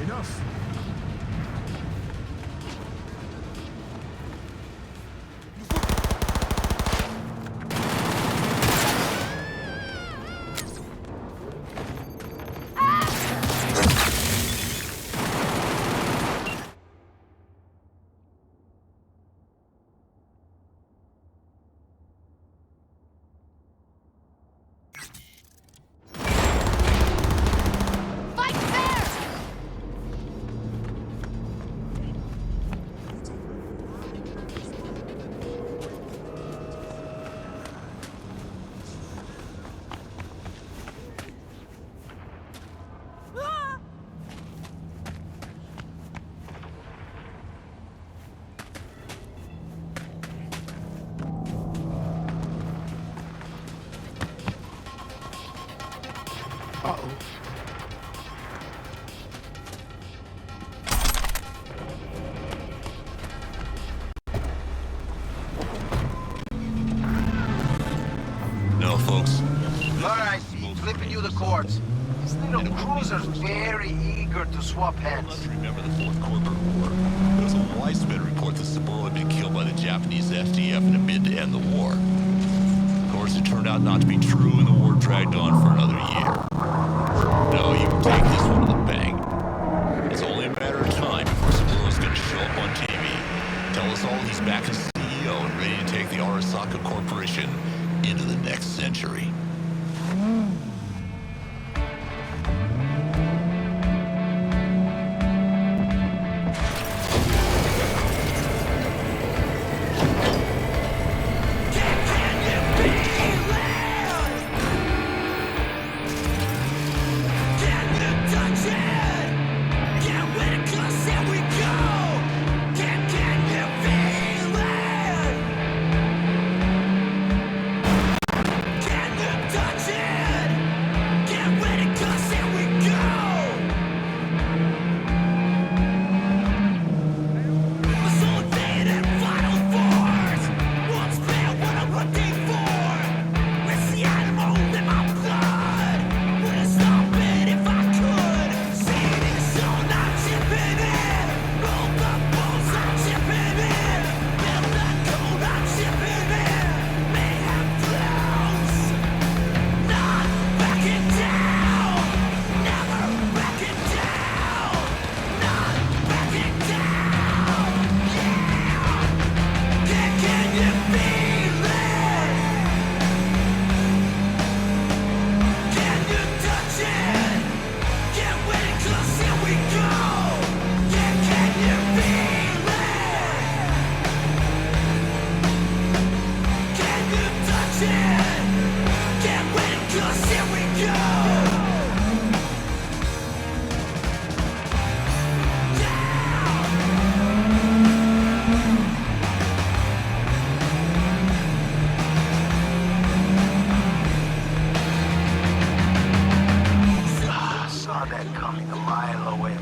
enough. Uh-oh. No, folks. Alright, flipping you the cords. This little cruiser's very eager to swap Let's hands. remember the Fourth Corporate War. There was a widespread report that Saburo had been killed by the Japanese FDF in a bid to end the war. Of course, it turned out not to be true, and the war dragged on for another year. No, you can take this one to the bank. It's only a matter of time before Saburo's going to show up on TV. Tell us all he's back as CEO and ready to take the Arasaka Corporation into the next century.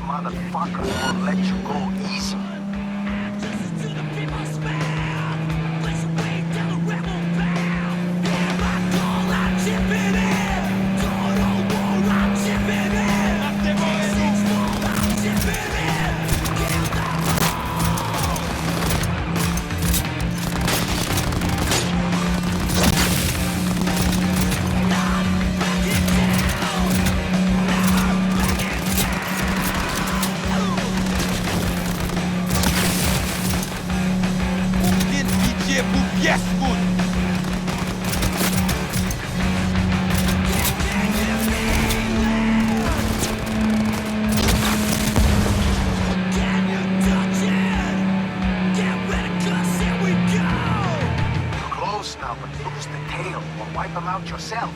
Motherfuckers won't let you go easy. Wipe them out yourself.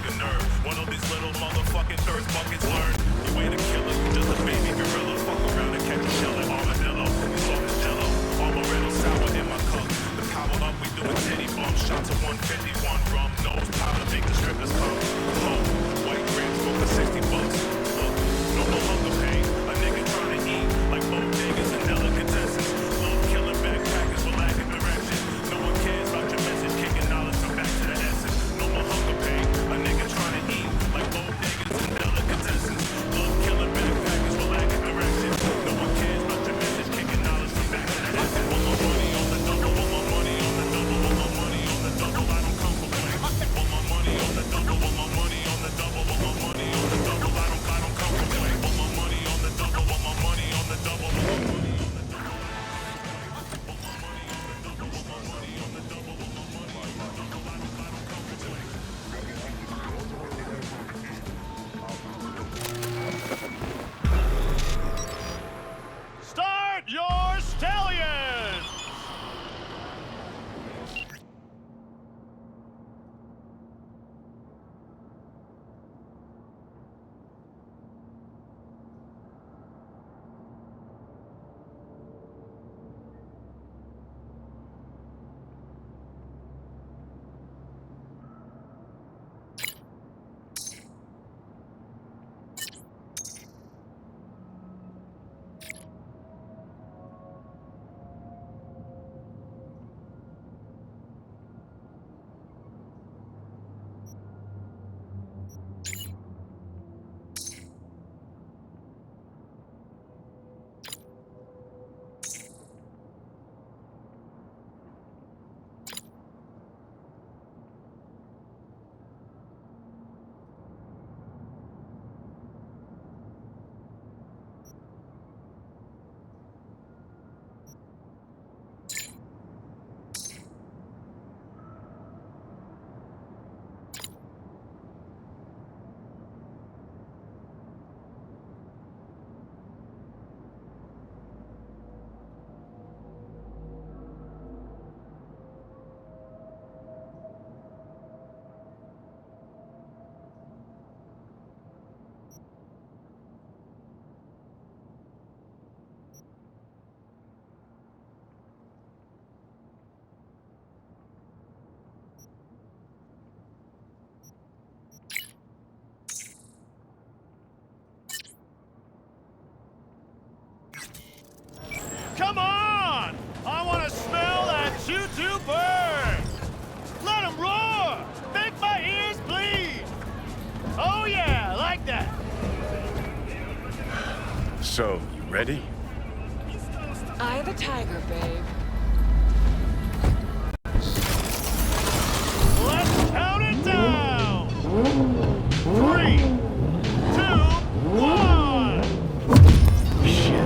fucking nerve. One of these little motherfucking thirst buckets learn. You ain't a killer, you just a baby gorilla. Fuck around and catch a shell at armadillo. You soft as jello, amaretto sour in my cup. The power up, we doing titty bumps. Shots of 151, rum nose powder, make the strippers come. Low, white grams go for $60. Look, no more hunger pain. A nigga trying to eat like bodegas and delicatessens. Love killing backpackers for lack of direction. No one cares about your message, kicking knowledge from back to the essence. No more hunger pain. A nigga trying to eat like bodegas and delicatessens. Love killing backpackers for lack of direction. No one cares about your message, kicking knowledge from back to the essence. Want more money on the double, want more money on the double, want more money on the double. I don't come for playing. Want more money on the double, want more money on the double, want more money on the double. I don't come for playing. Want more money on the double, want more money on the double, want more money on the double. Start your stallions! Come on! I want to smell that choo-choo bird! Let 'em roar! Make my ears bleed! Oh yeah, like that! So, you ready? Eye the tiger, babe. Let's count it down! 3, 2, 1! Shit.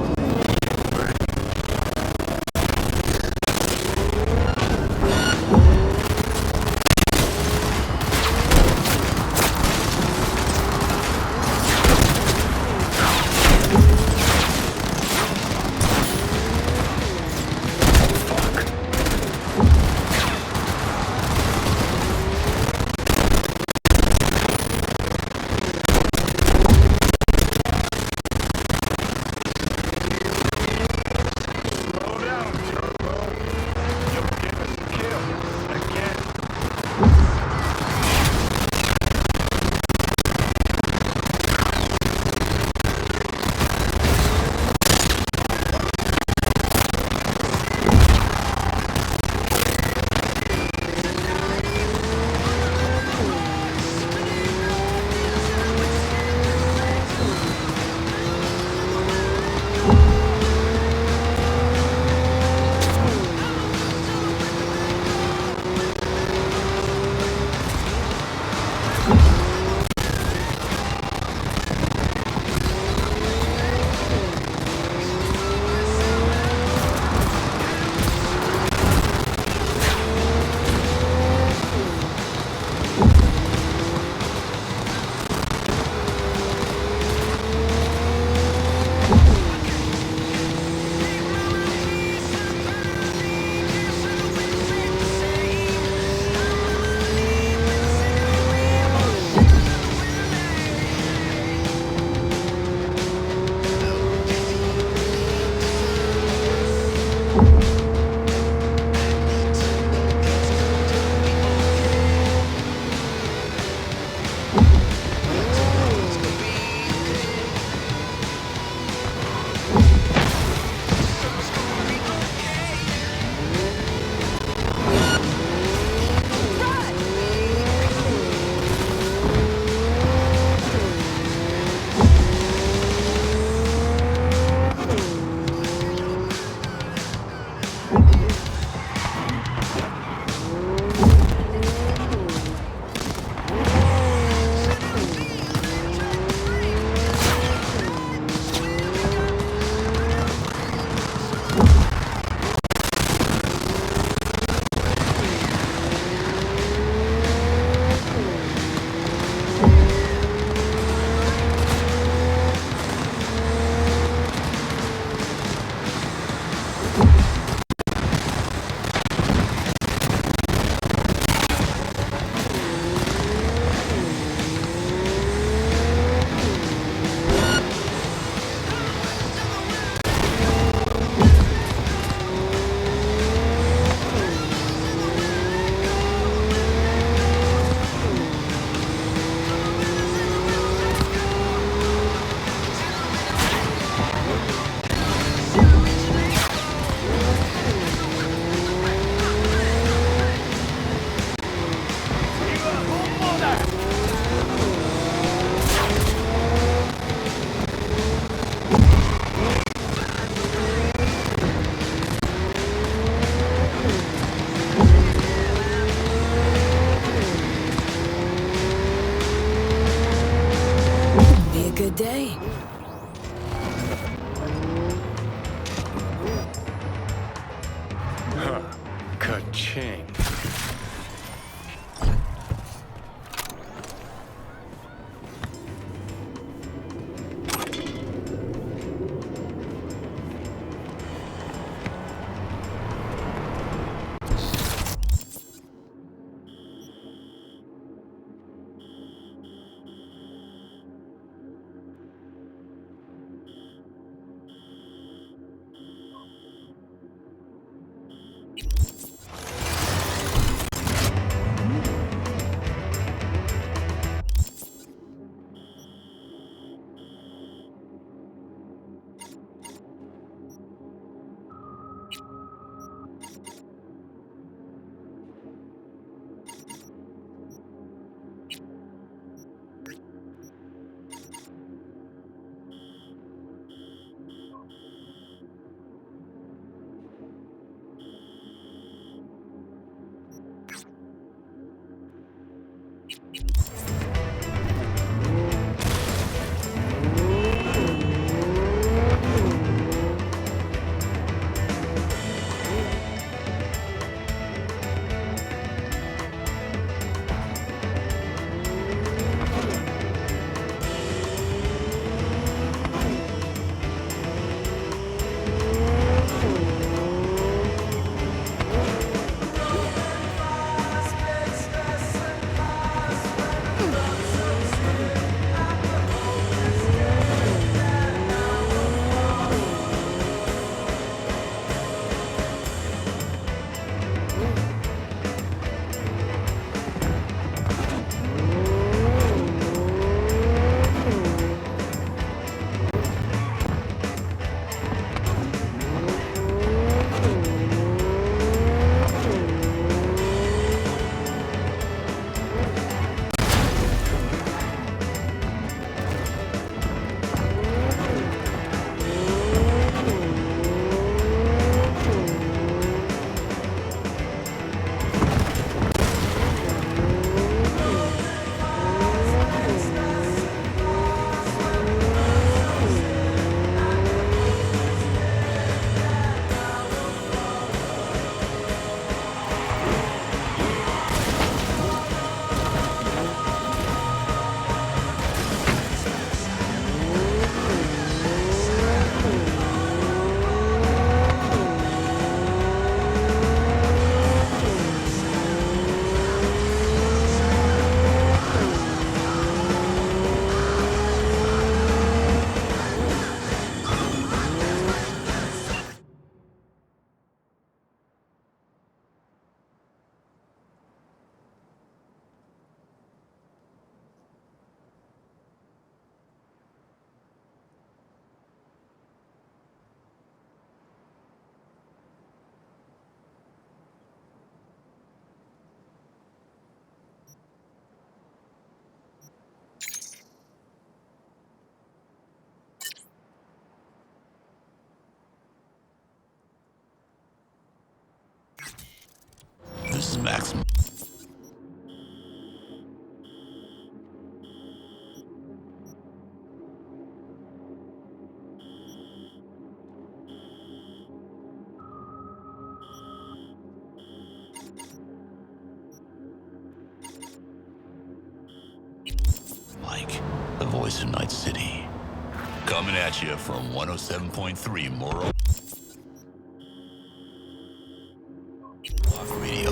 Good day. Huh. Ka-ching. This is maximum. Mike, the voice of Night City. Coming at you from 107.3 Moral Radio.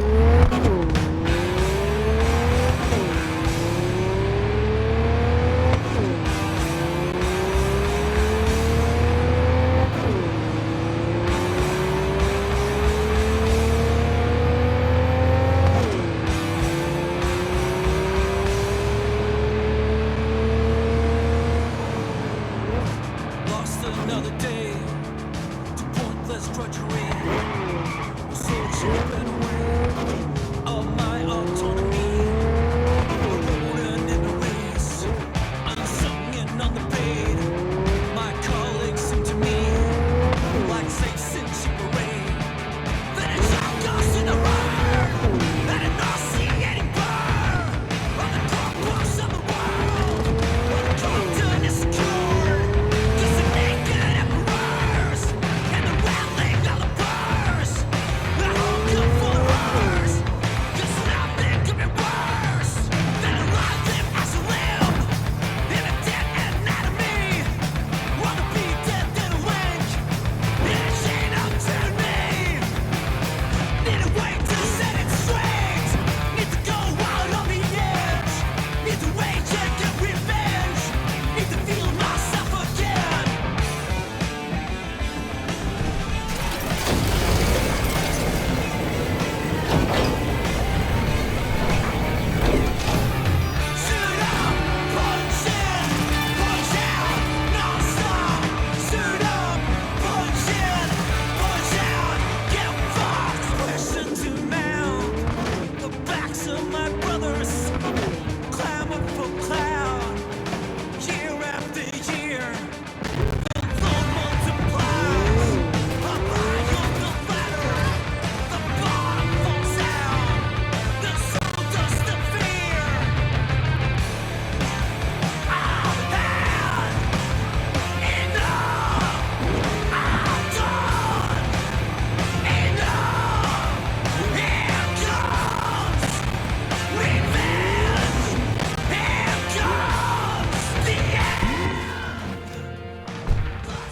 Lost another day,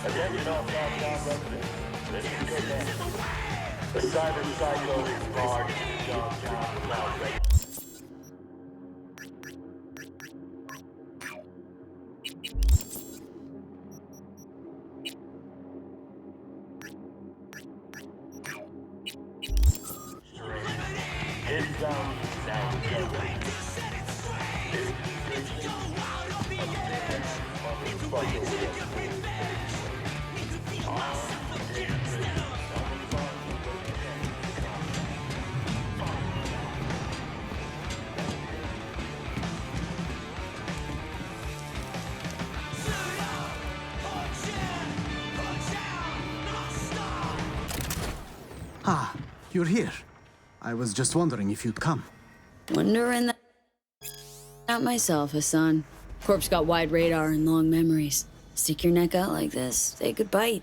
Attention all downtown residents. This is your man. The cyber psycho is large in downtown without regulation. Inbound now generated. This is Ah, you're here. I was just wondering if you'd come. Wondering that out myself, Hassan. Corpse got wide radar and long memories. Stick your neck out like this, they could bite.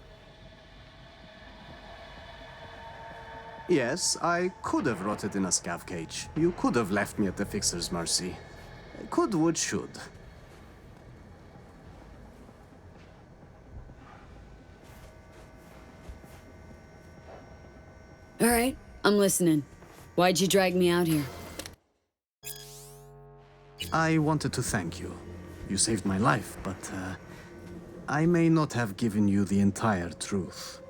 Yes, I could have rotted in a scav cage. You could have left me at the Fixer's mercy. Could, would, should. All right, I'm listening. Why'd you drag me out here? I wanted to thank you. You saved my life, but I may not have given you the entire truth.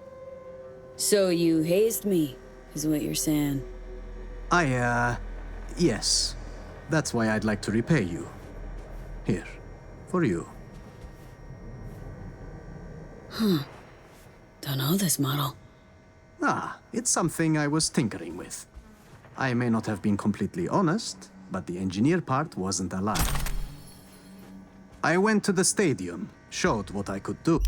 So you hazed me, is what you're saying. Yes. That's why I'd like to repay you. Here, for you. Don't know this model. Ah, it's something I was tinkering with. I may not have been completely honest, but the engineer part wasn't a lie. I went to the stadium, showed what I could do.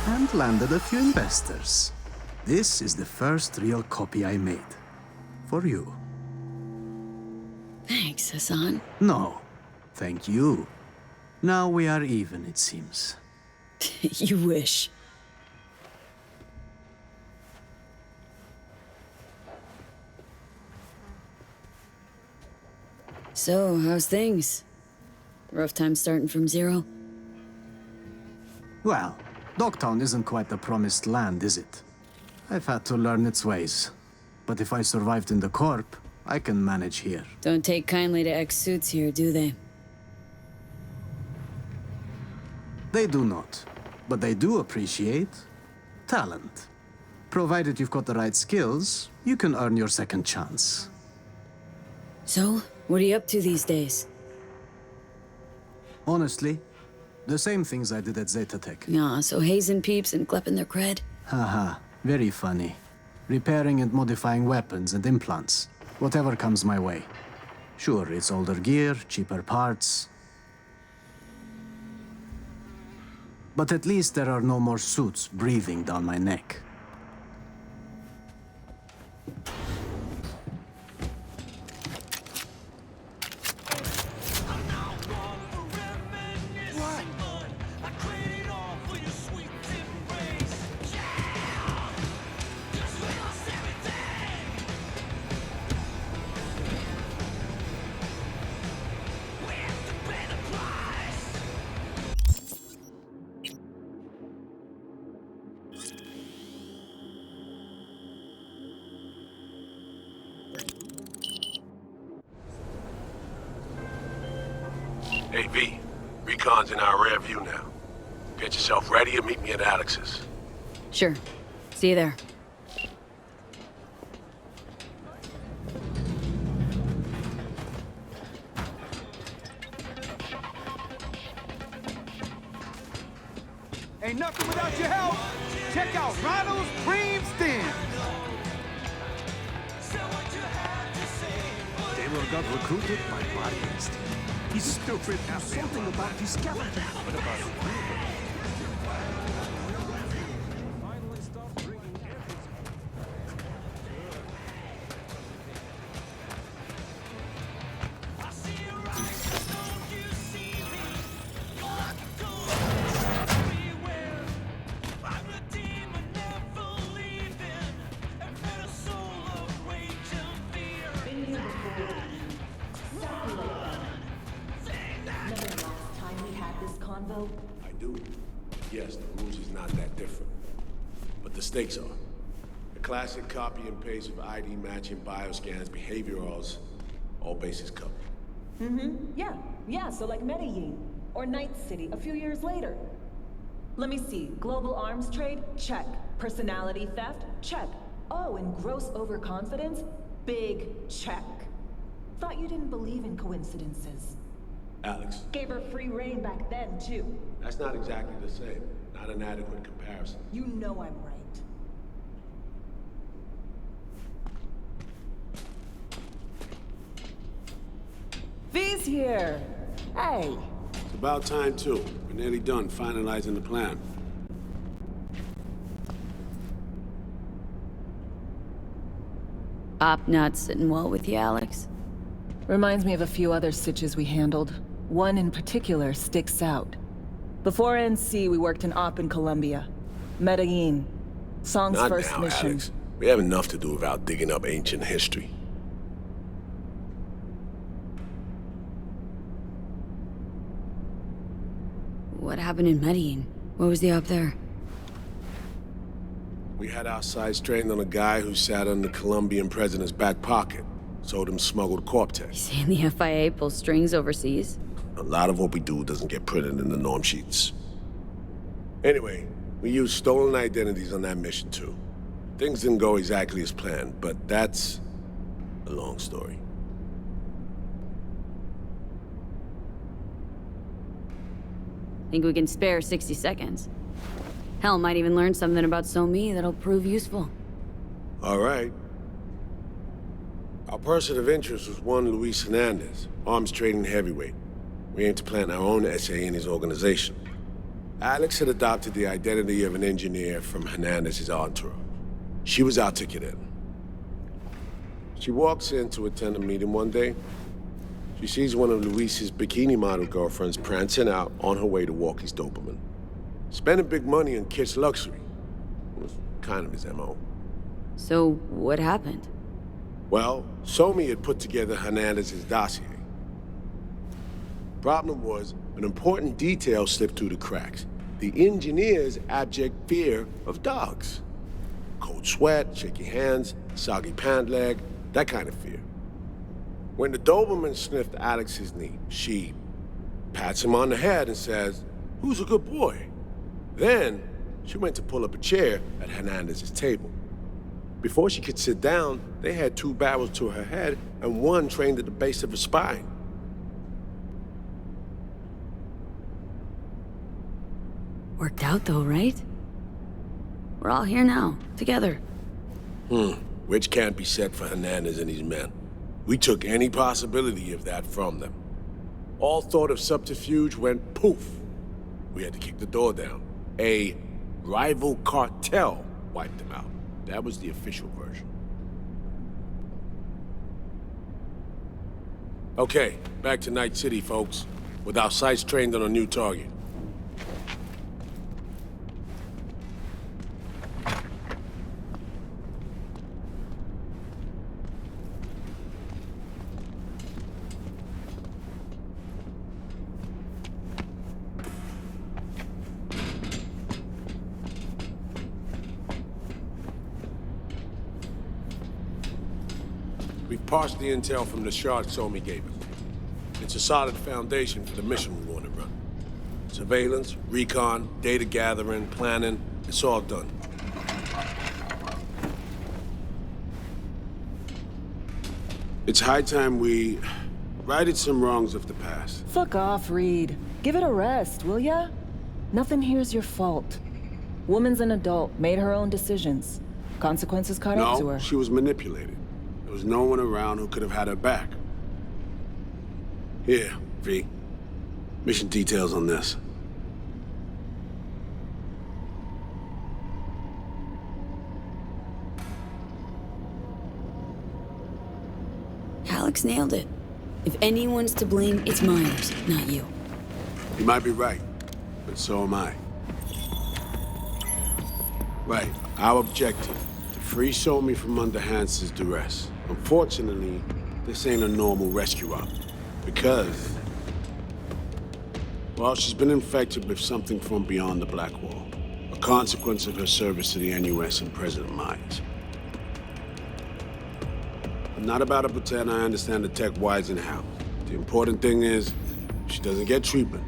And landed a few investors. This is the first real copy I made. For you. Thanks, Hassan. No, thank you. Now we are even, it seems. You wish. So, how's things? Rough time starting from zero? Well, Dogtown isn't quite the promised land, is it? I've had to learn its ways. But if I survived in the Corp, I can manage here. Don't take kindly to ex-suits here, do they? They do not. But they do appreciate talent. Provided you've got the right skills, you can earn your second chance. So, what are you up to these days? Honestly, the same things I did at Zetatech. Nah, so hazing peeps and klepping their cred? Haha, very funny. Repairing and modifying weapons and implants. Whatever comes my way. Sure, it's older gear, cheaper parts. But at least there are no more suits breathing down my neck. Hey, V. Recon's in our rear view now. Get yourself ready and meet me at Alex's. Sure. See you there. Ain't nothing without your help. Check out Ronald's Cream Steam. got recruited by Barton's team. He's stupid. Something about his character. What about finally start bringing everything. I do. Yes, the rules is not that different. But the stakes are. The classic copy and paste of ID matching, bioscans, behaviorals, all bases covered. Yeah, so like Medellin. Or Night City a few years later. Let me see, global arms trade? Check. Personality theft? Check. Oh, and gross overconfidence? Big check. Thought you didn't believe in coincidences. Alex, Gave her free reign back then, too. that's not exactly the same. Not an adequate comparison. You know I'm right. V's here! Hey! It's about time, too. We're nearly done finalizing the plan. Op not sitting well with you, Alex. Reminds me of a few other stitches we handled. One in particular sticks out. Before NC, we worked in Op in Colombia. Medellin. Song's Not first now, mission. Alex. We have enough to do without digging up ancient history. What happened in Medellin? What was the op there? We had our sights trained on a guy who sat on the Colombian president's back pocket. Sold him smuggled corp tests. Saying the FIA pulls strings overseas? A lot of what we do doesn't get printed in the norm sheets. Anyway, we used stolen identities on that mission too. Things didn't go exactly as planned, but that's a long story. Think we can spare 60 seconds? Hell, might even learn something about So-Me that'll prove useful. All right. Our person of interest was one Luis Hernandez, arms trading heavyweight. We aim to plant our own SA in his organization. Alex had adopted the identity of an engineer from Hernandez's entourage. She was our ticket in. She walks in to attend a meeting one day. She sees one of Luis's bikini model girlfriends prancing out on her way to walk his Doberman. Spending big money on kitsch luxury. It was kind of his MO. So, what happened? Well, So-Me had put together Hernandez's dossier. Problem was, an important detail slipped through the cracks. The engineer's abject fear of dogs. Cold sweat, shaky hands, soggy pant leg, that kind of fear. When the Doberman sniffed Alex's knee, she pats him on the head and says, "Who's a good boy?" Then, she went to pull up a chair at Hernandez's table. Before she could sit down, they had two barrels to her head and one trained at the base of her spine. Worked out though, right? We're all here now, together. Which can't be said for Hernandez and his men. We took any possibility of that from them. All thought of subterfuge went poof. We had to kick the door down. A rival cartel wiped them out. That was the official version. Okay, back to Night City, folks. With our sights trained on a new target. We've parsed the intel from the shard So-Me gave us. It's a solid foundation for the mission we want to run. Surveillance, recon, data gathering, planning, it's all done. It's high time we righted some wrongs of the past. Fuck off, Reed. Give it a rest, will ya? Nothing here's your fault. Woman's an adult, made her own decisions. Consequences caught up to No, her. she was manipulated. There was no one around who could have had her back. Here, V. Mission details on this. Alex nailed it. If anyone's to blame, it's Myers, not you. You might be right, but so am I. Right, our objective, to free Somi from under Hansen's duress. Unfortunately, this ain't a normal rescue op, because, well, she's been infected with something from beyond the Black Wall, a consequence of her service to the NUS and President Myers. I'm not about to pretend I understand the tech whys and how. The important thing is, she doesn't get treatment.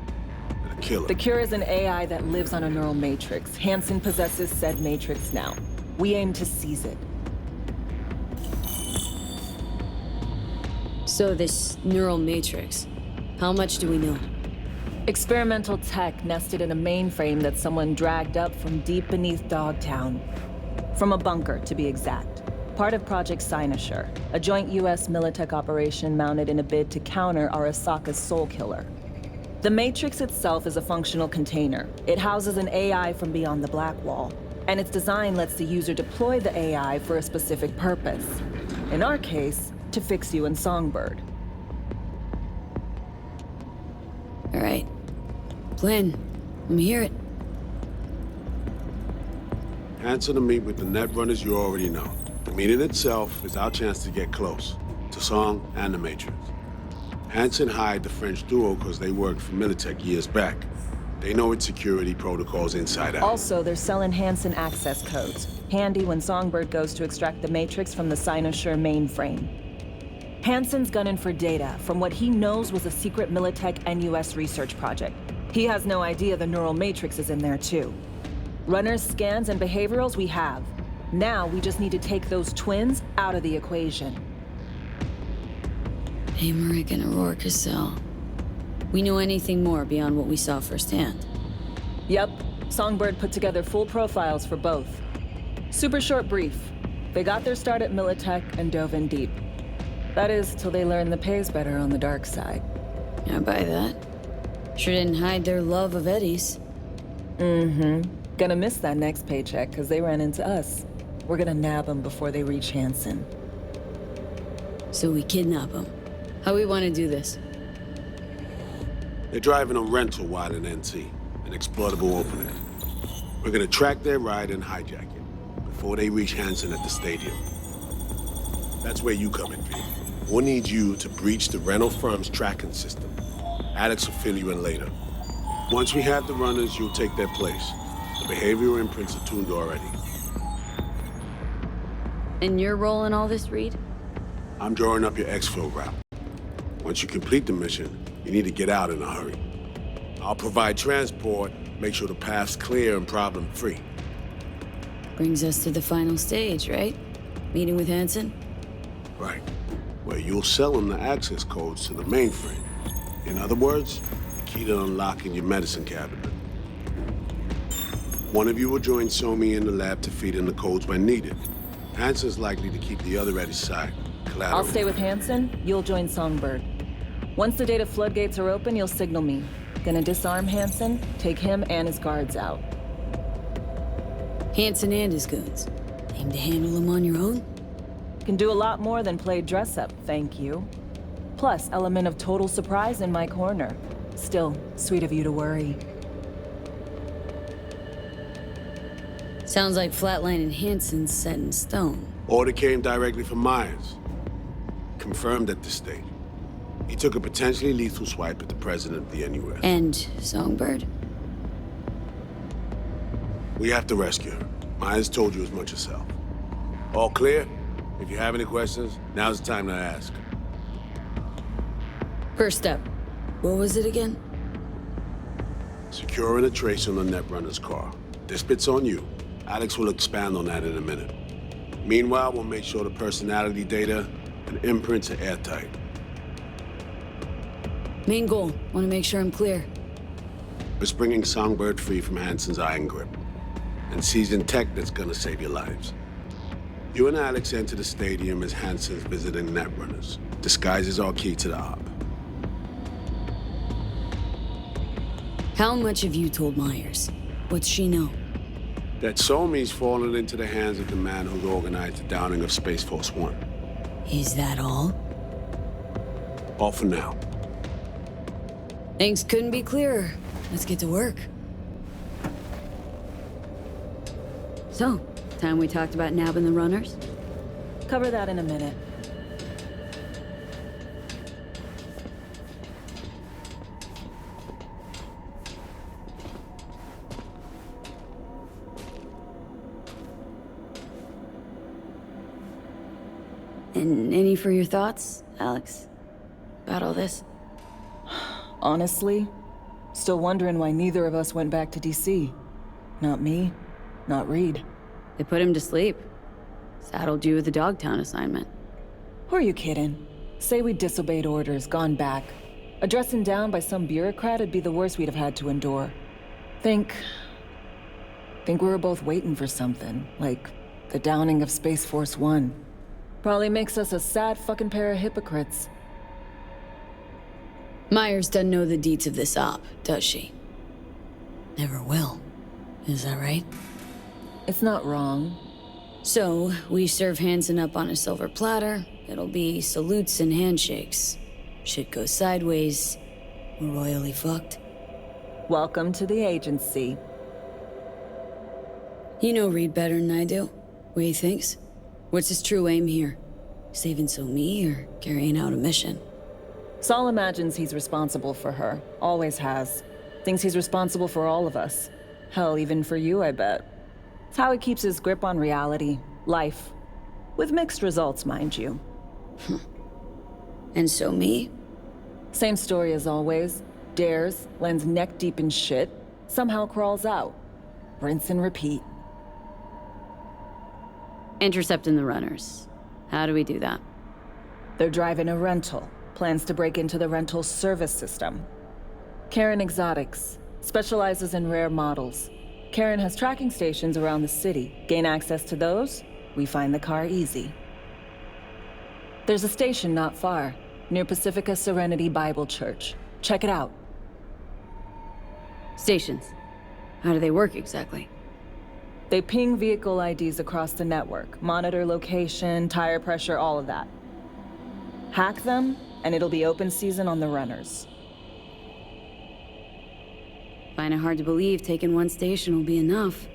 It'll kill her. The cure is an AI that lives on a neural matrix. Hansen possesses said matrix now. We aim to seize it. So this neural matrix, how much do we know? Experimental tech nested in a mainframe that someone dragged up from deep beneath Dogtown. From a bunker, to be exact. Part of Project Cynosure, a joint US Militech operation mounted in a bid to counter Arasaka's soul killer. The Matrix itself is a functional container. It houses an AI from beyond the Black Wall, and its design lets the user deploy the AI for a specific purpose. In our case, to fix you and Songbird. All right. Plan. Let me hear it. Hansen to meet with the Netrunners you already know. The meeting itself is our chance to get close to Song and the Matrix. Hansen hired the French duo because they worked for Militech years back. They know its security protocols inside out. Also, they're selling Hansen access codes. Handy when Songbird goes to extract the Matrix from the Cynosure mainframe. Hansen's gunning for data from what he knows was a secret Militech NUS research project. He has no idea the neural matrix is in there too. Runners, scans, and behaviorals we have. Now we just need to take those twins out of the equation. Emmerich and Aurora Cassell. We know anything more beyond what we saw firsthand? Yep. Songbird put together full profiles for both. Super short brief. They got their start at Militech and dove in deep. That is, till they learned the pay's better on the dark side. I buy that. Sure didn't hide their love of Eddie's. Mm-hmm. Gonna miss that next paycheck, because they ran into us. We're gonna nab them before they reach Hansen. So we kidnap them. How we want to do this? They're driving a rental while in NT, an exploitable opening. We're gonna track their ride and hijack it before they reach Hansen at the stadium. That's where you come in, V. We'll need you to breach the rental firm's tracking system. Alex will fill you in later. Once we have the runners, you'll take their place. The behavioral imprints are tuned already. And your role in all this, Reed? I'm drawing up your exfil route. Once you complete the mission, you need to get out in a hurry. I'll provide transport, make sure the path's clear and problem-free. Brings us to the final stage, right? Meeting with Hansen? Right. Where you'll sell him the access codes to the mainframe. In other words, the key to unlocking your medicine cabinet. One of you will join Somi in the lab to feed in the codes when needed. Hansen's likely to keep the other at his side. Collateral. I'll stay with Hansen, you'll join Songbird. Once the data floodgates are open, you'll signal me. Gonna disarm Hansen, take him and his guards out. Hansen and his goons. Aim to handle them on your own? Can do a lot more than play dress-up, thank you. Plus, element of total surprise in my corner. Still, sweet of you to worry. Sounds like Flatline and Hansen's set in stone. Order came directly from Myers. Confirmed at this stage. He took a potentially lethal swipe at the president of the NUS. And Songbird? We have to rescue her. Myers told you as much herself. All clear? If you have any questions, now's the time to ask. First step. What was it again? Securing a trace on the Netrunner's car. This bit's on you. Alex will expand on that in a minute. Meanwhile, we'll make sure the personality data and imprints are airtight. Main goal. Want to make sure I'm clear. It's bringing Songbird free from Hansen's iron grip. And seizing tech that's gonna save your lives. You and Alex enter the stadium as Hansen's visiting Netrunners. Disguise is our key to the op. How much have you told Myers? What's she know? That Somi's fallen into the hands of the man who organized the downing of Space Force One. Is that all? All for now. Things couldn't be clearer. Let's get to work. So, time we talked about nabbing the runners? Cover that in a minute. And any for your thoughts, Alex? About all this? Honestly, still wondering why neither of us went back to DC. Not me, not Reed. They put him to sleep. Saddled you with the Dogtown assignment. Who are you kidding? Say we disobeyed orders, gone back. A dressing down by some bureaucrat would be the worst we'd have had to endure. Think we were both waiting for something, like the downing of Space Force One. Probably makes us a sad fucking pair of hypocrites. Myers doesn't know the deets of this op, does she? Never will. Is that right? It's not wrong. So, we serve Hansen up on a silver platter. It'll be salutes and handshakes. Shit goes sideways. We're royally fucked. Welcome to the agency. You know Reed better than I do. What he thinks? What's his true aim here? Saving Somi or carrying out a mission? Saul imagines he's responsible for her. Always has. Thinks he's responsible for all of us. Hell, even for you, I bet. It's how he keeps his grip on reality. Life. With mixed results, mind you. And Somi? Same story as always. Dares, lands neck deep in shit, somehow crawls out. Rinse and repeat. Intercepting the runners. How do we do that? They're driving a rental. Plans to break into the rental service system. Karen Exotics. Specializes in rare models. Karen has tracking stations around the city. Gain access to those, we find the car easy. There's a station not far, near Pacifica Serenity Bible Church. Check it out. Stations. How do they work exactly? They ping vehicle IDs across the network, monitor location, tire pressure, all of that. Hack them, and it'll be open season on the runners. Find it hard to believe taking one station will be enough.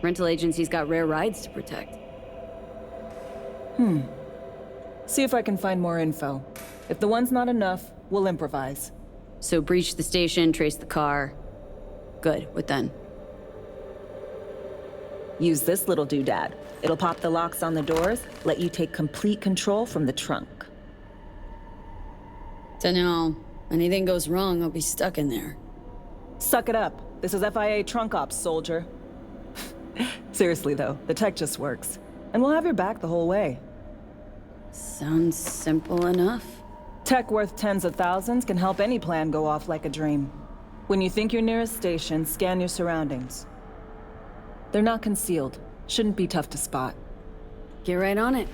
Rental agency's got rare rides to protect. See if I can find more info. If the one's not enough, we'll improvise. So breach the station, trace the car. Good, what then? Use this little doodad. It'll pop the locks on the doors, let you take complete control from the trunk. So now, anything goes wrong, I'll be stuck in there. Suck it up. This is FIA trunk ops, soldier. Seriously though, the tech just works. And we'll have your back the whole way. Sounds simple enough. Tech worth tens of thousands can help any plan go off like a dream. When you think you're near a station, scan your surroundings. They're not concealed. Shouldn't be tough to spot. Get right on it.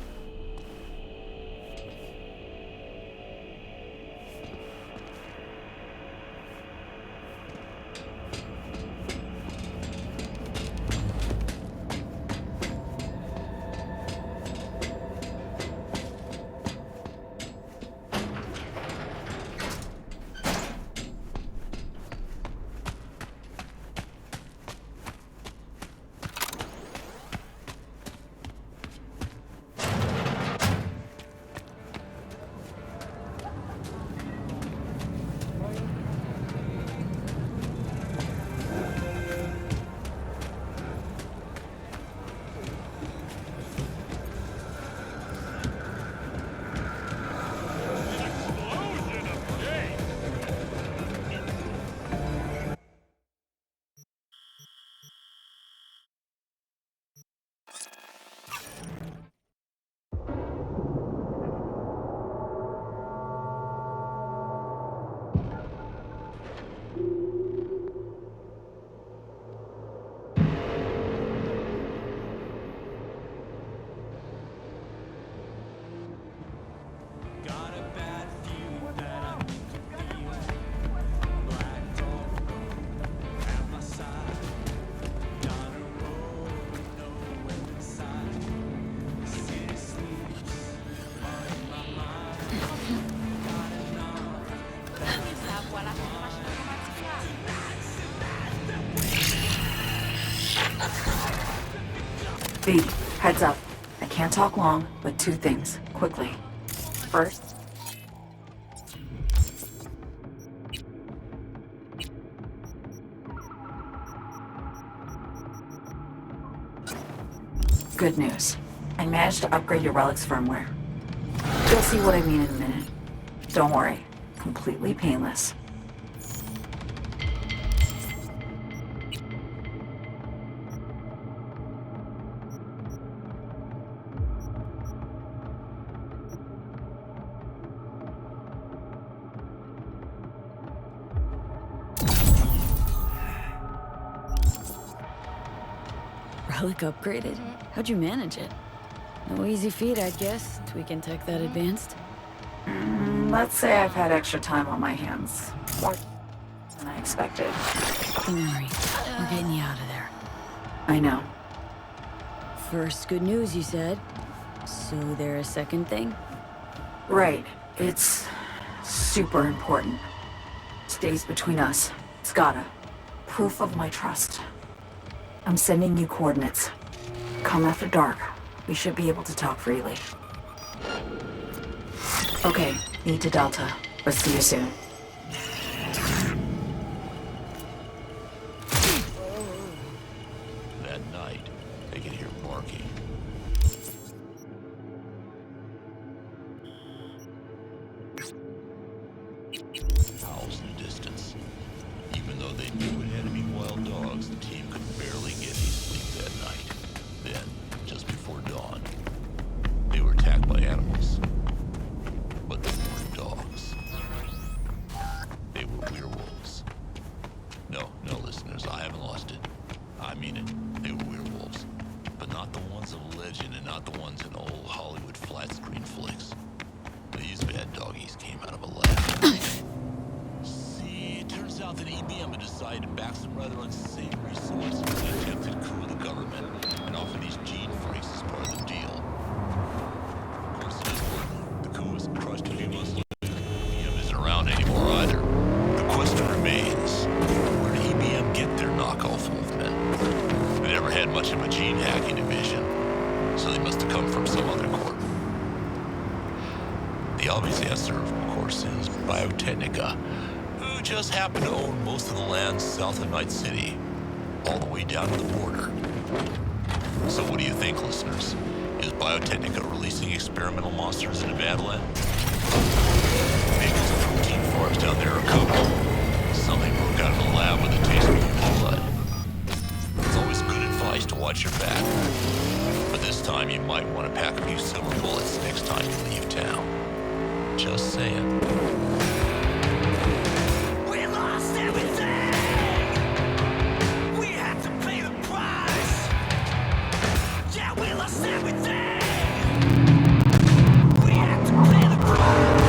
V, heads up. I can't talk long, but two things, quickly. First, good news. I managed to upgrade your relic's firmware. You'll see what I mean in a minute. Don't worry. Completely painless. Relic upgraded? How'd you manage it? No easy feat, I'd guess, tweaking tech that advanced. Let's say I've had extra time on my hands. More than I expected. Don't worry, we're getting you out of there. I know. First, good news, you said. So there a second thing? Right. It's super important. Stays between us. It's gotta. Proof of my trust. I'm sending you coordinates. Come after dark. We should be able to talk freely. Okay, need to Delta. Let's see you soon. That night, they could hear barking. Howls in the distance. Even though they knew it had to be wild dogs, the team could barely get any sleep that night. Then, just before dawn, they were attacked by animals. But they weren't dogs. They were werewolves. No, listeners, I haven't lost it. I mean it. They were werewolves. But not the ones of legend and not the ones in old Hollywood flat screen flicks. These bad doggies came out of a lab. See, it turns out that EBM had decided to back some rather unsavory sorts in an attempted coup of the government and offer these gene freaks as part of the deal. Of course, it is working. The coup was crushed a few months later. EBM isn't around anymore either. The question remains, where did EBM get their knockoff wolfmen? They never had much of a gene hacking division, so they must have come from some other corp. The obvious answer, of course, is Biotechnica, who just happen to own most of the land south of Night City, all the way down to the border. So what do you think, listeners? Is Biotechnica releasing experimental monsters in Nevada land? Maybe those protein farms down there are cooked. Something broke out in a lab with a taste of blood. It's always good advice to watch your back. But this time you might want to pack a few silver bullets next time you leave town. Just saying. We lost everything! We had to pay the price! Yeah, we lost everything! We had to pay the price!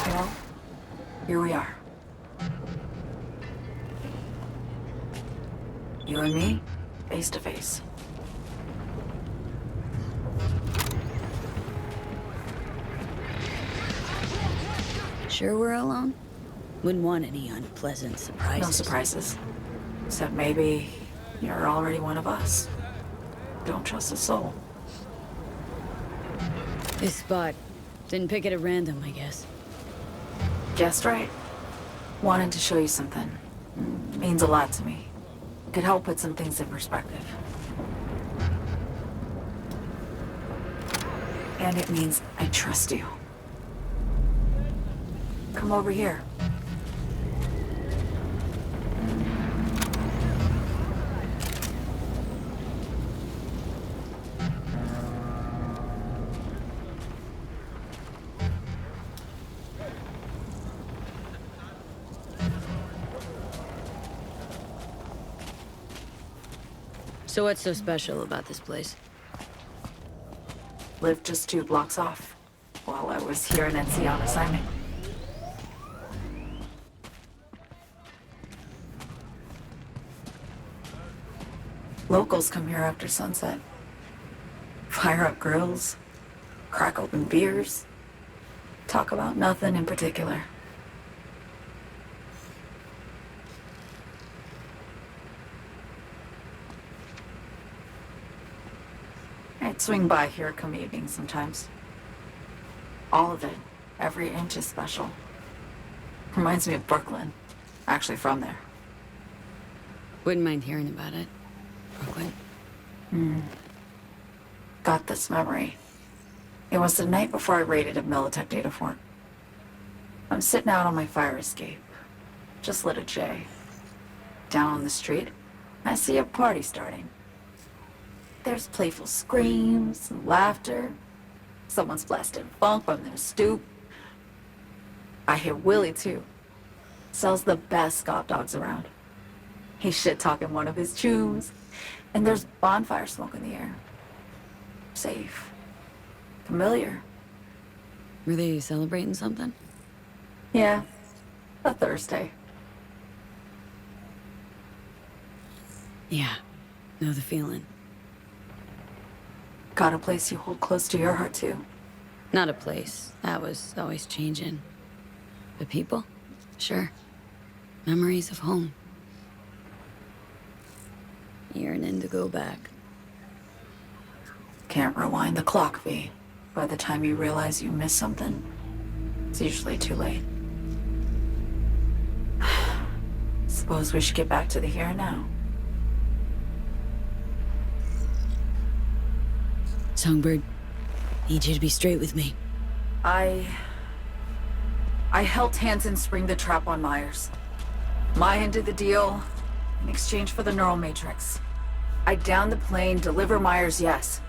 Well, here we are. You and me, face to face. Sure we're alone? Wouldn't want any unpleasant surprises. No surprises. Except maybe you're already one of us. Don't trust a soul. This spot. Didn't pick it at random, I guess. Guessed right. Wanted to show you something. Means a lot to me. Could help put some things in perspective. And it means I trust you. Come over here. So what's so special about this place? Lived just 2 blocks off, while I was here in NC on assignment. Locals come here after sunset. Fire up grills, crack open beers, talk about nothing in particular. I'd swing by here come evening sometimes. All of it, every inch is special. Reminds me of Brooklyn. Actually from there. Wouldn't mind hearing about it. Brooklyn. Got this memory. It was the night before I raided a Militech data fort. I'm sitting out on my fire escape. Just lit a J. Down on the street, I see a party starting. There's playful screams and laughter. Someone's blasting funk from their stoop. I hear Willie, too. Sells the best Scott dogs around. He's shit-talking one of his tunes, and there's bonfire smoke in the air. Safe. Familiar. Were they celebrating something? Yeah. A Thursday. Yeah. Know the feeling. Got a place you hold close to your heart, too. Not a place. That was always changing. But people? Sure. Memories of home. Yearning to go back. Can't rewind the clock, V. By the time you realize you missed something, it's usually too late. Suppose we should get back to the here and now. Songbird, need you to be straight with me. I helped Hansen spring the trap on Myers. My end of the deal, in exchange for the neural matrix. I downed the plane, deliver Myers, yes.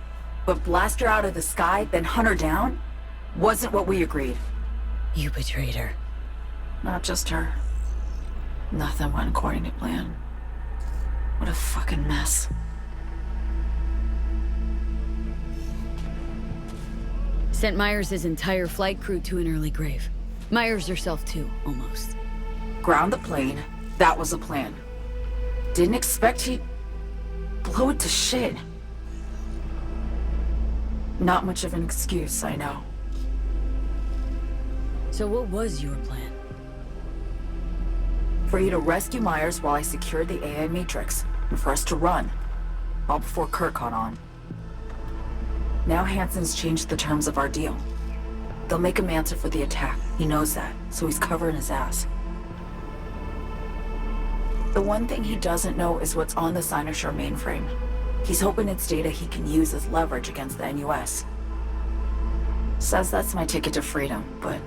But blast her out of the sky, then hunt her down? Wasn't what we agreed. You betrayed her. Not just her. Nothing went according to plan. What a fucking mess. Sent Myers' entire flight crew to an early grave. Myers herself too, almost. Ground the plane, that was the plan. Didn't expect he'd blow it to shit. Not much of an excuse, I know. So what was your plan? For you to rescue Myers while I secured the AI Matrix, and for us to run. All before Kurt caught on. Now Hansen's changed the terms of our deal. They'll make him answer for the attack. He knows that, so he's covering his ass. The one thing he doesn't know is what's on the Cynosure mainframe. He's hoping it's data he can use as leverage against the NUS. Says that's my ticket to freedom, but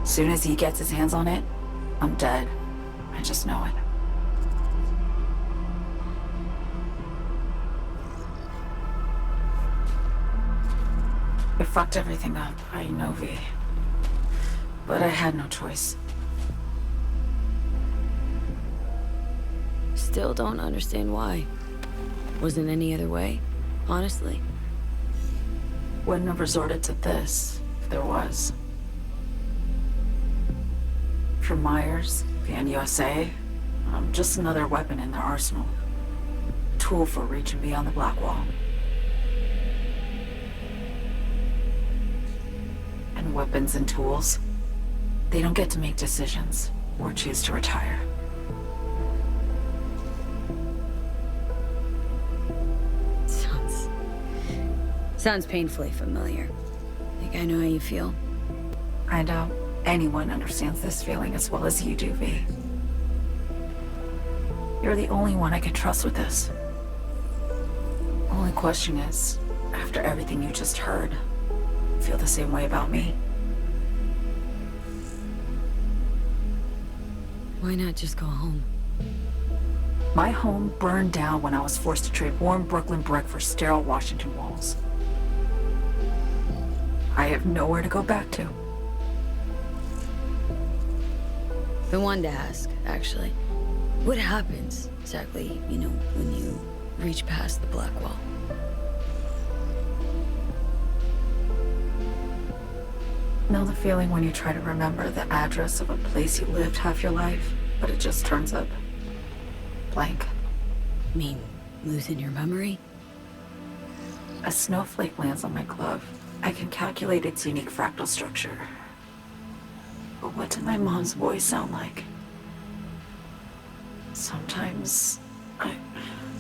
as soon as he gets his hands on it, I'm dead. I just know it. I fucked everything up, I know, V. But I had no choice. Still don't understand why. Wasn't any other way, honestly. Wouldn't have resorted to this, if there was. For Myers, the NUSA, I'm just another weapon in their arsenal. Tool for reaching beyond the Black Wall. And weapons and tools, they don't get to make decisions or choose to retire. Sounds painfully familiar. think I know how you feel. I doubt anyone understands this feeling as well as you do, V. You're the only one I can trust with this. Only question is, after everything you just heard, feel the same way about me? Why not just go home? My home burned down when I was forced to trade warm Brooklyn brick for sterile Washington walls. I have nowhere to go back to. I wanted to ask, actually. What happens, exactly, you know, when you reach past the black wall? Know the feeling when you try to remember the address of a place you lived half your life, but it just turns up blank? Mean, losing your memory? A snowflake lands on my glove. I can calculate its unique fractal structure. But what did my mom's voice sound like? Sometimes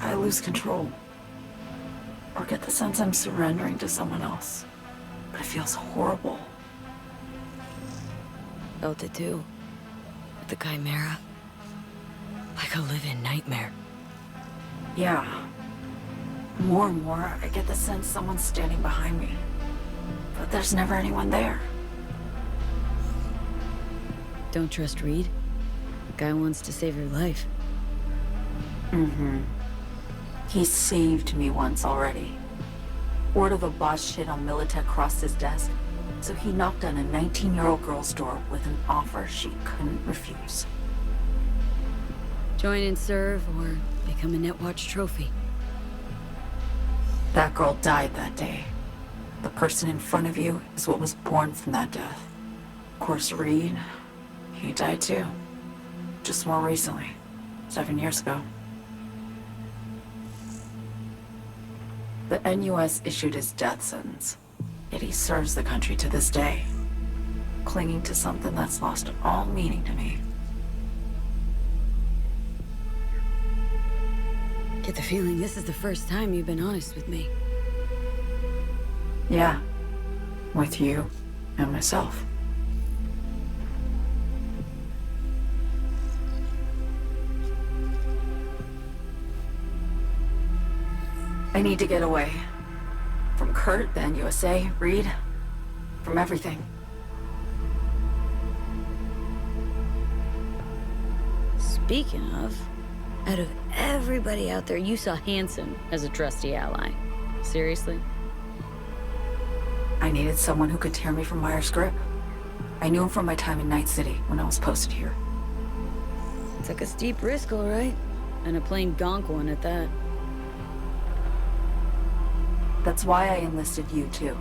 I lose control. Or get the sense I'm surrendering to someone else. But it feels horrible. Felt it too. With the Chimera. Like a living nightmare. Yeah. More and more, I get the sense someone's standing behind me. But there's never anyone there. Don't trust Reed? Guy wants to save your life. Mm-hmm. He saved me once already. Word of a boss shit on Militech crossed his desk, so he knocked on a 19-year-old girl's door with an offer she couldn't refuse. Join and serve, or become a Netwatch trophy. That girl died that day. The person in front of you is what was born from that death. Of course, Reed, he died too. Just more recently. 7 years ago. The NUS issued his death sentence, yet he serves the country to this day, clinging to something that's lost all meaning to me. Get the feeling this is the first time you've been honest with me. Yeah, with you and myself. I need to get away. From Kurt, the NUSA, Reed, from everything. Speaking of, out of everybody out there, you saw Hansen as a trusty ally. Seriously? I needed someone who could tear me from Myers' grip. I knew him from my time in Night City when I was posted here. Took a steep risk, all right. And a plain gonk one at that. That's why I enlisted you, too.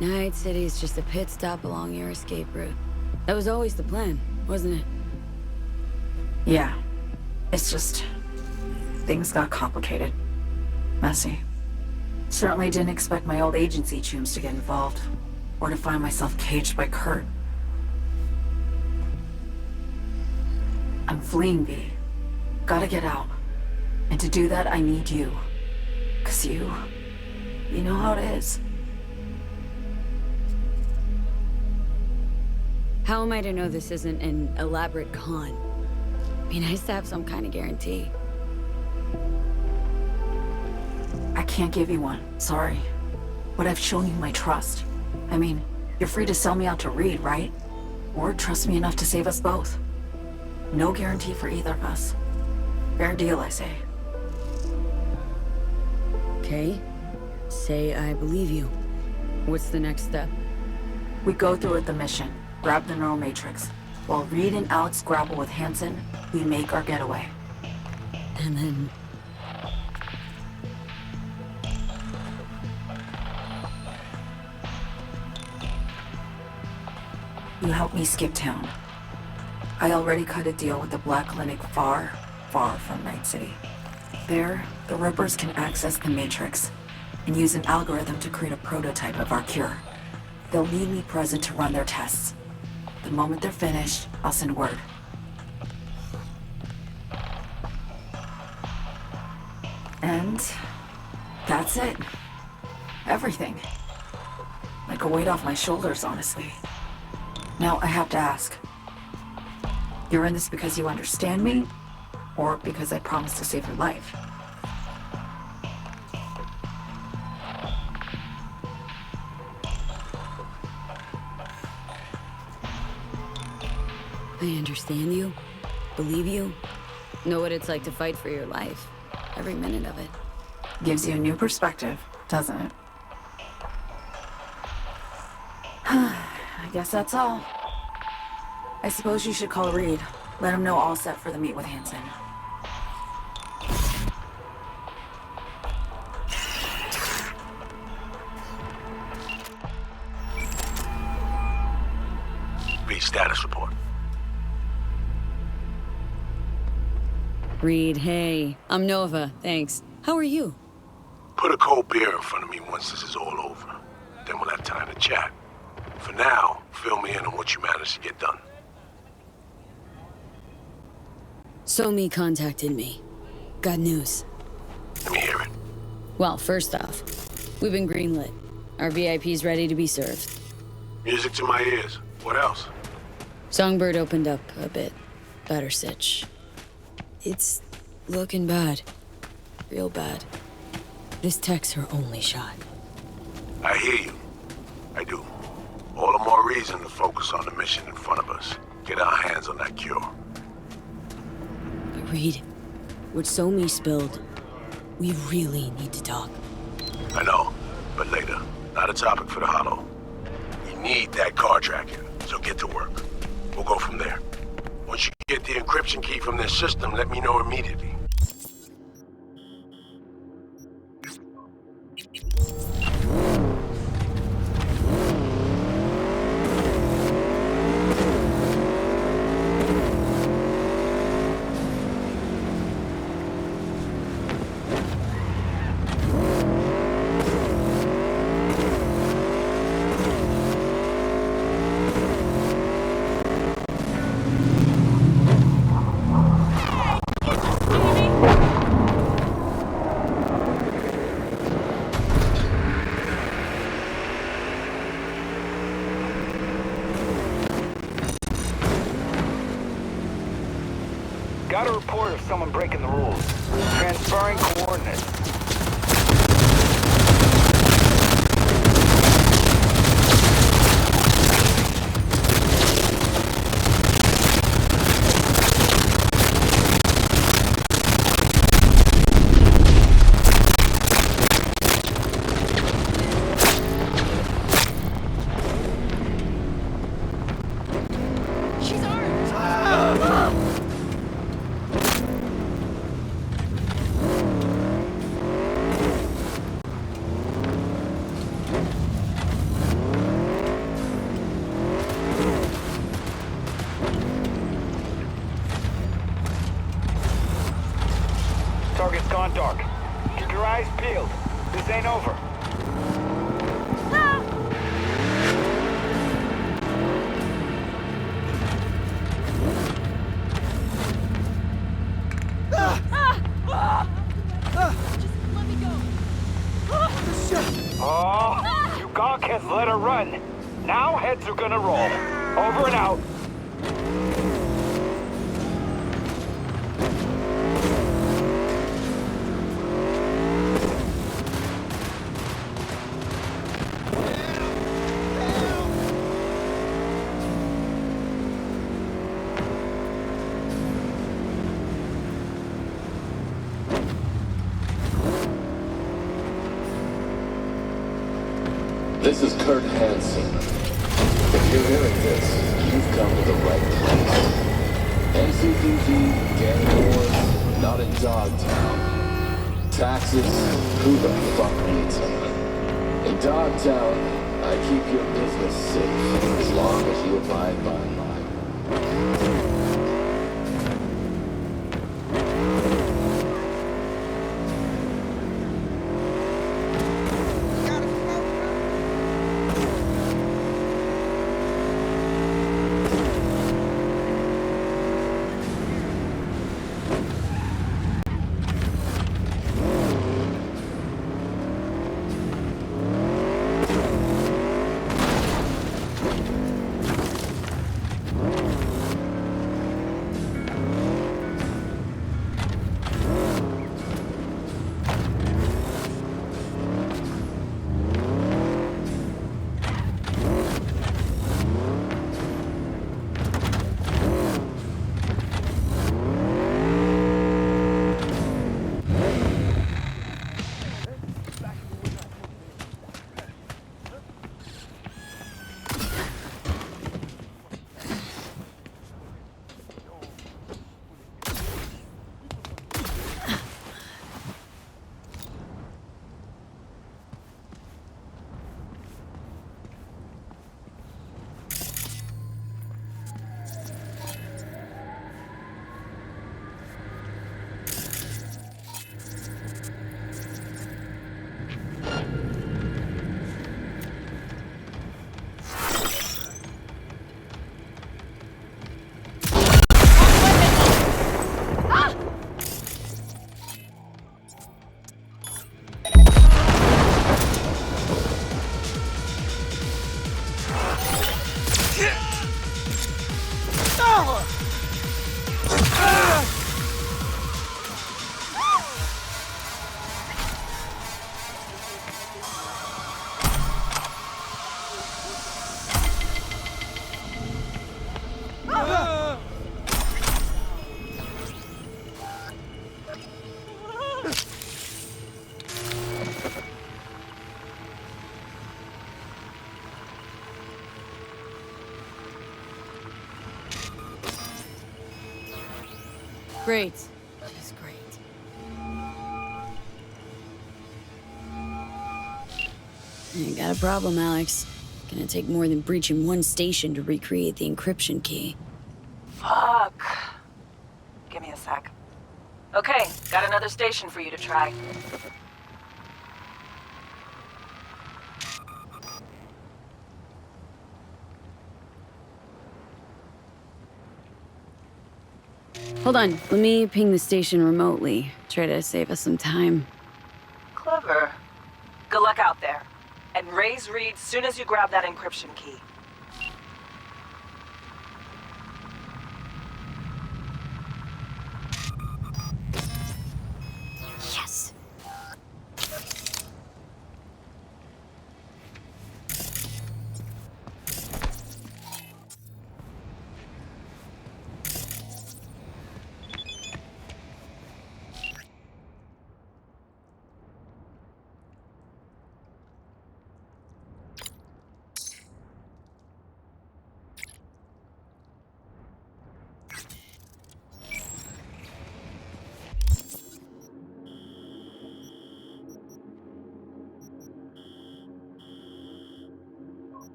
Night City's just a pit stop along your escape route. That was always the plan, wasn't it? Yeah. It's just... things got complicated. Messy. Certainly didn't expect my old agency chooms to get involved. Or to find myself caged by Kurt. I'm fleeing, V. Gotta get out. And to do that, I need you. 'Cause you know how it is. How am I to know this isn't an elaborate con? Be nice to have some kind of guarantee. I can't give you one, sorry. But I've shown you my trust. I mean, you're free to sell me out to Reed, right? Or trust me enough to save us both. No guarantee for either of us. Fair deal, I say. Okay. Say I believe you. What's the next step? We go through with the mission. Grab the neural matrix. While Reed and Alex grapple with Hansen, we make our getaway. And then... you help me skip town. I already cut a deal with the Black Clinic far, far from Night City. There, the Rippers can access the Matrix and use an algorithm to create a prototype of our cure. They'll need me present to run their tests. The moment they're finished, I'll send word. And that's it. Everything. Like a weight off my shoulders, honestly. Now I have to ask. You're in this because you understand me? Or because I promised to save your life? I understand you, believe you, know what it's like to fight for your life. Every minute of it. Gives you a new perspective, doesn't it? I guess that's all. I suppose you should call Reed. Let him know all set for the meet with Hansen. Read status report. Reed, hey. I'm Nova, thanks. How are you? Put a cold beer in front of me once this is all over. Then we'll have time to chat. For now, fill me in on what you managed to get done. Somi contacted me. Got news. Let me hear it. Well, first off, we've been greenlit. Our VIP's ready to be served. Music to my ears. What else? Songbird opened up a bit. Better sitch. It's looking bad. Real bad. This tech's her only shot. I hear you. I do. All the more reason to focus on the mission in front of us. Get our hands on that cure. But Reed, what Somi spilled, we really need to talk. I know, but later. Not a topic for the Hollow. We need that car tracking, so get to work. We'll go from there. Once you get the encryption key from their system, let me know immediately. Got a report of someone breaking the rules. Transferring coordinates. Target's gone dark. Keep your eyes peeled. This ain't over. Oh, you gawkheads let her run. Now heads are gonna roll. Over and out. This is Kurt Hansen. If you're hearing this, you've come to the right place. NCPD, gang wars, not in Dogtown. Taxes, who the fuck needs them? In Dogtown, I keep your business safe, as long as you abide by mine. great. She's great. You got a problem, Alex. Gonna take more than breaching one station to recreate the encryption key. Fuck. Give me a sec. Okay, got another station for you to try. Hold on, let me ping the station remotely. Try to save us some time. Clever. Good luck out there. And raise Reed soon as you grab that encryption key. Yes!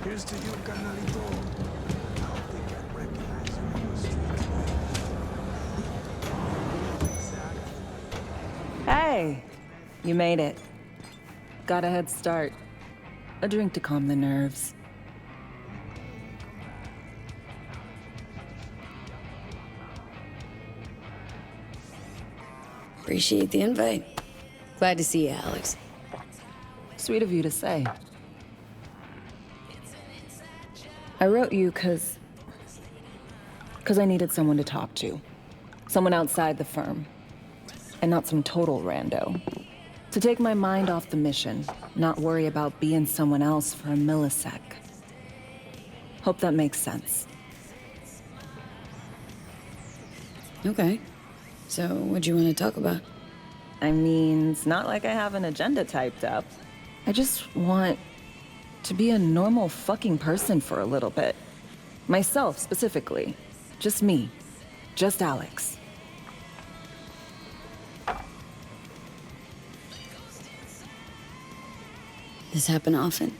Here's to you, carnalito. I hope they can recognize you on the street. Hey, you made it. Got a head start. A drink to calm the nerves. Appreciate the invite. Glad to see you, Alex. Sweet of you to say. I wrote you because I needed someone to talk to. Someone outside the firm. And not some total rando. To take my mind off the mission, not worry about being someone else for a millisec. Hope that makes sense. Okay. So, what do you want to talk about? I mean, it's not like I have an agenda typed up. I just want to be a normal fucking person for a little bit. Myself, specifically. Just me. Just Alex. This happen often?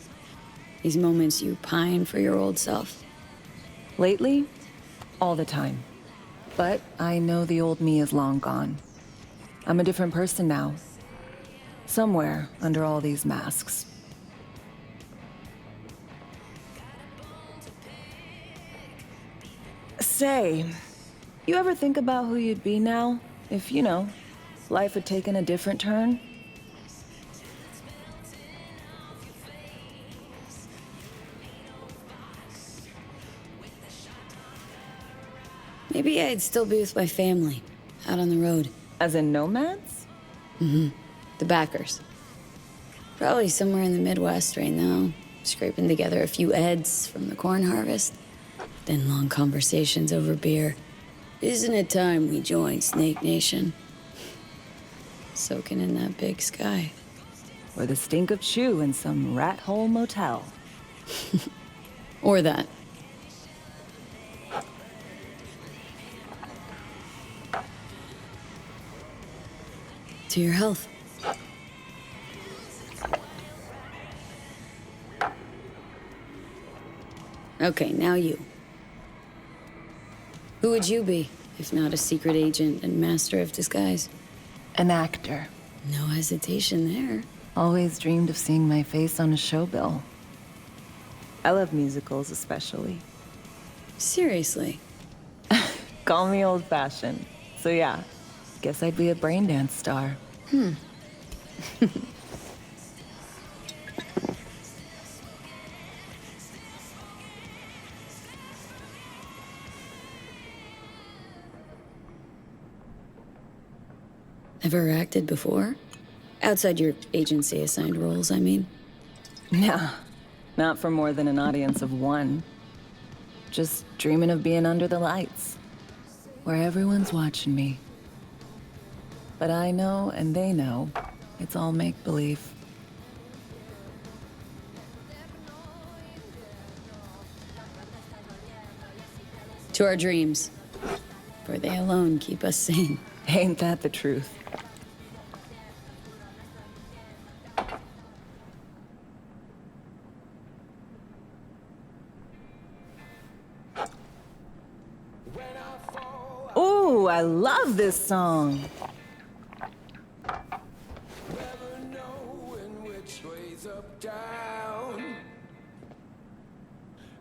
These moments you pine for your old self? Lately, all the time. But I know the old me is long gone. I'm a different person now. Somewhere under all these masks. Say, you ever think about who you'd be now if, you know, life had taken a different turn? maybe I'd still be with my family, out on the road. As in nomads? Mm-hmm. The backers. Probably somewhere in the Midwest right now, scraping together a few eds from the corn harvest. Then long conversations over beer. Isn't it time we joined Snake Nation? Soaking in that big sky. Or the stink of chew in some rat hole motel. Or that. To your health. Okay, now you. Who would you be, if not a secret agent and master of disguise? An actor. No hesitation there. Always dreamed of seeing my face on a show bill. I love musicals especially. Seriously? Call me old-fashioned. So yeah, guess I'd be a braindance star. Ever acted before? Outside your agency-assigned roles, I mean. Nah, not for more than an audience of one. Just dreaming of being under the lights, where everyone's watching me. But I know, and they know, it's all make-believe. To our dreams, for they alone keep us sane. Ain't that the truth? Ooh, I love this song.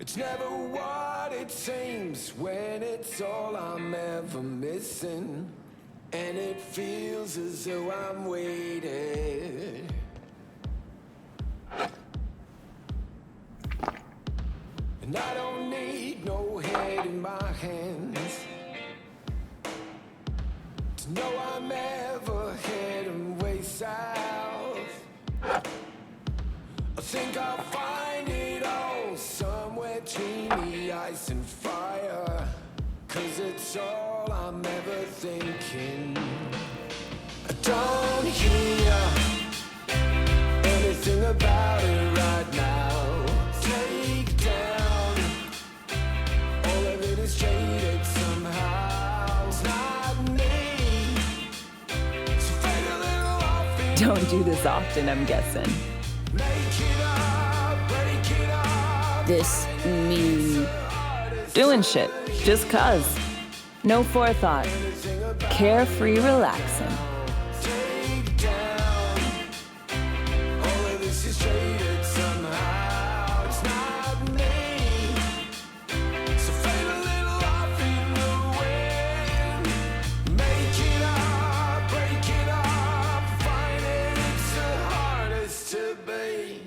It's never what it seems when it's all I'm ever missing. And it feels as though I'm waiting. And I don't need no head in my hands to know I'm ever heading way south. I think I'll find it all somewhere between the ice and fire. 'Cause it's all I'm ever thinking. I don't hear anything about it right now. Take down all of it is jaded somehow. It's not me. So fade a little off in. Don't do this often, I'm guessing. Make it up, break it up. This mean... Doing shit, just cuz. No forethought. Carefree relaxing. Take down all of this is traded somehow. It's not me. So fade a little off in the wind. Make it up, break it up. Find it, it's the hardest to be.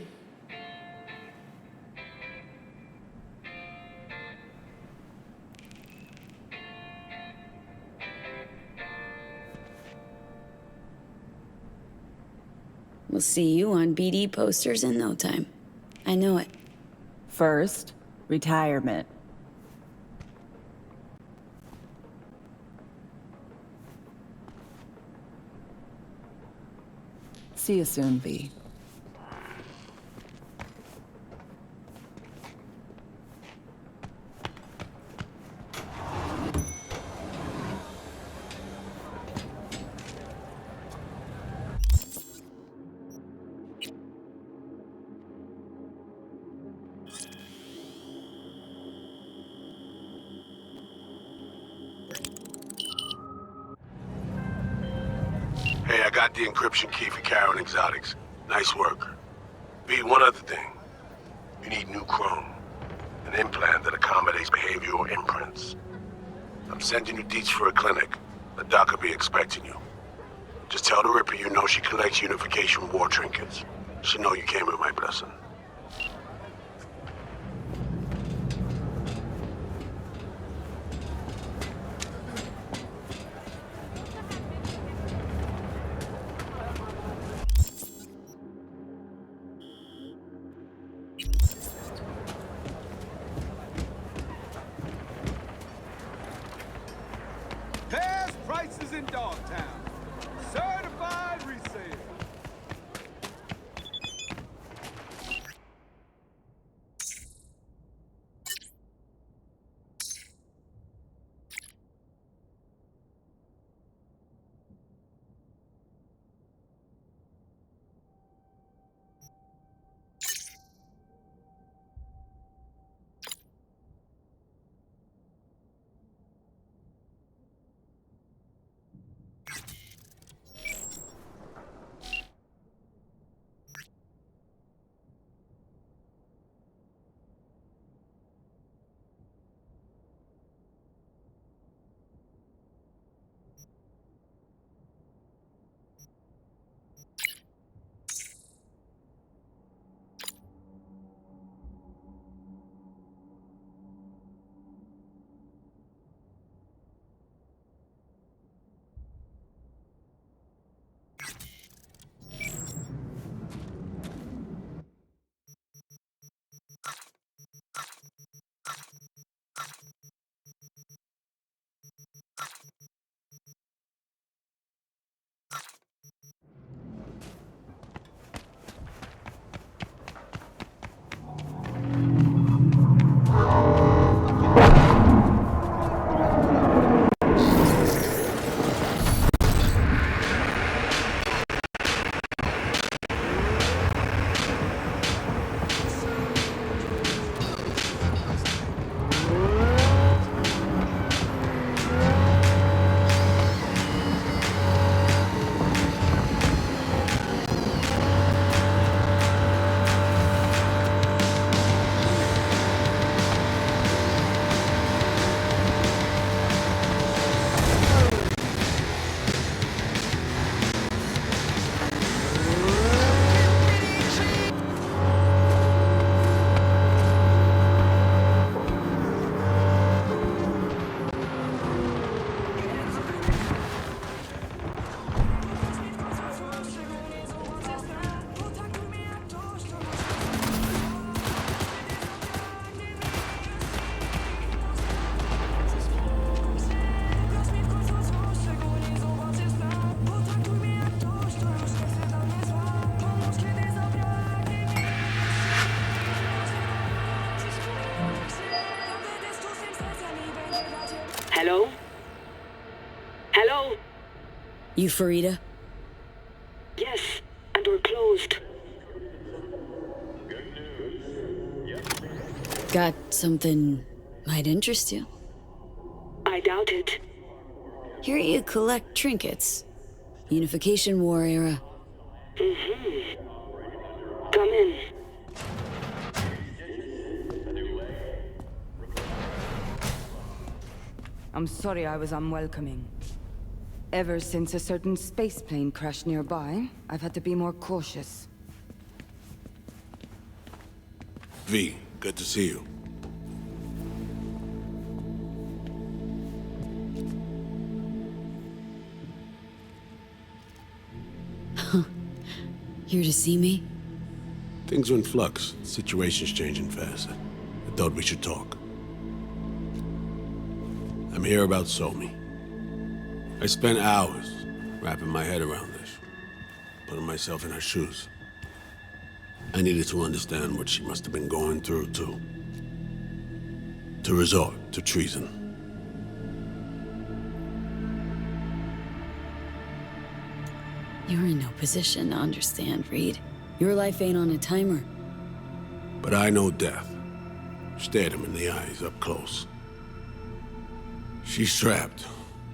We'll see you on BD posters in no time. I know it. First, retirement. See you soon, V. Hey, I got the encryption key for Karen Exotics. Nice work. B, one other thing. You need new chrome. An implant that accommodates behavioral imprints. I'm sending you deets for a clinic. The doc will be expecting you. Just tell the Ripper you know she collects unification war trinkets. She know you came with my blessing. in Dogtown. Certified resale. Hello? Hello? You Farida? Yes, and we're closed. Got something might interest you. I doubt it. Here you collect trinkets. Unification War era. Mm-hmm. Come in. I'm sorry I was unwelcoming. Ever since a certain space plane crashed nearby, I've had to be more cautious. V, good to see you. Here to see me? Things are in flux. Situation's changing fast. I thought we should talk. I'm here about Somi. I spent hours wrapping my head around this, putting myself in her shoes. I needed to understand what she must have been going through, too. To resort to treason. You're in no position to understand, Reed. Your life ain't on a timer. But I know death. Stared him in the eyes up close. She's trapped.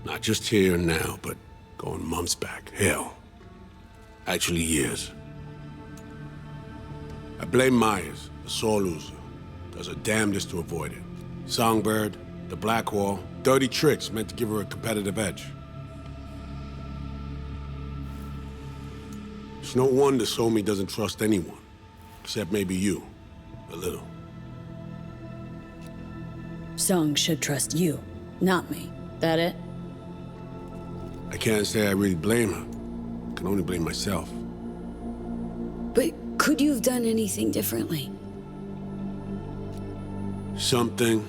Not just here and now, but going months back. Hell. Actually years. I blame Myers, the sore loser. Does her damnedest to avoid it. Songbird, the Black Wall, dirty tricks meant to give her a competitive edge. It's no wonder Somi doesn't trust anyone. Except maybe you. A little. Song should trust you, not me. That it? I can't say I really blame her. I can only blame myself. But could you have done anything differently? Something.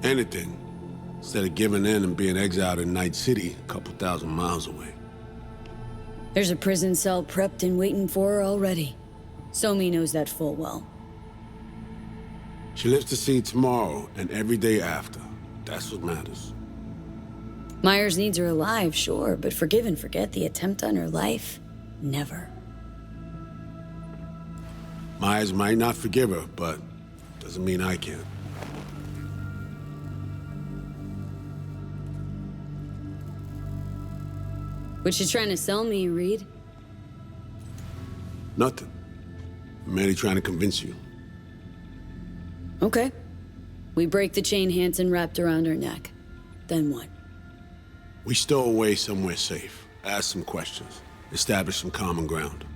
Anything. instead of giving in and being exiled in Night City, a couple thousand miles away. There's a prison cell prepped and waiting for her already. Somi knows that full well. She lives to see tomorrow and every day after. That's what matters. Myers needs her alive, sure, but forgive and forget the attempt on her life? Never. Myers might not forgive her, but doesn't mean I can. What you trying to sell me, Reed? Nothing. I'm merely trying to convince you. Okay. We break the chain Hansen wrapped around her neck. Then what? We stow away somewhere safe, ask some questions, establish some common ground.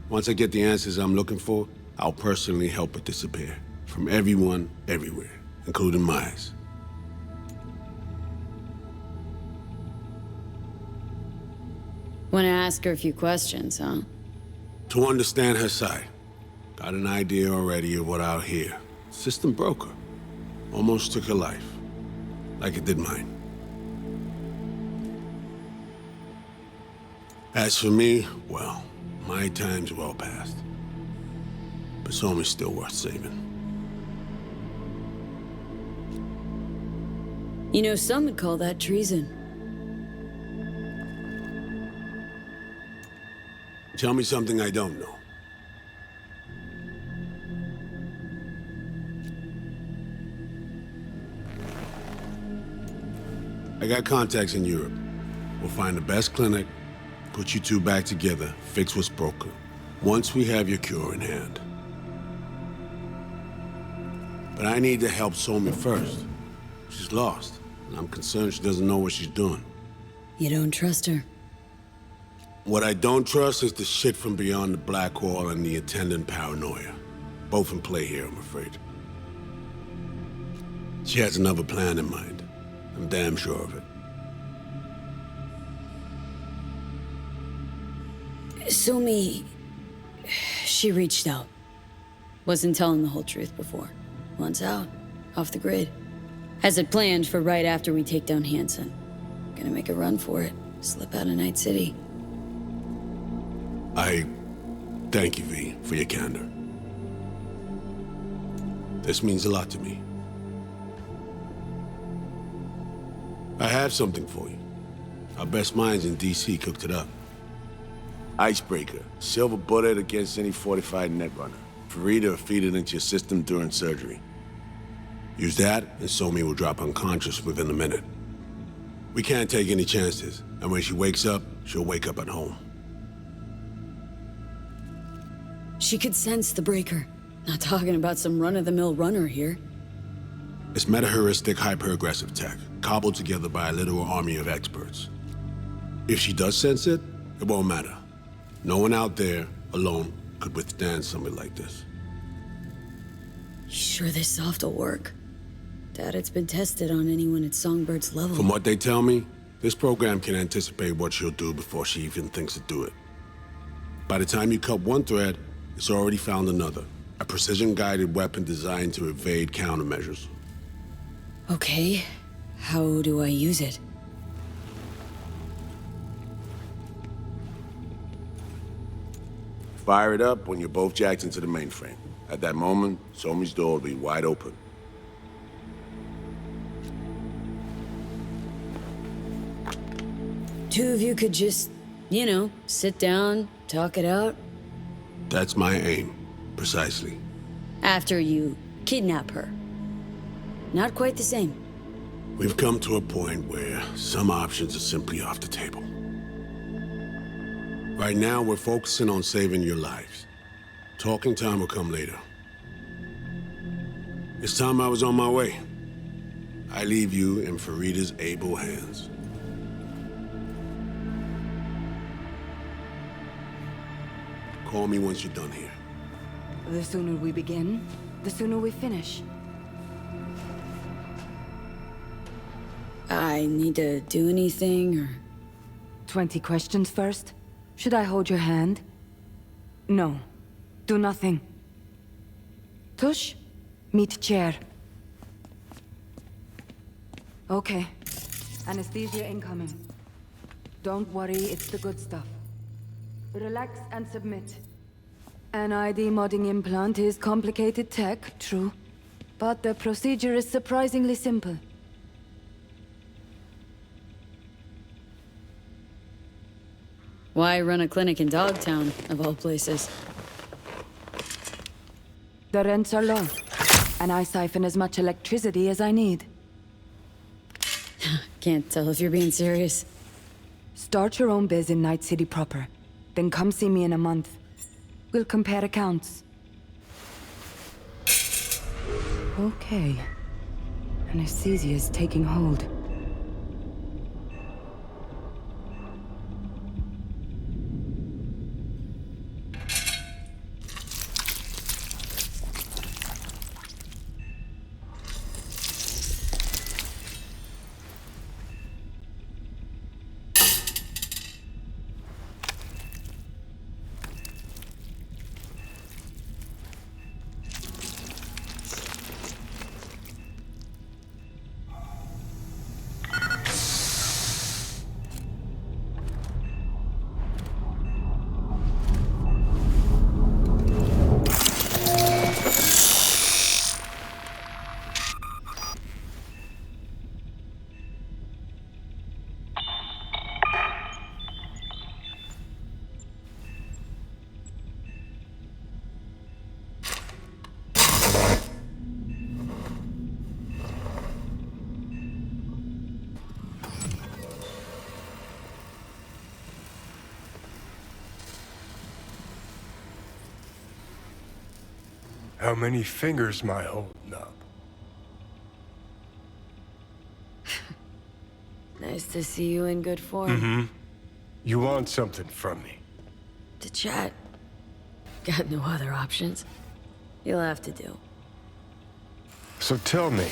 Once I get the answers I'm looking for, I'll personally help her disappear. From everyone, everywhere, including Myers. Wanna ask her a few questions, huh? To understand her side. Got an idea already of what I'll hear. System broke her. Almost took her life. Like it did mine. As for me, well, my time's well past. But Somi's still worth saving. You know, some would call that treason. Tell me something I don't know. I got contacts in Europe. We'll find the best clinic, put you two back together, fix what's broken. Once we have your cure in hand. But I need to help Somi first. She's lost, and I'm concerned she doesn't know what she's doing. You don't trust her? What I don't trust is the shit from beyond the black wall and the attendant paranoia. Both in play here, I'm afraid. She has another plan in mind. I'm damn sure of it. Somi... she reached out. Wasn't telling the whole truth before. Wants out. Off the grid. Has it planned for right after we take down Hansen. Gonna make a run for it. Slip out of Night City. I thank you, V, for your candor. This means a lot to me. I have something for you. Our best minds in DC cooked it up. Icebreaker. Silver bullet against any fortified netrunner. Farida will feed it into your system during surgery. Use that, and Somi will drop unconscious within a minute. We can't take any chances, and when she wakes up, she'll wake up at home. She could sense the breaker. Not talking about some run-of-the-mill runner here. It's meta-heuristic, hyper-aggressive tech, cobbled together by a literal army of experts. If she does sense it, it won't matter. No one out there, alone, could withstand something like this. You sure this soft will work? Doubt it's been tested on anyone at Songbird's level. From what they tell me, this program can anticipate what she'll do before she even thinks to do it. By the time you cut one thread, it's already found another. A precision-guided weapon designed to evade countermeasures. Okay. How do I use it? Fire it up when you're both jacked into the mainframe. At that moment, Somi's door will be wide open. Two of you could just, you know, sit down, talk it out. That's my aim, precisely. After you kidnap her. Not quite the same. We've come to a point where some options are simply off the table. Right now, we're focusing on saving your lives. Talking time will come later. It's time I was on my way. I leave you in Farida's able hands. Call me once you're done here. The sooner we begin, the sooner we finish. I need to do anything, or... 20 questions first? Should I hold your hand? No. Do nothing. Tush, meet chair. Okay. Anesthesia incoming. Don't worry, it's the good stuff. Relax and submit. An ID modding implant is complicated tech, true. But the procedure is surprisingly simple. Why run a clinic in Dogtown, of all places? The rents are low, and I siphon as much electricity as I need. Can't tell if you're being serious. Start your own biz in Night City proper. Then come see me in a month. We'll compare accounts. Okay. Anesthesia is taking hold. How many fingers am I holding up? Nice to see you in good form. Mm-hmm. You want something from me? To chat. Got no other options. You'll have to do. So tell me,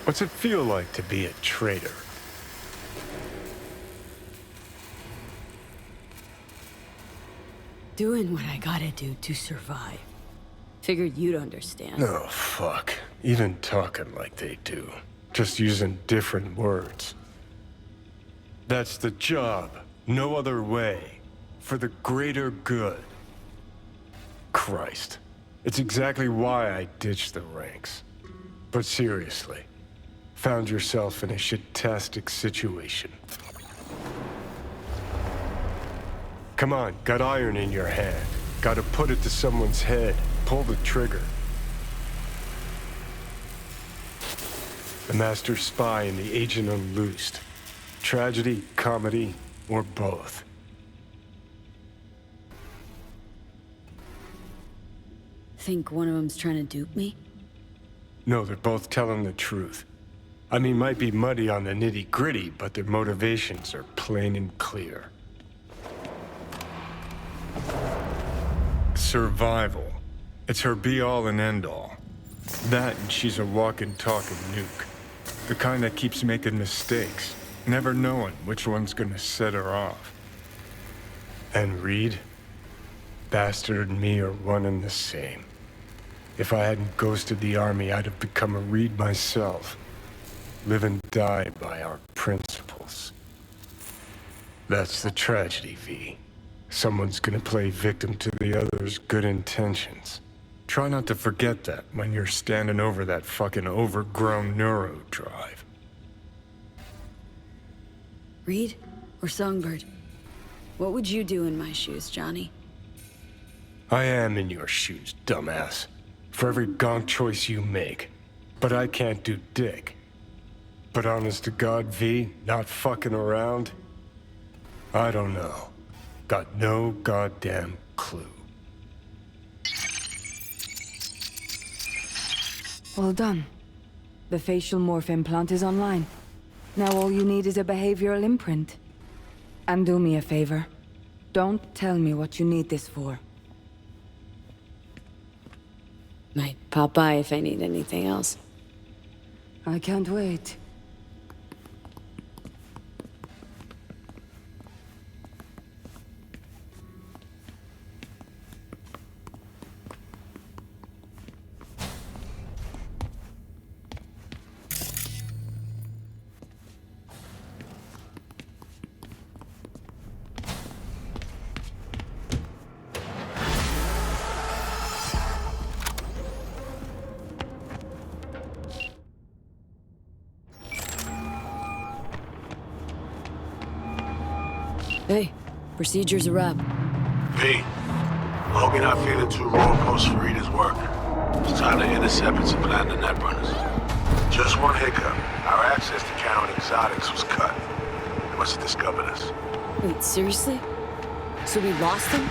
what's it feel like to be a traitor? Doing what I gotta do to survive. Figured you'd understand. Oh, fuck. Even talking like they do. Just using different words. That's the job. No other way. For the greater good. Christ. It's exactly why I ditched the ranks. But seriously. Found yourself in a shit-tastic situation. Come on, got iron in your hand. Gotta put it to someone's head. Pull the trigger. The master spy and the agent unloosed. Tragedy, comedy, or both. Think one of them's trying to dupe me? No, they're both telling the truth. I mean, might be muddy on the nitty-gritty, but their motivations are plain and clear. Survival. It's her be-all and end-all. That and she's a walking, talking nuke. The kind that keeps making mistakes, never knowing which one's gonna set her off. And Reed? Bastard and me are one and the same. If I hadn't ghosted the army, I'd have become a Reed myself. Live and die by our principles. That's the tragedy, V. Someone's gonna play victim to the other's good intentions. Try not to forget that when you're standing over that fucking overgrown neuro drive. Reed or Songbird? What would you do in my shoes, Johnny? I am in your shoes, dumbass. For every gonk choice you make. But I can't do dick. But honest to God, V, not fucking around? I don't know. Got no goddamn clue. Well done. The facial morph implant is online. Now all you need is a behavioral imprint. And do me a favor. Don't tell me what you need this for. Might pop by if I need anything else. I can't wait. Hey, procedure's a wrap. V, hope you're not feeling too raw post Farida's work. It's time to intercept and supplant the netrunners. Just one hiccup. Our access to carrying exotics was cut. They must have discovered us. Wait, seriously? So we lost them?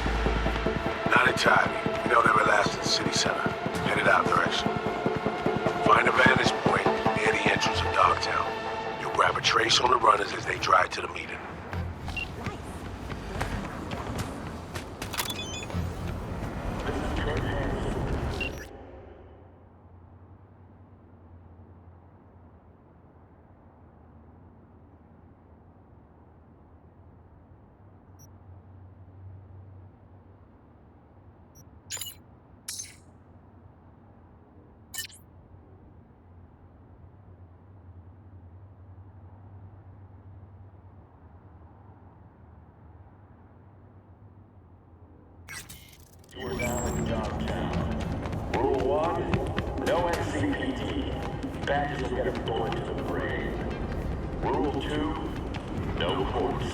Not entirely. We know they were last in the city center. Headed out direction. Find a vantage point near the entrance of Dogtown. You'll grab a trace on the runners as they drive to the meeting. We're now in Dogtown. Rule 1, no NCPD. Badges will get a bullet to the brain. Rule 2, no courts.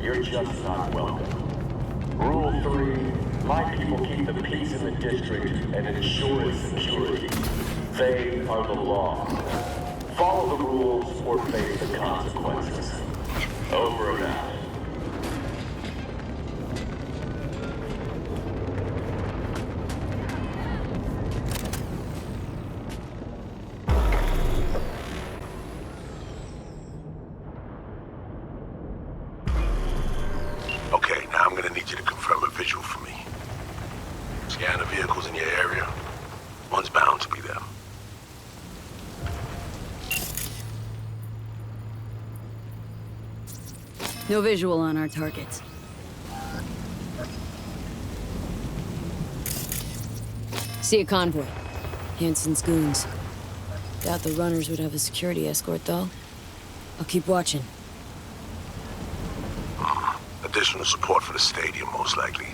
You're just not welcome. Rule 3, my people keep the peace in the district and ensure its security. They are the law. Follow the rules or face the consequences. Over and out. Okay, now I'm gonna need you to confirm a visual for me. Scan the vehicles in your area. One's bound to be them. No visual on our targets. See a convoy. Hansen's goons. Doubt the runners would have a security escort, though. I'll keep watching. Additional support for the stadium, most likely.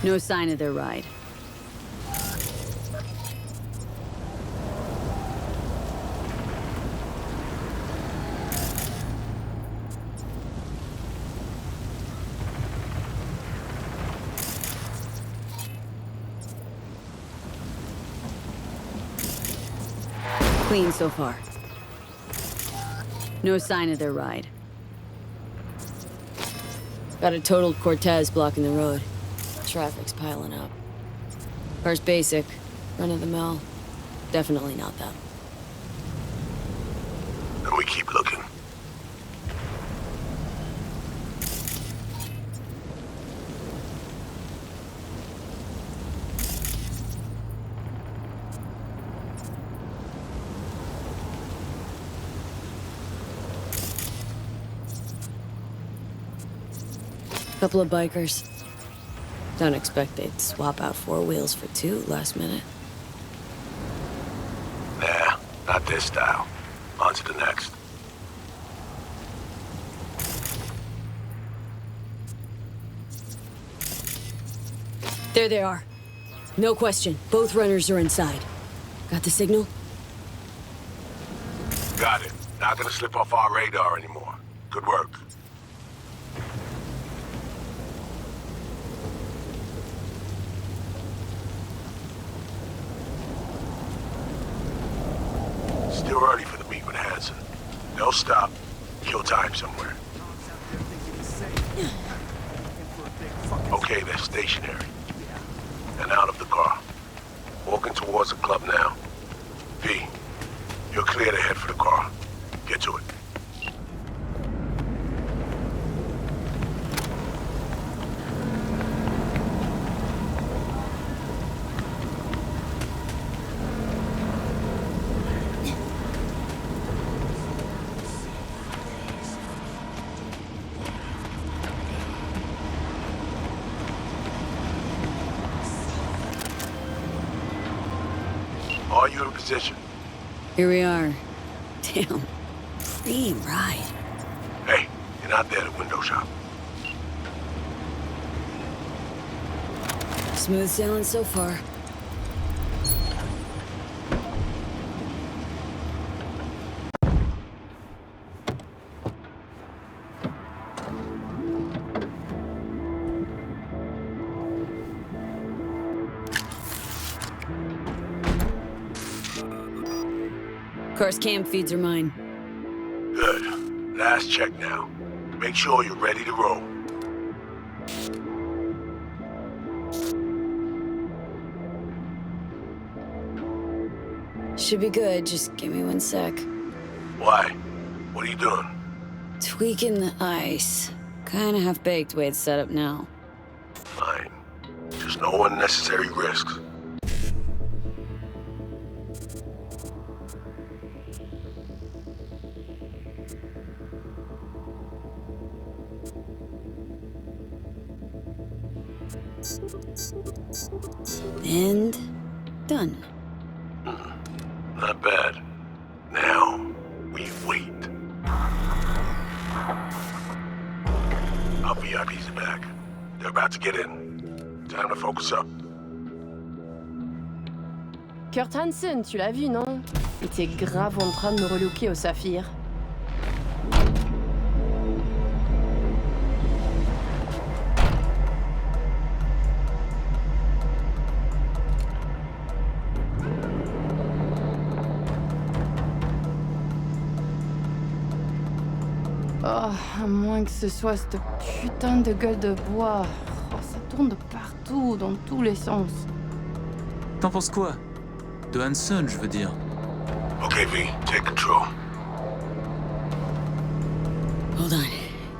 No sign of their ride. Clean so far. No sign of their ride. Got a totaled Cortez blocking the road. Traffic's piling up. Car's basic, run of the mill. Definitely not them. And we keep looking. Couple of bikers. Don't expect they'd swap out 4 wheels for 2 last minute. Nah, not this style. On to the next. There they are. No question. Both runners are inside. Got the signal? Got it. Not gonna slip off our radar anymore. Good work. Still early for the meet with Hansen. They'll stop, kill time somewhere. Okay, they're stationary. And out of the car. Walking towards the club now. V, you're clear to head for the car. Get to it. Are you in position? Here we are. Damn. Clean ride. Hey, you're not there to window shop. Smooth sailing so far. Of course, cam feeds are mine. Good. Last check now. Make sure you're ready to roll. Should be good, just give me 1 sec. Why? What are you doing? Tweaking the ice. Kinda half-baked way it's set up now. Fine. Just no unnecessary risks. And done. Not bad. Now, we wait. Our VIPs are back. They're about to get in. Time to focus up. Kurt Hansen, tu l'as vu, non? Il était grave en train de me relooker au saphir. Oh, à moins que ce soit cette putain de gueule de bois. Oh, ça tourne de partout, dans tous les sens. T'en penses quoi? De Hansen, je veux dire. Okay, V, take control. Hold on.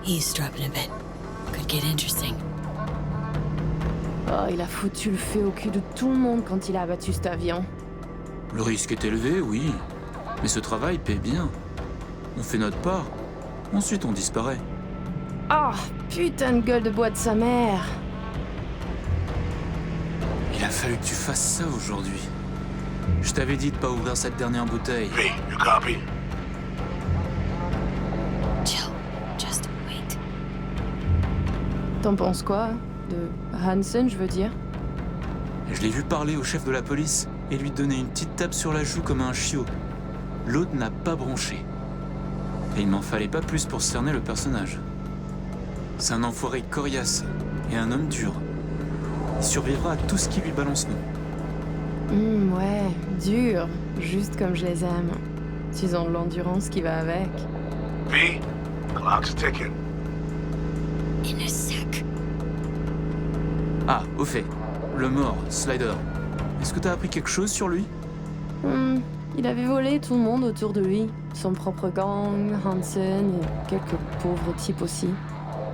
Eavesdropping a bit. Could get interesting. Oh, il a foutu le feu au cul de tout le monde quand il a abattu cet avion. Le risque est élevé, oui. Mais ce travail paie bien. On fait notre part. Ensuite, on disparaît. Oh, putain de gueule de bois de sa mère. Il a fallu que tu fasses ça aujourd'hui. Je t'avais dit de pas ouvrir cette dernière bouteille. V, you copy? Chill. Just wait. T'en penses quoi? De Hansen, je veux dire? Je l'ai vu parler au chef de la police et lui donner une petite tape sur la joue comme un chiot. L'autre n'a pas bronché. Et il n'en fallait pas plus pour cerner le personnage. C'est un enfoiré coriace et un homme dur. Il survivra à tout ce qui lui balance nous. Ouais, dur. Juste comme je les aime. Ils ont de l'endurance qui va avec. V, clock's ticking. In a sec. Ah, au fait, le mort, Slider. Est-ce que t'as appris quelque chose sur lui? Il avait volé tout le monde autour de lui. Son propre gang, Hansen et quelques pauvres types aussi.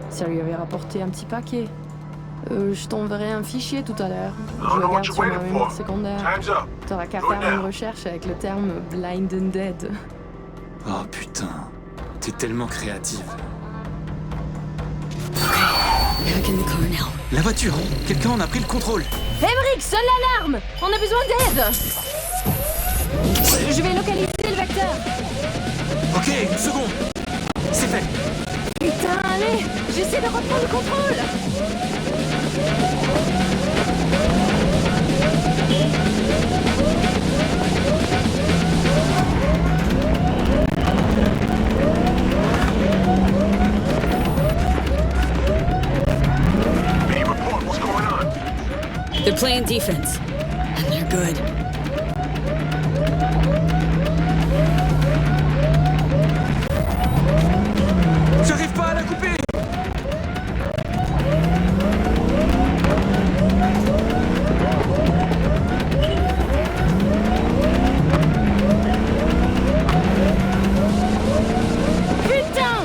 Ça lui avait rapporté un petit paquet. Je t'enverrai un fichier tout à l'heure. Je le garde sur ma mémoire secondaire. T'auras qu'à faire une recherche avec le terme Blind and Dead. Oh putain, t'es tellement créative. Back in the car now. La voiture! Quelqu'un en a pris le contrôle! Emmerich, sonne l'alarme! On a besoin d'aide! Je vais localiser le vecteur. Ok, une seconde. C'est fait. Putain, allez! J'essaie de reprendre le contrôle! V, report, what's going on? They're playing defense. And they're good. J'arrive pas à la couper! Putain!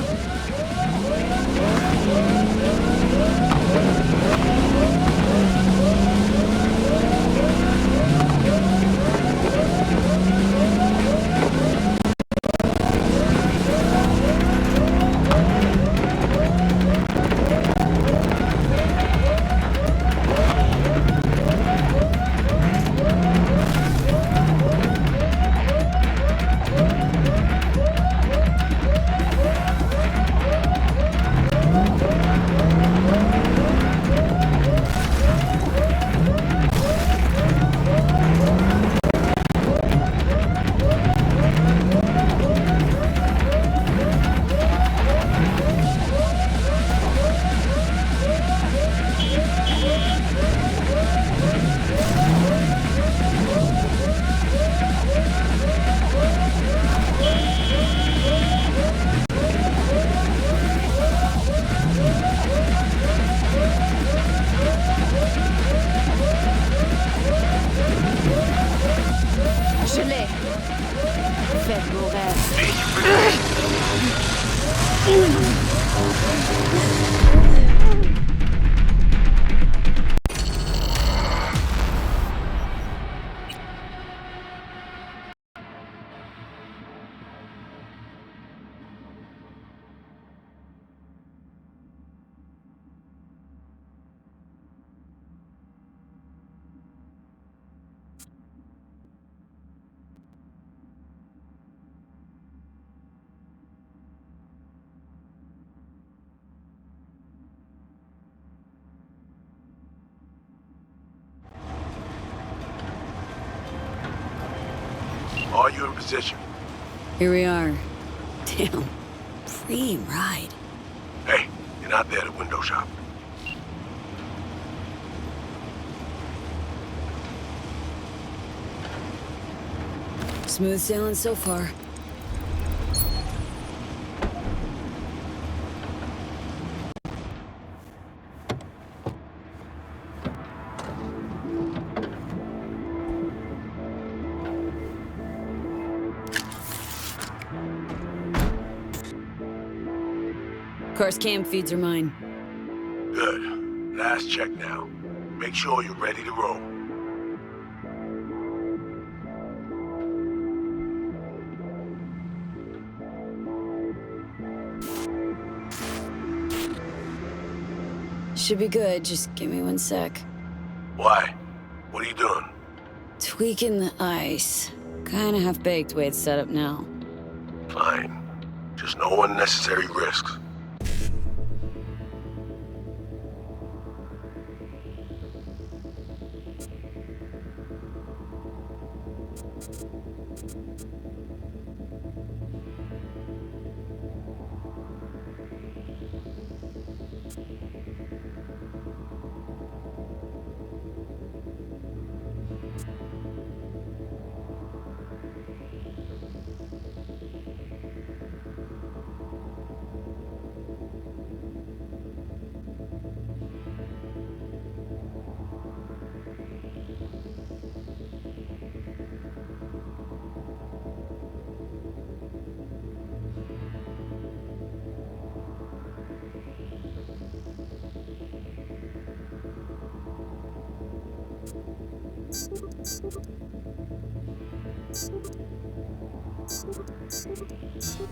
Faites vos rêves. Are you in position? Here we are. Damn. Free ride. Hey, you're not there to window shop. Smooth sailing so far. Of course, cam feeds are mine. Good. Last check now. Make sure you're ready to roll. Should be good, just give me 1 sec. Why? What are you doing? Tweaking the ice. Kinda half-baked way it's set up now. Fine. Just no unnecessary risks.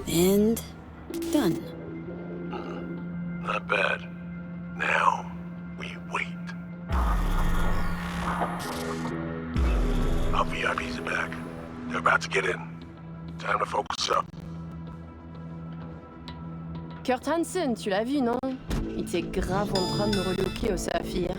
And done. Not bad. Now, we wait. Our VIPs are back. They're about to get in. Time to focus up. Kurt Hansen, tu l'as vu, non? Il était grave en train de me relooker au saphir.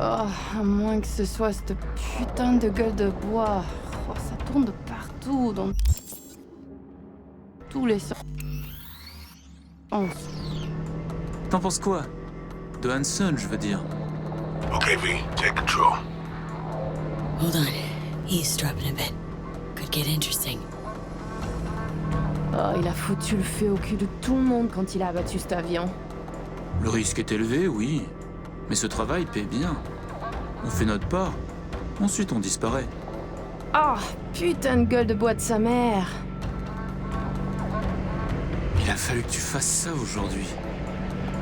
Oh, à moins que ce soit cette putain de gueule de bois. Oh, ça tourne de partout, dans tous les sens. T'en penses quoi? De Hansen, je veux dire. Okay, V, take control. Hold on. Eavesdropping a bit. Could get interesting. Oh, il a foutu le feu au cul de tout le monde quand il a abattu cet avion. Le risque est élevé, oui. Mais ce travail paie bien. On fait notre part. Ensuite, on disparaît. Oh, putain de gueule de bois de sa mère. Il a fallu que tu fasses ça aujourd'hui.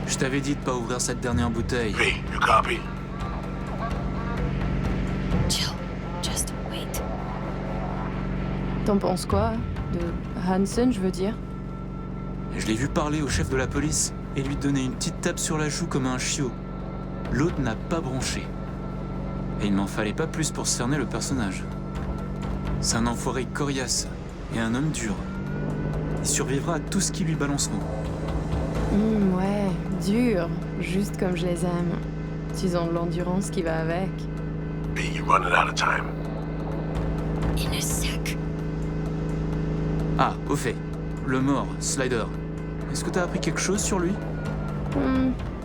Je t'avais dit de pas ouvrir cette dernière bouteille. V, you copy? Chill. Just wait. T'en penses quoi? De Hansen, je veux dire? Je l'ai vu parler au chef de la police et lui donner une petite tape sur la joue comme un chiot. L'autre n'a pas bronché. Et il n'en fallait pas plus pour cerner le personnage. C'est un enfoiré coriace et un homme dur. Il survivra à tout ce qui lui balanceront. Ouais, dur, juste comme je les aime. Ils ont de l'endurance qui va avec. V, you're running out of time. In a sec. Ah, au fait, le mort, Slider. Est-ce que t'as appris quelque chose sur lui?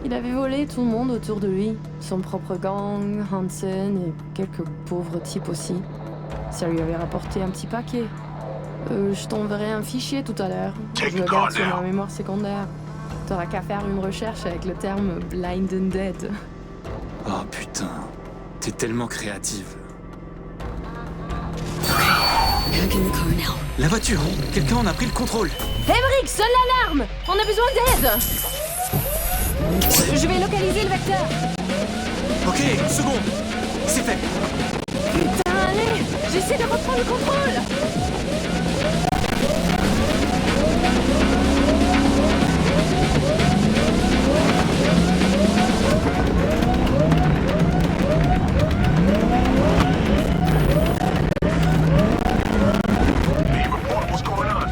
Il avait volé tout le monde autour de lui. Son propre gang, Hansen et quelques pauvres types aussi. Ça lui avait rapporté un petit paquet. Je t'enverrai un fichier tout à l'heure. Take Je le the garde car sur now. ma mémoire secondaire. T'auras qu'à faire une recherche avec le terme blind and dead. Oh putain, t'es tellement créative. Back in the car now. La voiture, quelqu'un en a pris le contrôle. Emmerich, sonne l'alarme! On a besoin d'aide! Je vais localiser le vecteur. Ok, seconde. C'est fait. Putain, allez! J'essaie de reprendre le contrôle! What's going on?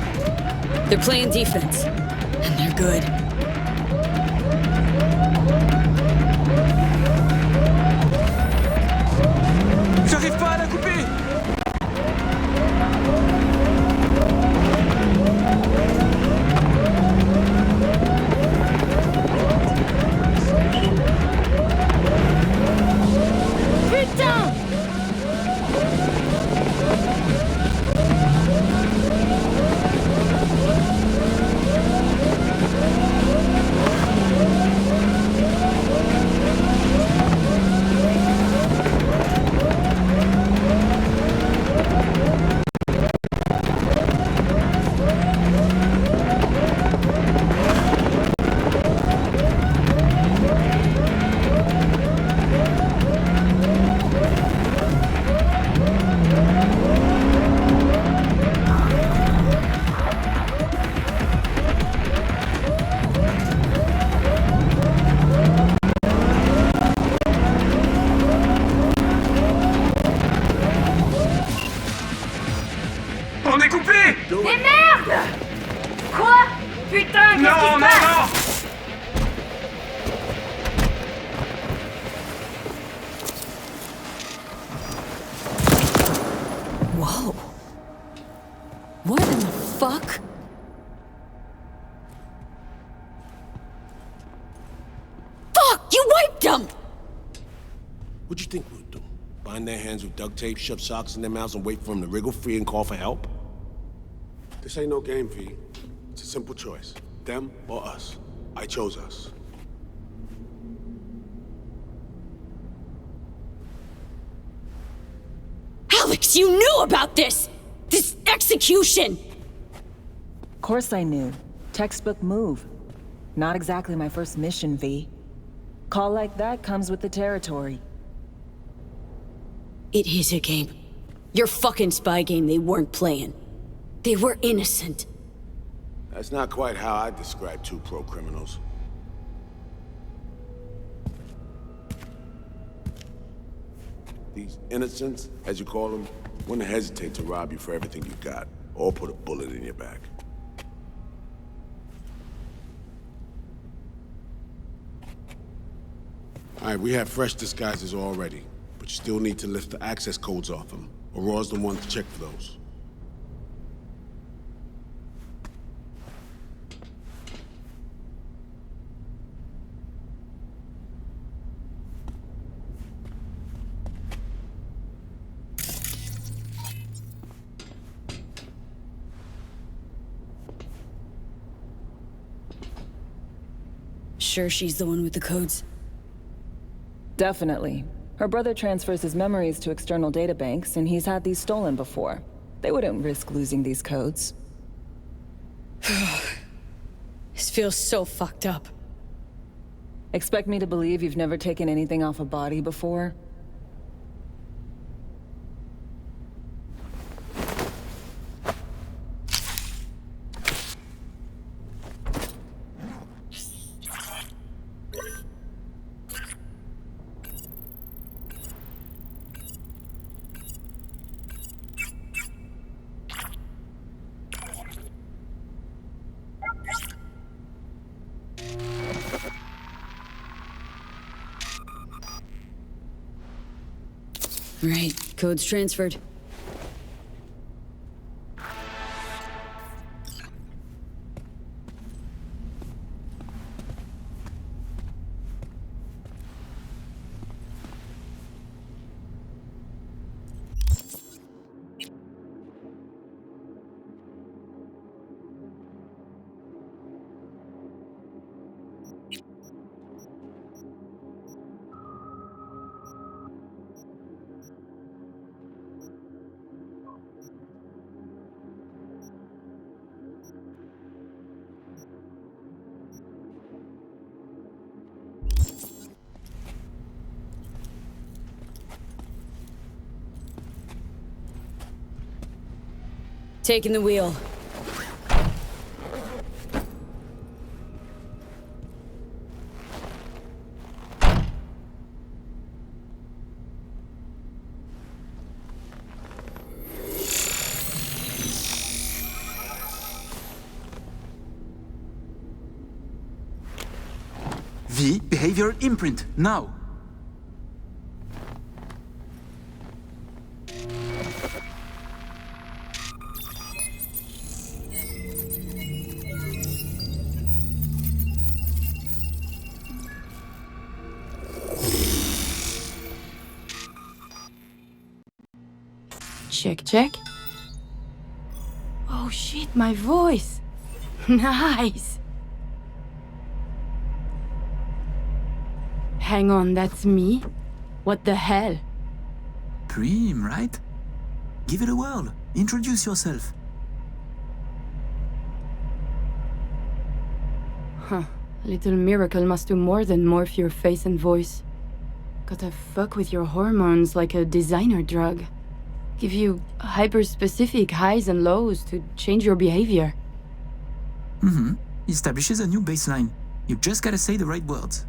They're playing defense. And they're good. J'arrive pas à la couper. Putain! On est coupé. Mais merde! Quoi? Putain, qu'est-ce qui se passe? Whoa. What in the fuck? Fuck! You wiped them! What'd you think we'd do? Bind their hands with duct tape, shove socks in their mouths, and wait for them to wriggle free and call for help? This ain't no game, V. It's a simple choice. Them or us. I chose us. Alex, you knew about this! This execution! Of course I knew. Textbook move. Not exactly my first mission, V. Call like that comes with the territory. It is a game. Your fucking spy game they weren't playing. They were innocent. That's not quite how I describe two pro-criminals. These innocents, as you call them, wouldn't hesitate to rob you for everything you got, or put a bullet in your back. All right, we have fresh disguises already, but you still need to lift the access codes off them. Aurora's the one to check for those. Sure she's the one with the codes? Definitely. Her brother transfers his memories to external databanks, and he's had these stolen before. They wouldn't risk losing these codes. This feels so fucked up. Expect me to believe you've never taken anything off a body before? Right, codes transferred. Taking the wheel. V, behavior imprint, now! Check, check. Oh shit, my voice! Nice! Hang on, that's me? What the hell? Preem, right? Give it a whirl. Introduce yourself. Huh. Little Miracle must do more than morph your face and voice. Gotta fuck with your hormones like a designer drug. Give you hyper-specific highs and lows to change your behavior. Mm-hmm. Establishes a new baseline. You just gotta say the right words.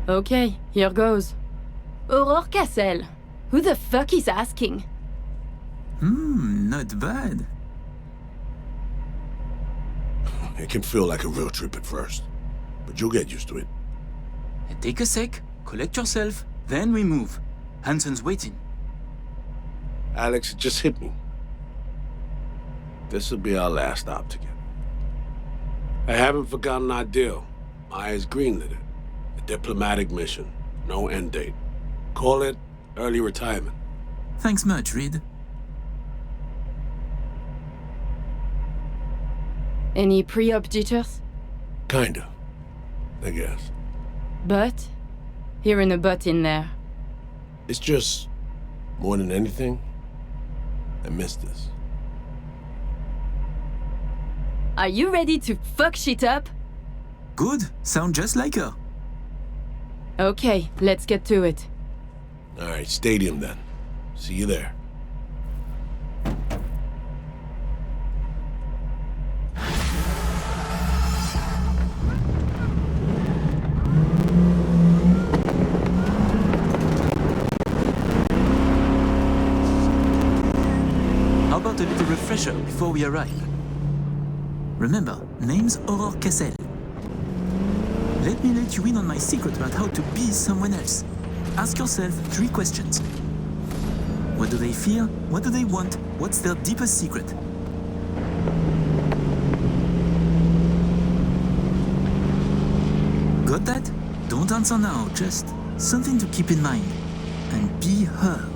Okay, here goes. Aurore Cassel. Who the fuck is asking? Not bad. It can feel like a real trip at first, but you'll get used to it. Take a sec, collect yourself, then we move. Hansen's waiting. Alex, it just hit me. This'll be our last stop together. I haven't forgotten our deal. Maya's greenlit it. A diplomatic mission. No end date. Call it early retirement. Thanks much, Reed. Any pre-op jitters? Kinda, I guess. But? Hearing a but in there. It's just, more than anything, I miss this. Are you ready to fuck shit up? Good. Sound just like her. Okay, let's get to it. All right, stadium then. See you there. How about a little refresher before we arrive? Remember, name's Aurore Cassel. Let me let you in on my secret about how to be someone else. Ask yourself 3 questions. What do they fear? What do they want? What's their deepest secret? Got that? Don't answer now, just something to keep in mind. And be her.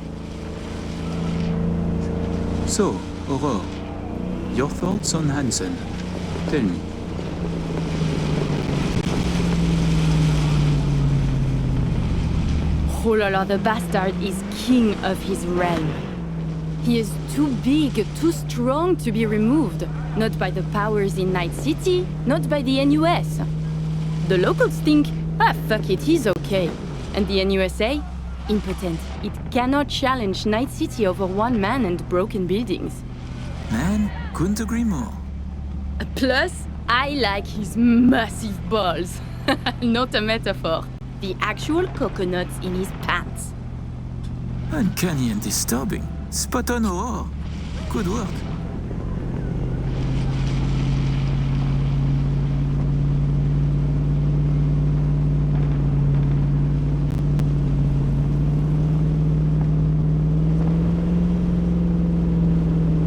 So, Aurore, your thoughts on Hansen? Tell me. Oh la la, the bastard is king of his realm. He is too big, too strong to be removed. Not by the powers in Night City, not by the NUS. The locals think, fuck it, he's okay. And the NUSA? Impotent. It cannot challenge Night City over one man and broken buildings. Man, couldn't agree more. Plus, I like his massive balls. Not a metaphor. The actual coconuts in his pants. Uncanny and disturbing. Spot on, Aurore. Good work.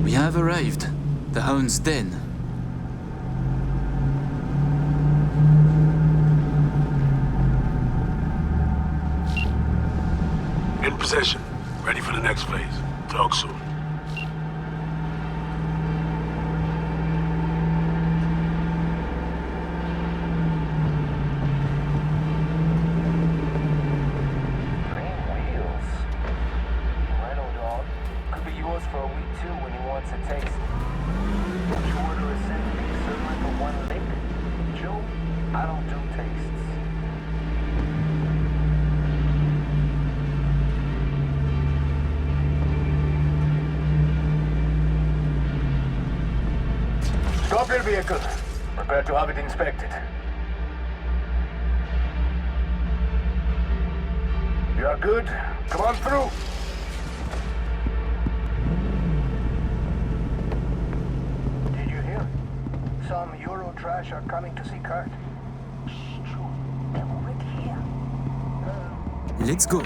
We have arrived. The Hound's Den. In possession. Ready for the next phase. Talk soon. For a week too when he wants a taste. You order a centipede sirloin for 1 lick? Joe, I don't do tastes. Mobile vehicle. Prepare to have it inspected. You are good? Come on through. Did you hear? Some Euro trash are coming to see Kurt. Let's go.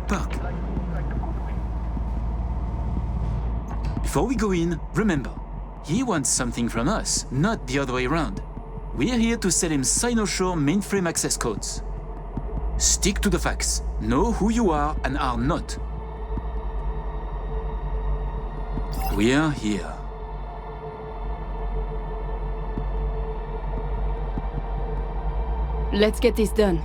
Park. Before we go in, remember, he wants something from us, not the other way around. We're here to sell him Cynoshore mainframe access codes. Stick to the facts. Know who you are and are not. We are here. Let's get this done.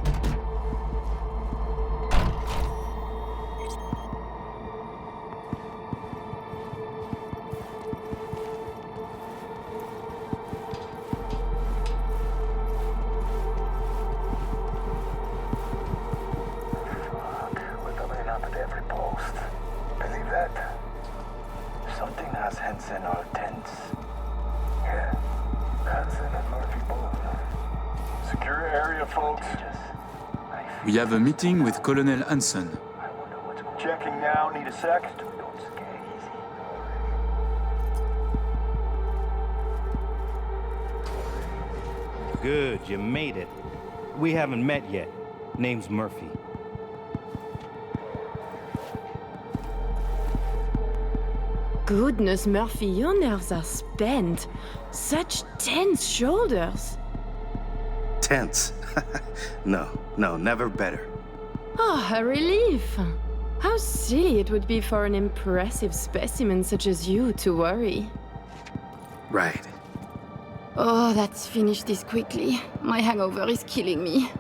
We're coming up at every post. Believe that? Something has Hansen all tense. Yeah. Hansen and Murphy both. Secure area, folks. We have a meeting with Colonel Hansen. Checking now. Need a sec? Good, you made it. We haven't met yet. Name's Murphy. Goodness, Murphy, your nerves are spent. Such tense shoulders. Tense. No, never better. Oh, a relief. How silly it would be for an impressive specimen such as you to worry. Right. Oh, let's finish this quickly. My hangover is killing me.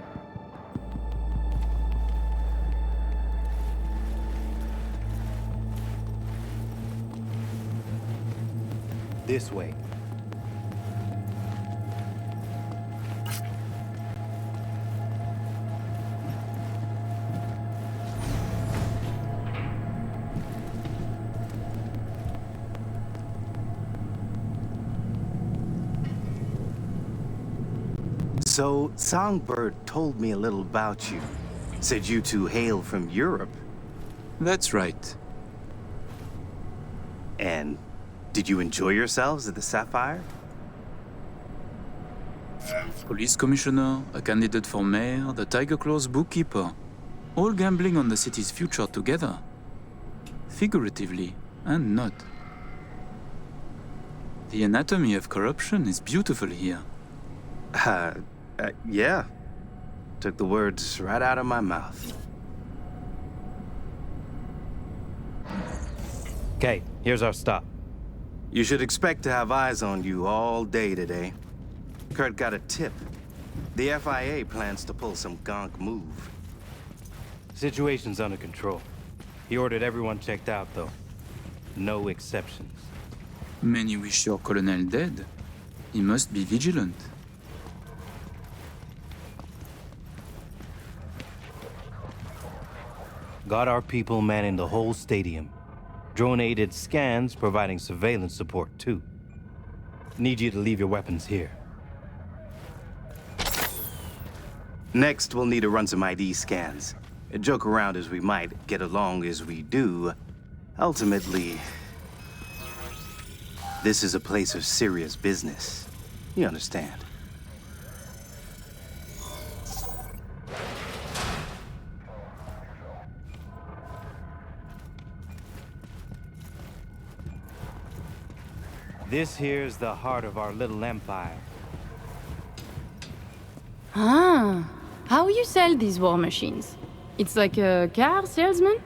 This way. So, Songbird told me a little about you. Said you two hail from Europe. That's right. And did you enjoy yourselves at the Sapphire? Police commissioner, a candidate for mayor, the Tiger Claw's bookkeeper. All gambling on the city's future together. Figuratively and not. The anatomy of corruption is beautiful here. Yeah. Took the words right out of my mouth. Okay, here's our stop. You should expect to have eyes on you all day today. Kurt got a tip. The FIA plans to pull some gonk move. Situation's under control. He ordered everyone checked out, though. No exceptions. Many wish your colonel dead. He must be vigilant. Got our people manning the whole stadium. Drone-aided scans providing surveillance support, too. Need you to leave your weapons here. Next, we'll need to run some ID scans. Joke around as we might, get along as we do. Ultimately, this is a place of serious business. You understand? This here's the heart of our little empire. Ah, how you sell these war machines? It's like a car salesman?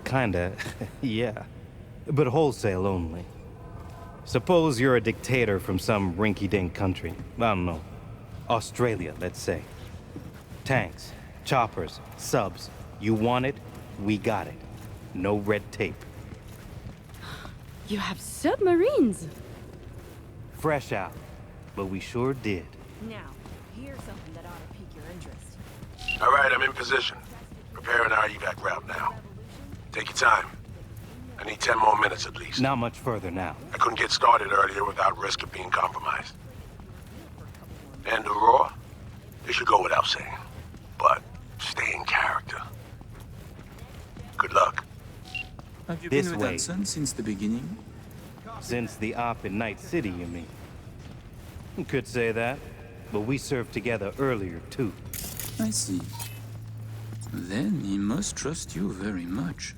Kinda, yeah. But wholesale only. Suppose you're a dictator from some rinky-dink country. I don't know. Australia, let's say. Tanks, choppers, subs. You want it, we got it. No red tape. You have submarines! Fresh out, but we sure did. Now, here's something that ought to pique your interest. All right, I'm in position. Preparing our evac route now. Take your time. I need 10 more minutes at least. Not much further now. I couldn't get started earlier without risk of being compromised. And Aurora? It should go without saying. But stay in character. Good luck. Have you This been with way. Hudson since the beginning? Since the op in Night City, you mean? You could say that, but we served together earlier, too. I see. Then he must trust you very much.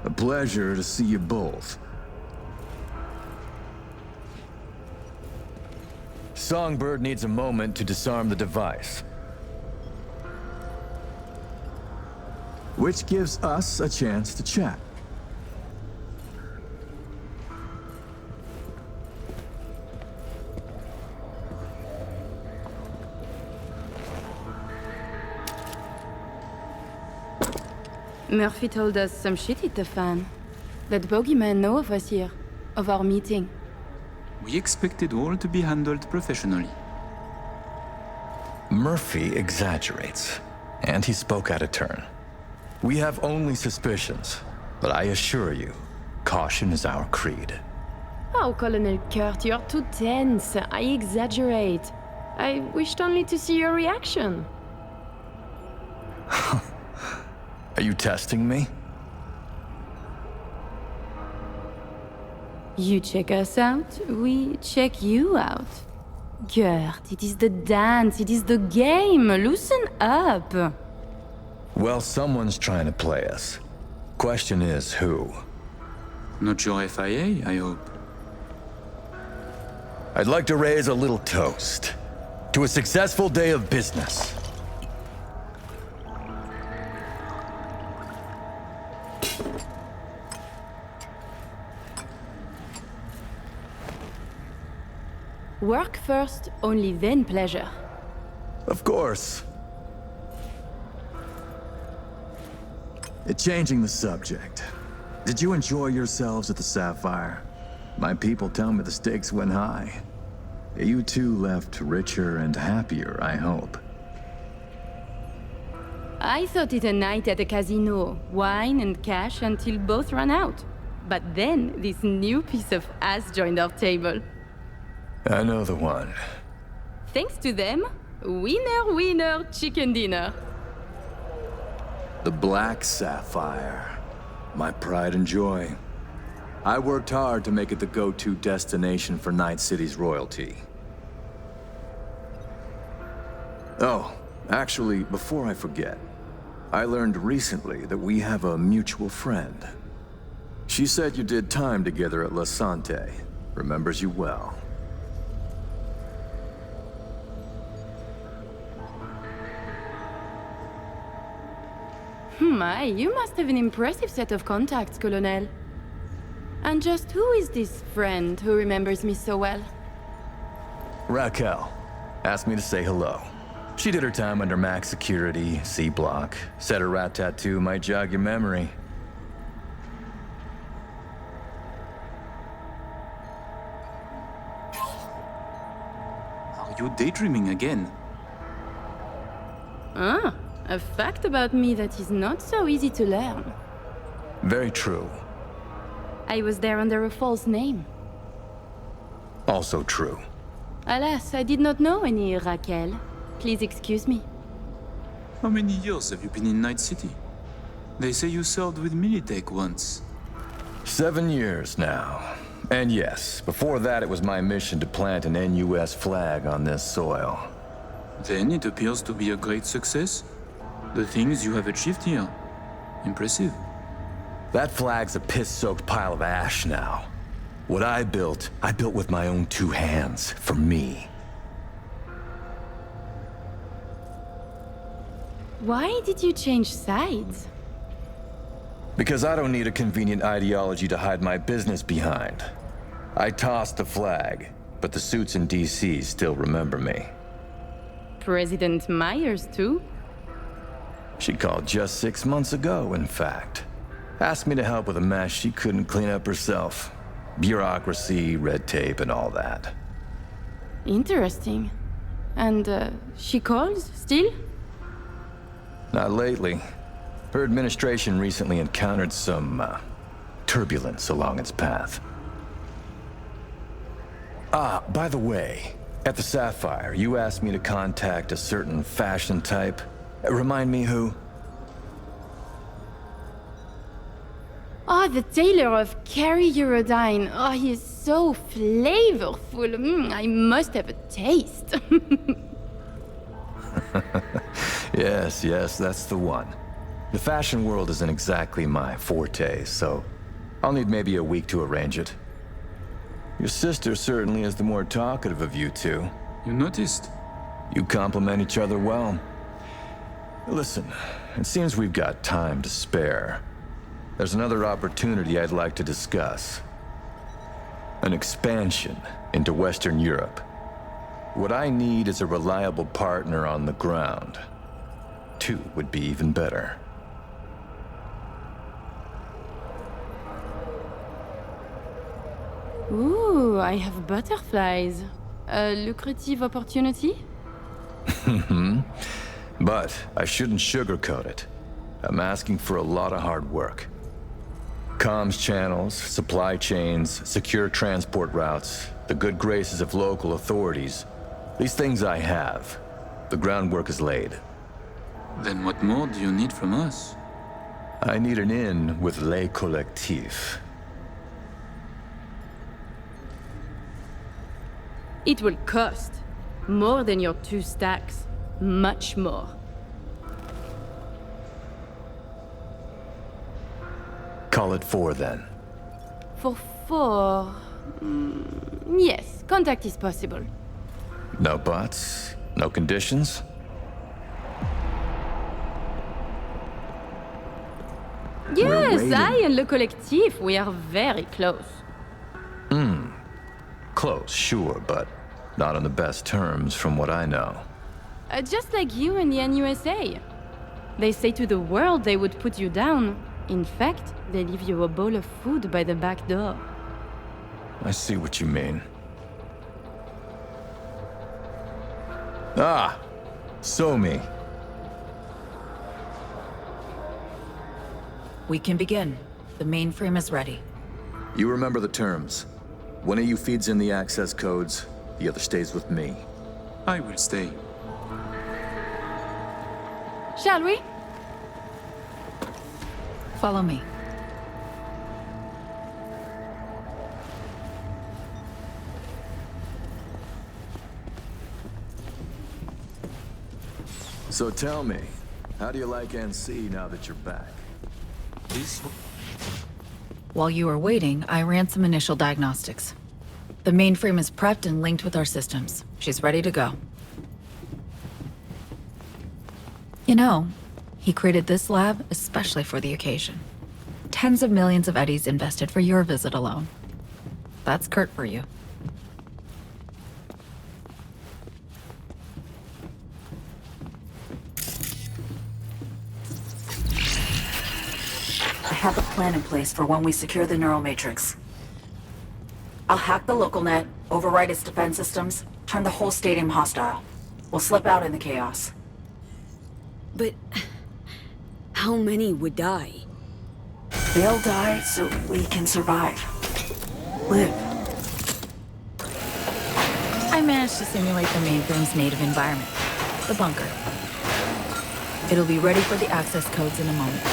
A pleasure to see you both. Songbird needs a moment to disarm the device. Which gives us a chance to chat. Murphy told us some shit hit the fan. That bogeyman know of us here, of our meeting. We expected all to be handled professionally. Murphy exaggerates, and he spoke out of turn. We have only suspicions, but I assure you, caution is our creed. Oh, Colonel Kurt, you're too tense. I exaggerate. I wished only to see your reaction. Are you testing me? You check us out, we check you out. Kurt, it is the dance, it is the game. Loosen up. Well, someone's trying to play us. Question is, who? Not your FIA, I hope. I'd like to raise a little toast to a successful day of business. Work first, only then pleasure. Of course. Changing the subject. Did you enjoy yourselves at the Sapphire? My people tell me the stakes went high. You two left richer and happier, I hope. I thought it a night at the casino. Wine and cash until both ran out. But then this new piece of ass joined our table. I know the one. Thanks to them, winner, winner, chicken dinner. The Black Sapphire. My pride and joy. I worked hard to make it the go-to destination for Night City's royalty. Oh, actually, before I forget, I learned recently that we have a mutual friend. She said you did time together at La Sante. Remembers you well. My, you must have an impressive set of contacts, Colonel. And just who is this friend who remembers me so well? Raquel asked me to say hello. She did her time under max security, C block. Said her rat tattoo might jog your memory. Are you daydreaming again? Ah, a fact about me that is not so easy to learn. Very true. I was there under a false name. Also true. Alas, I did not know any Raquel. Please excuse me. How many years have you been in Night City? They say you served with Militech once. 7 years now. And yes, before that it was my mission to plant an NUS flag on this soil. Then it appears to be a great success. The things you have achieved here. Impressive. That flag's a piss-soaked pile of ash now. What I built with my own 2 hands, for me. Why did you change sides? Because I don't need a convenient ideology to hide my business behind. I tossed the flag, but the suits in DC still remember me. President Myers, too? She called just 6 months ago, in fact. Asked me to help with a mess she couldn't clean up herself. Bureaucracy, red tape, and all that. Interesting. And, she calls, still? Not lately. Her administration recently encountered some, turbulence along its path. Ah, by the way, at the Sapphire, you asked me to contact a certain fashion type. Remind me who? Oh, the tailor of Carrie Eurodyne. Oh, he is so flavorful. I must have a taste. Yes, that's the one. The fashion world isn't exactly my forte, so I'll need maybe a week to arrange it. Your sister certainly is the more talkative of you two. You noticed? You complement each other well. Listen, it seems we've got time to spare. There's another opportunity I'd like to discuss. An expansion into Western Europe. What I need is a reliable partner on the ground. 2 would be even better. Ooh, I have butterflies. A lucrative opportunity? But I shouldn't sugarcoat it. I'm asking for a lot of hard work. Comms channels, supply chains, secure transport routes, the good graces of local authorities. These things I have. The groundwork is laid. Then what more do you need from us? I need an in with Les Collectifs. It will cost. More than your 2 stacks. Much more. Call it 4 then. For 4... yes, contact is possible. No buts? No conditions? Yes, I and Le Collectif, we are very close. Close, sure, but not on the best terms from what I know. Just like you and the NUSA. They say to the world they would put you down. In fact, they leave you a bowl of food by the back door. I see what you mean. Ah! So me. We can begin. The mainframe is ready. You remember the terms. One of you feeds in the access codes, the other stays with me. I will stay. Shall we? Follow me. So tell me, how do you like NC now that you're back? While you were waiting, I ran some initial diagnostics. The mainframe is prepped and linked with our systems. She's ready to go. You know, he created this lab especially for the occasion. Tens of millions of eddies invested for your visit alone. That's Kurt for you. I have a plan in place for when we secure the neural matrix. I'll hack the local net, override its defense systems, turn the whole stadium hostile. We'll slip out in the chaos. But how many would die? They'll die so we can survive. Live. I managed to simulate the mainframe's native environment, the bunker. It'll be ready for the access codes in a moment.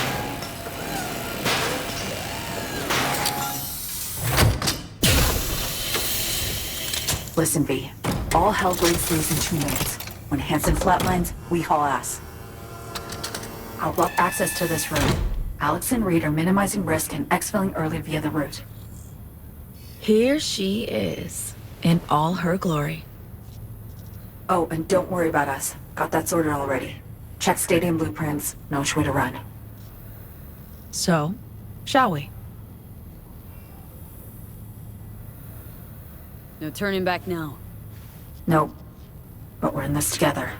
Listen, V. All hell breaks loose in 2 minutes. When Hansen flatlines, we haul ass. I'll block access to this room. Alex and Reed are minimizing risk and exfilling early via the route. Here she is, in all her glory. Oh, and don't worry about us. Got that sorted already. Check stadium blueprints, know which way to run. So, shall we? No turning back now. Nope. But we're in this together.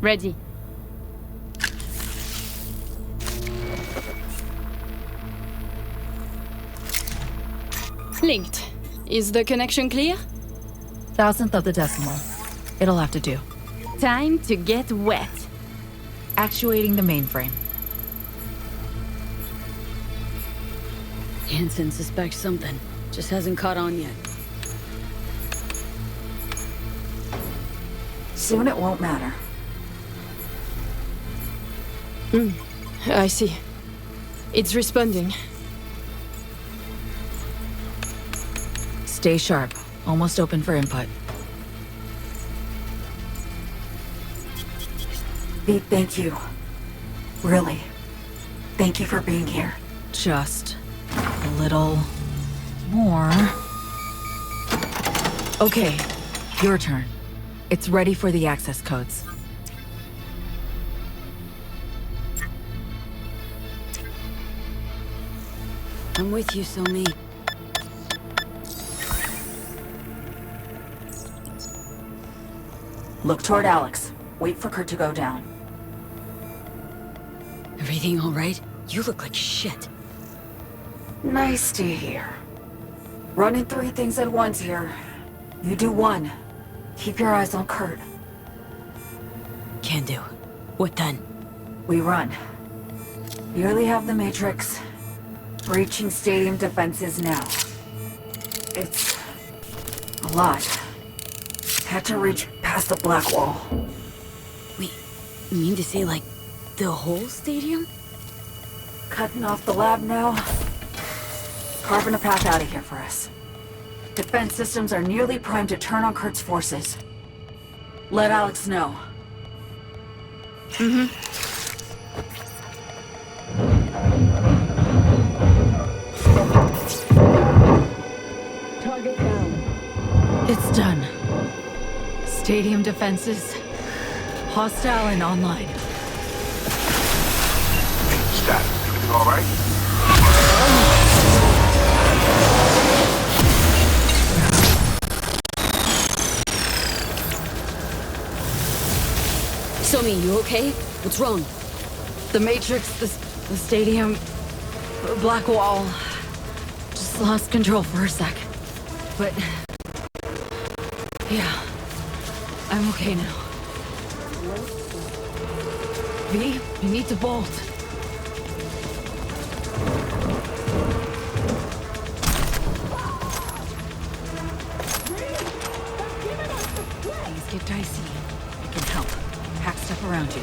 Ready. Linked. Is the connection clear? Thousandth of the decimal. It'll have to do. Time to get wet. Actuating the mainframe. Hansen suspects something. Just hasn't caught on yet. Soon it won't matter. I see. It's responding. Stay sharp. Almost open for input. Pete, thank you. Really. Thank you for being here. Just a little more. Okay, your turn. It's ready for the access codes. I'm with you, Somi. Look toward Alex. Wait for Kurt to go down. Everything all right? You look like shit. Nice to hear. Running 3 things at once here. You do 1. Keep your eyes on Kurt. Can do. What then? We run. Nearly have the Matrix. Breaching stadium defenses now. It's a lot. Had to reach past the black wall. Wait, you mean to say, like, the whole stadium? Cutting off the lab now. Carving a path out of here for us. Defense systems are nearly primed to turn on Kurt's forces. Let Alex know. Target down. It's done. Stadium defenses. Hostile and online. Status. Everything all right? Somi, you okay? What's wrong? The Matrix, the stadium, the black wall. Just lost control for a sec. But... yeah. I'm okay now. V, you need to bolt. Things get dicey. I can help. Pack stuff around you.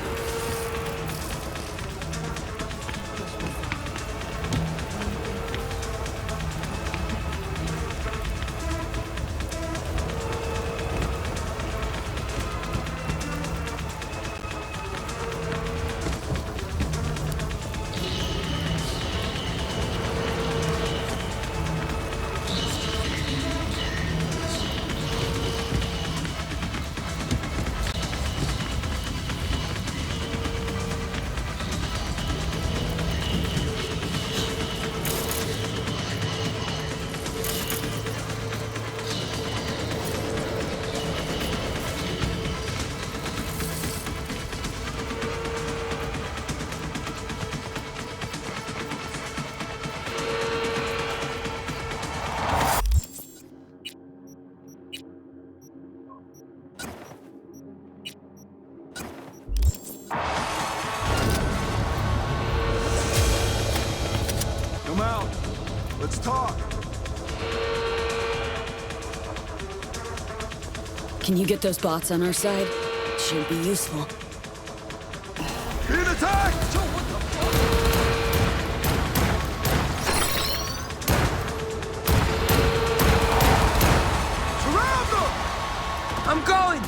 Come out. Let's talk. Can you get those bots on our side? Should be useful. Being attacked! Surround them! I'm going!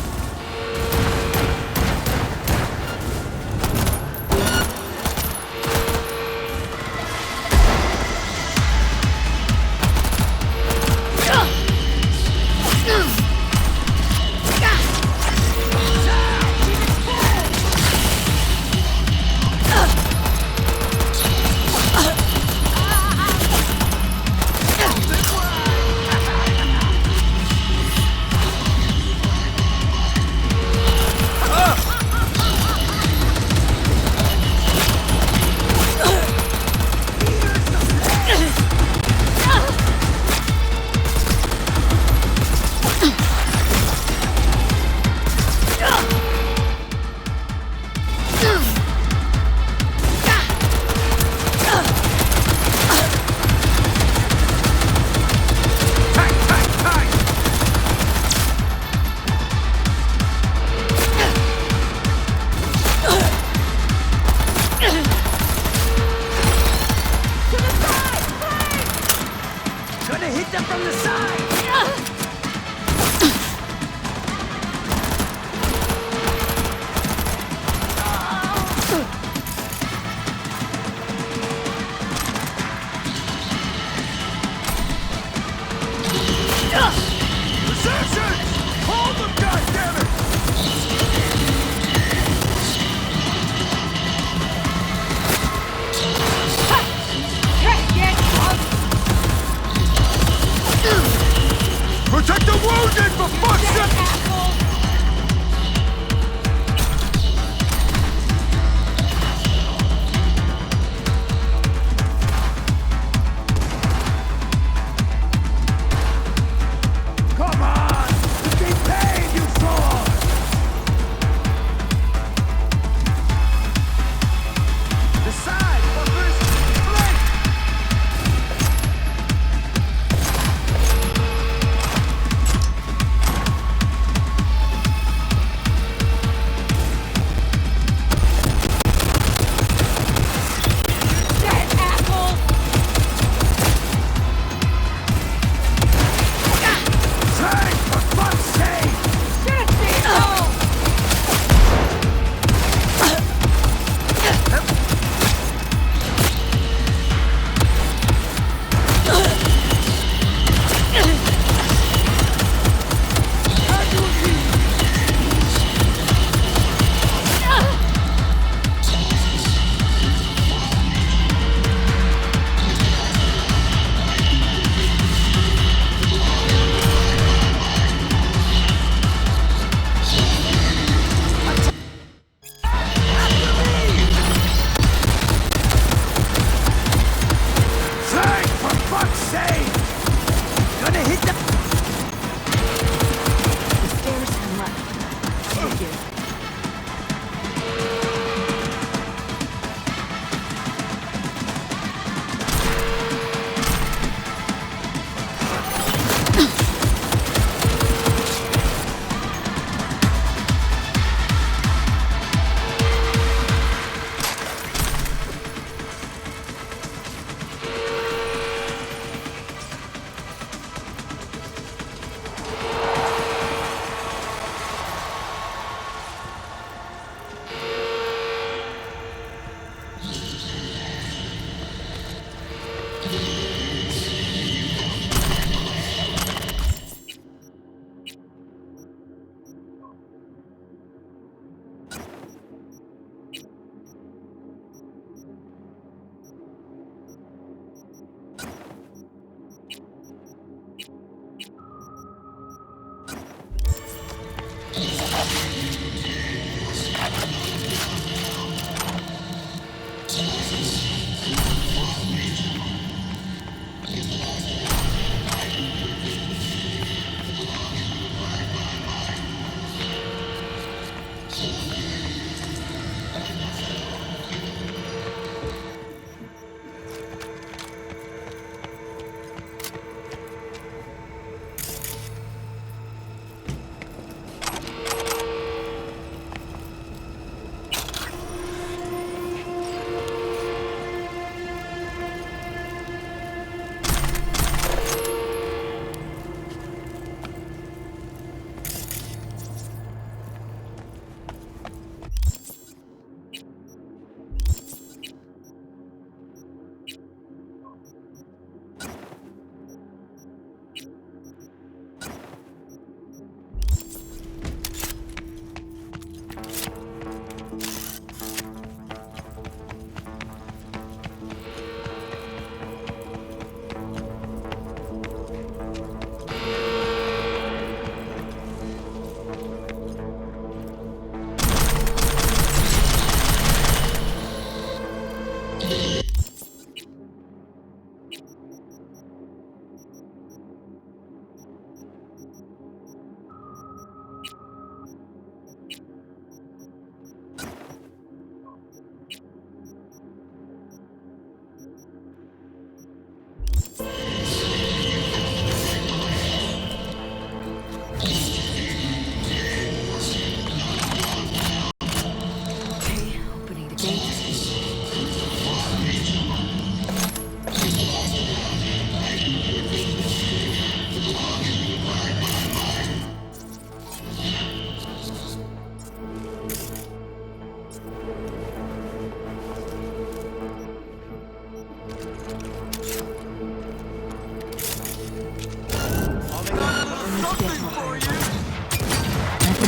wounded, for fuck's sake! Come on! Be paid, you fraud! Decide, fuckers! Blink!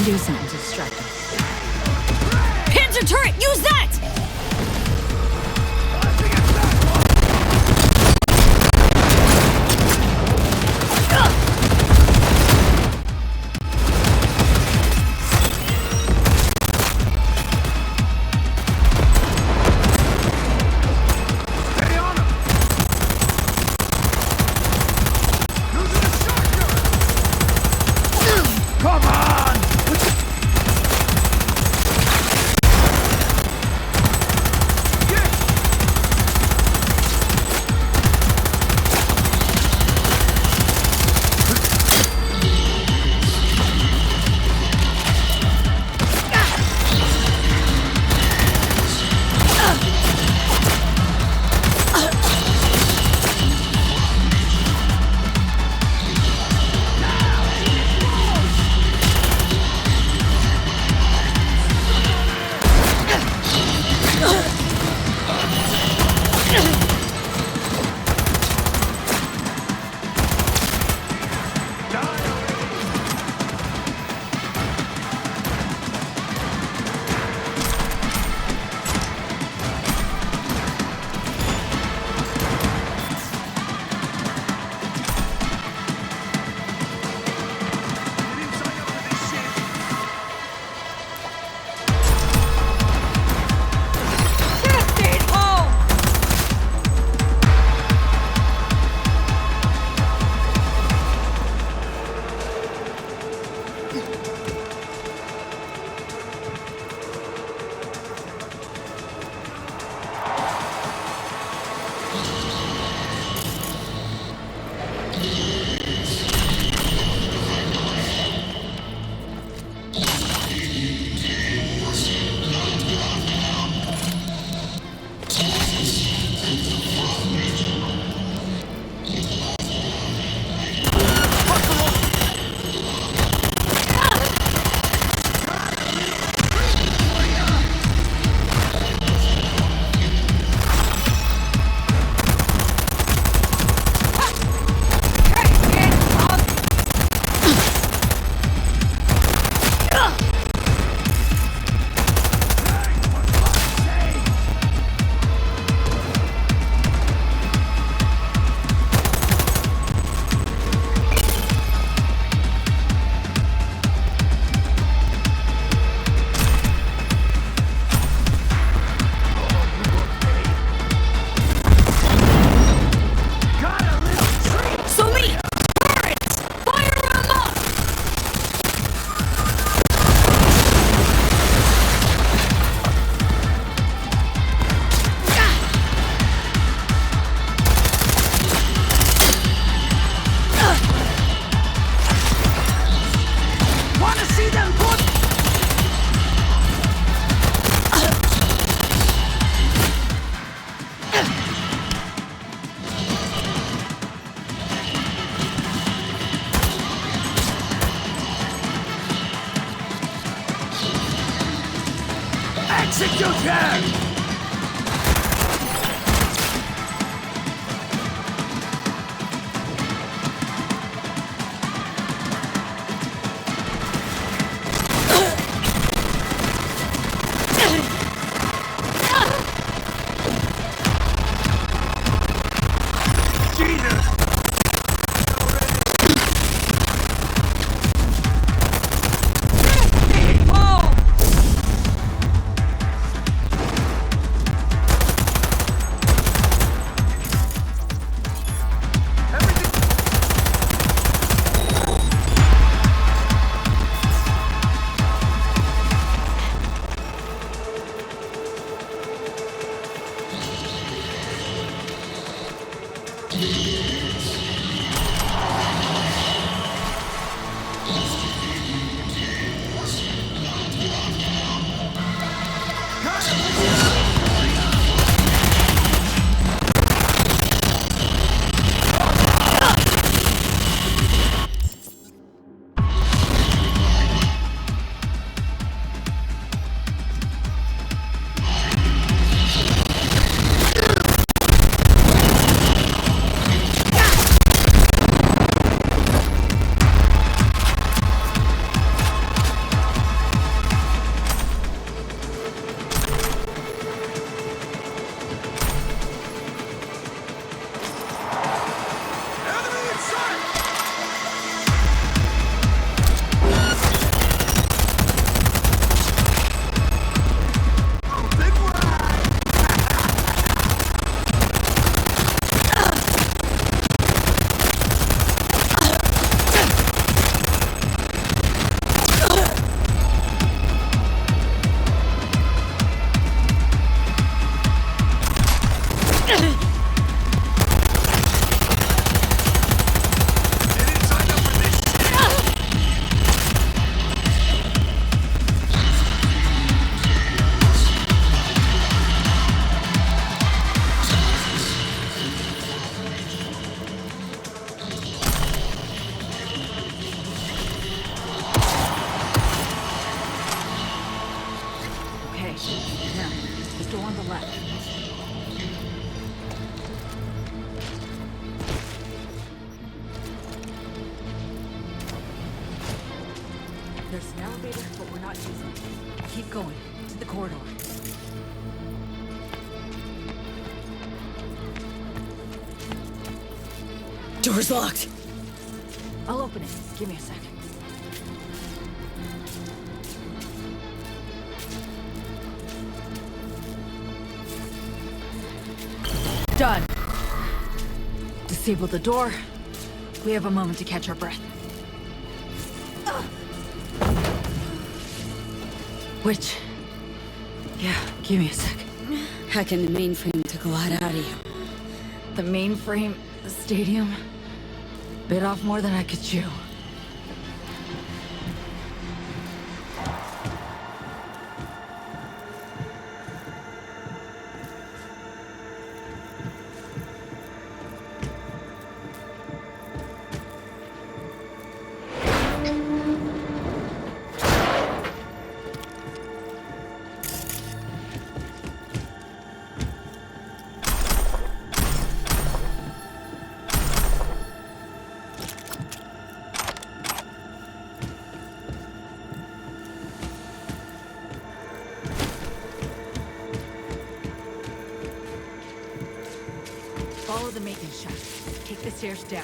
do something to distract him. Panzer turret, use that! see them put. Execute her! There's an elevator, but we're not using it. Keep going, to the corridor. Door's locked. I'll open it. Give me a sec. Done. Disable the door. We have a moment to catch our breath. Which... Yeah, give me a sec. Hacking the mainframe took a lot out of you. The mainframe, the stadium, bit off more than I could chew. Follow the maintenance shaft. Take the stairs down.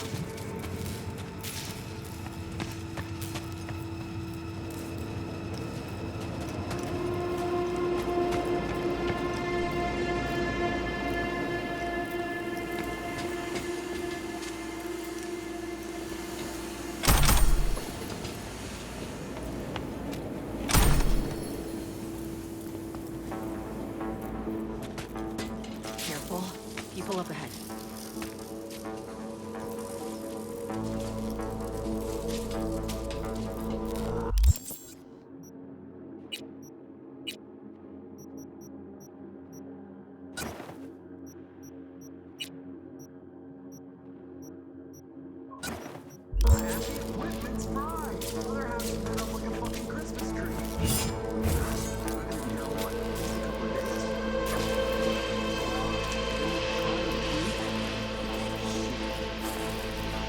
Careful. People up ahead.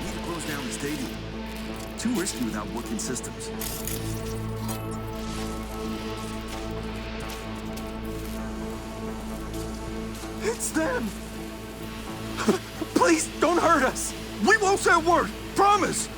Need to close down the stadium. Too risky without working systems. It's them! Please, don't hurt us! We won't say a word! Promise!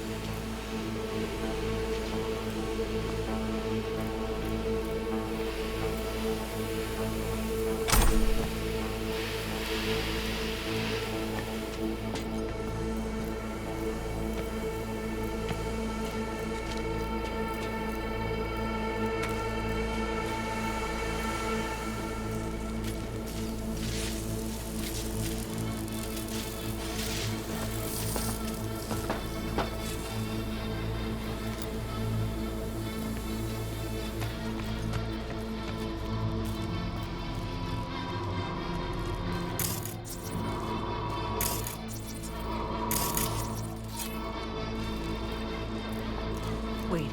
Wait.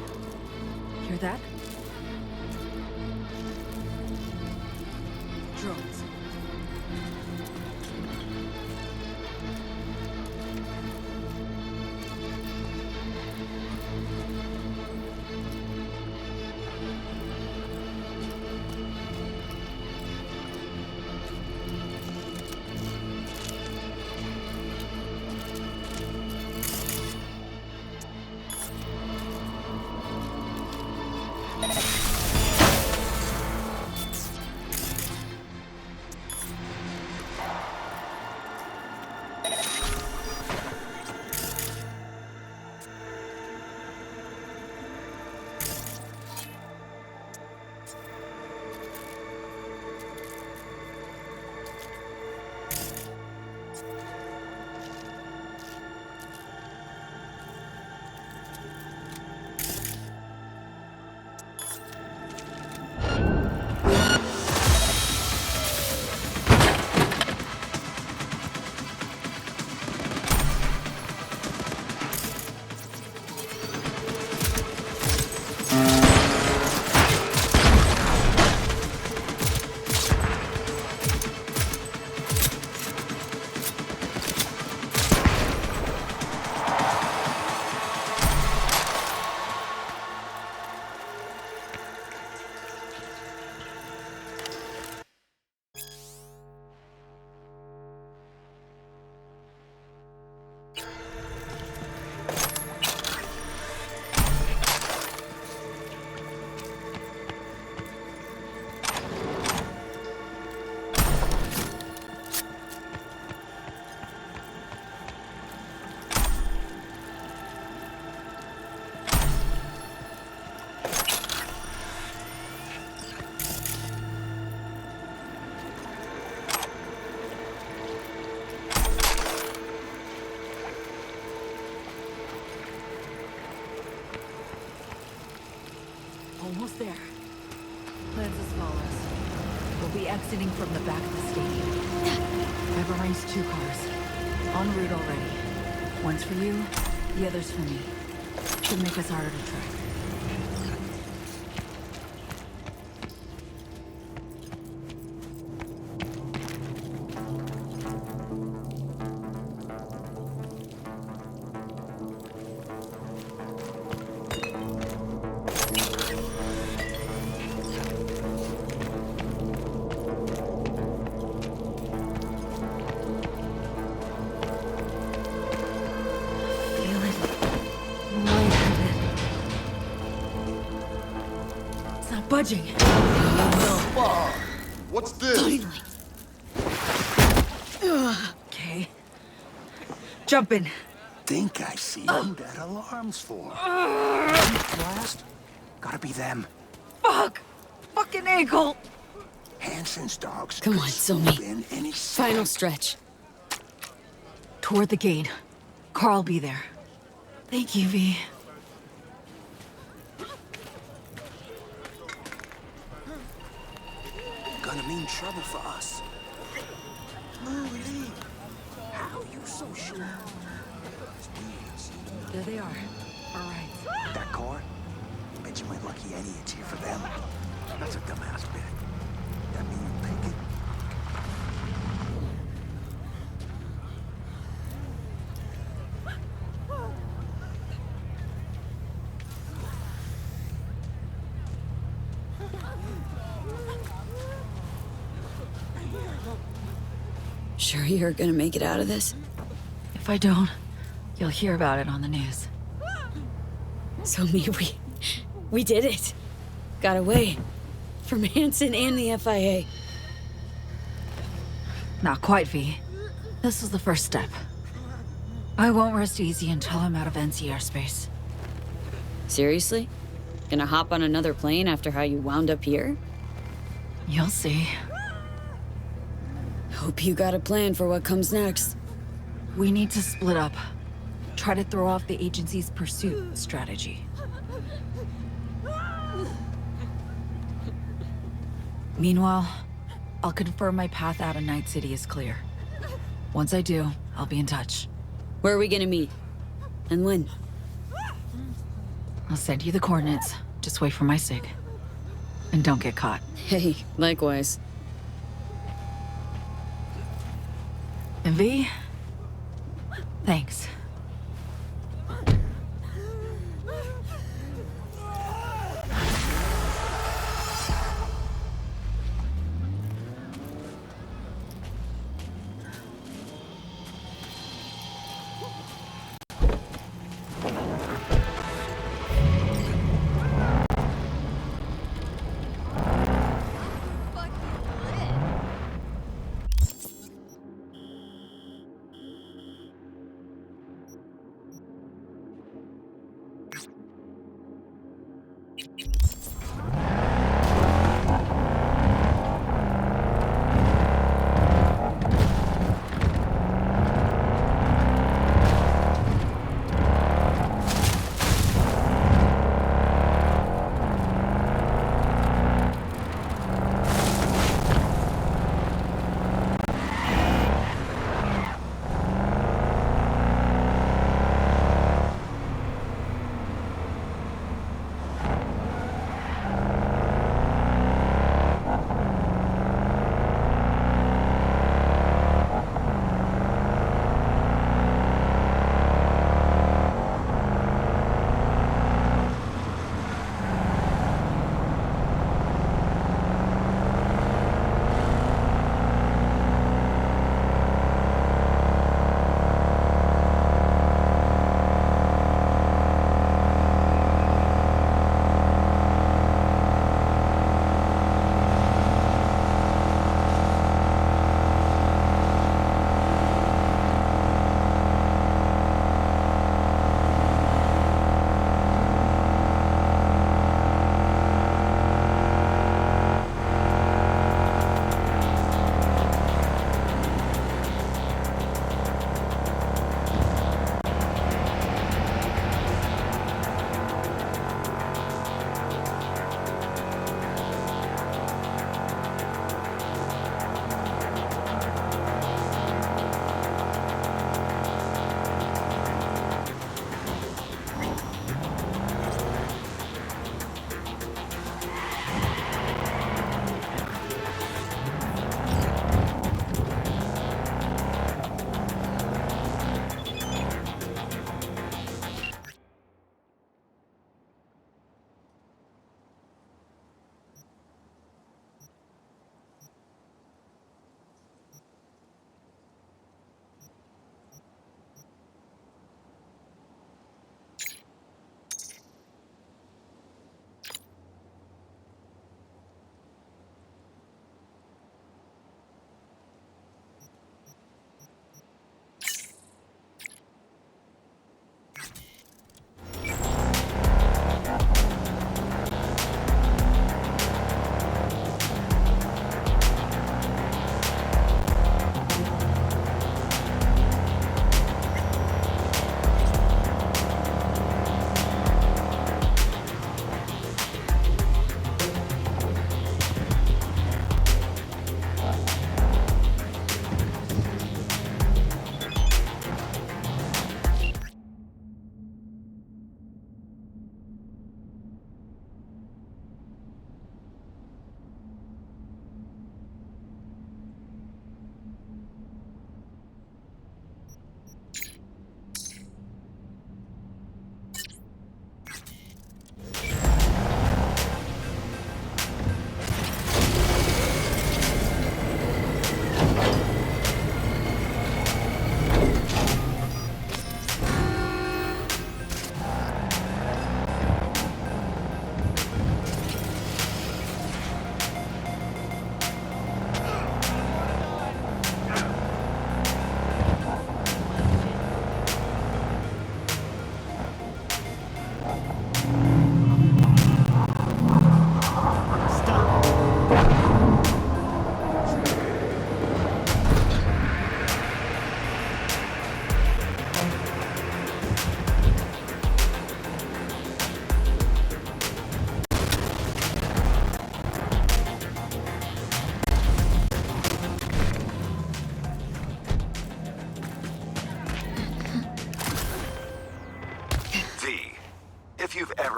Hear that? Drones. Almost there. Plans as follows. We'll be exiting from the back of the stadium. I've arranged 2 cars. En route already. One's for you, the other's for me. Should make us harder to track. Budging. What's this? Finally. Okay. Jump in. Think I see who that alarm's for. Blast? Gotta be them. Fuck! Fucking ankle! Hansen's dogs. Come on, Somi. In any Final stretch. Toward the gate. Carl'll be there. Thank you, V. Gonna mean trouble for us. Louie, how you so sure? There they are. All right. That car? it's here for them. That's a dumbass bit. That mean you'll take it? Sure you're gonna make it out of this? If I don't, you'll hear about it on the news. So we did it. Got away. From Hansen and the FIA. Not quite, V. This was the first step. I won't rest easy until I'm out of NC airspace. Seriously? Gonna hop on another plane after how you wound up here? You'll see. Hope you got a plan for what comes next. We need to split up. Try to throw off the agency's pursuit strategy. Meanwhile, I'll confirm my path out of Night City is clear. Once I do, I'll be in touch. Where are we gonna meet? And when? I'll send you the coordinates. Just wait for my sig. And don't get caught. Hey, likewise. And V, thanks.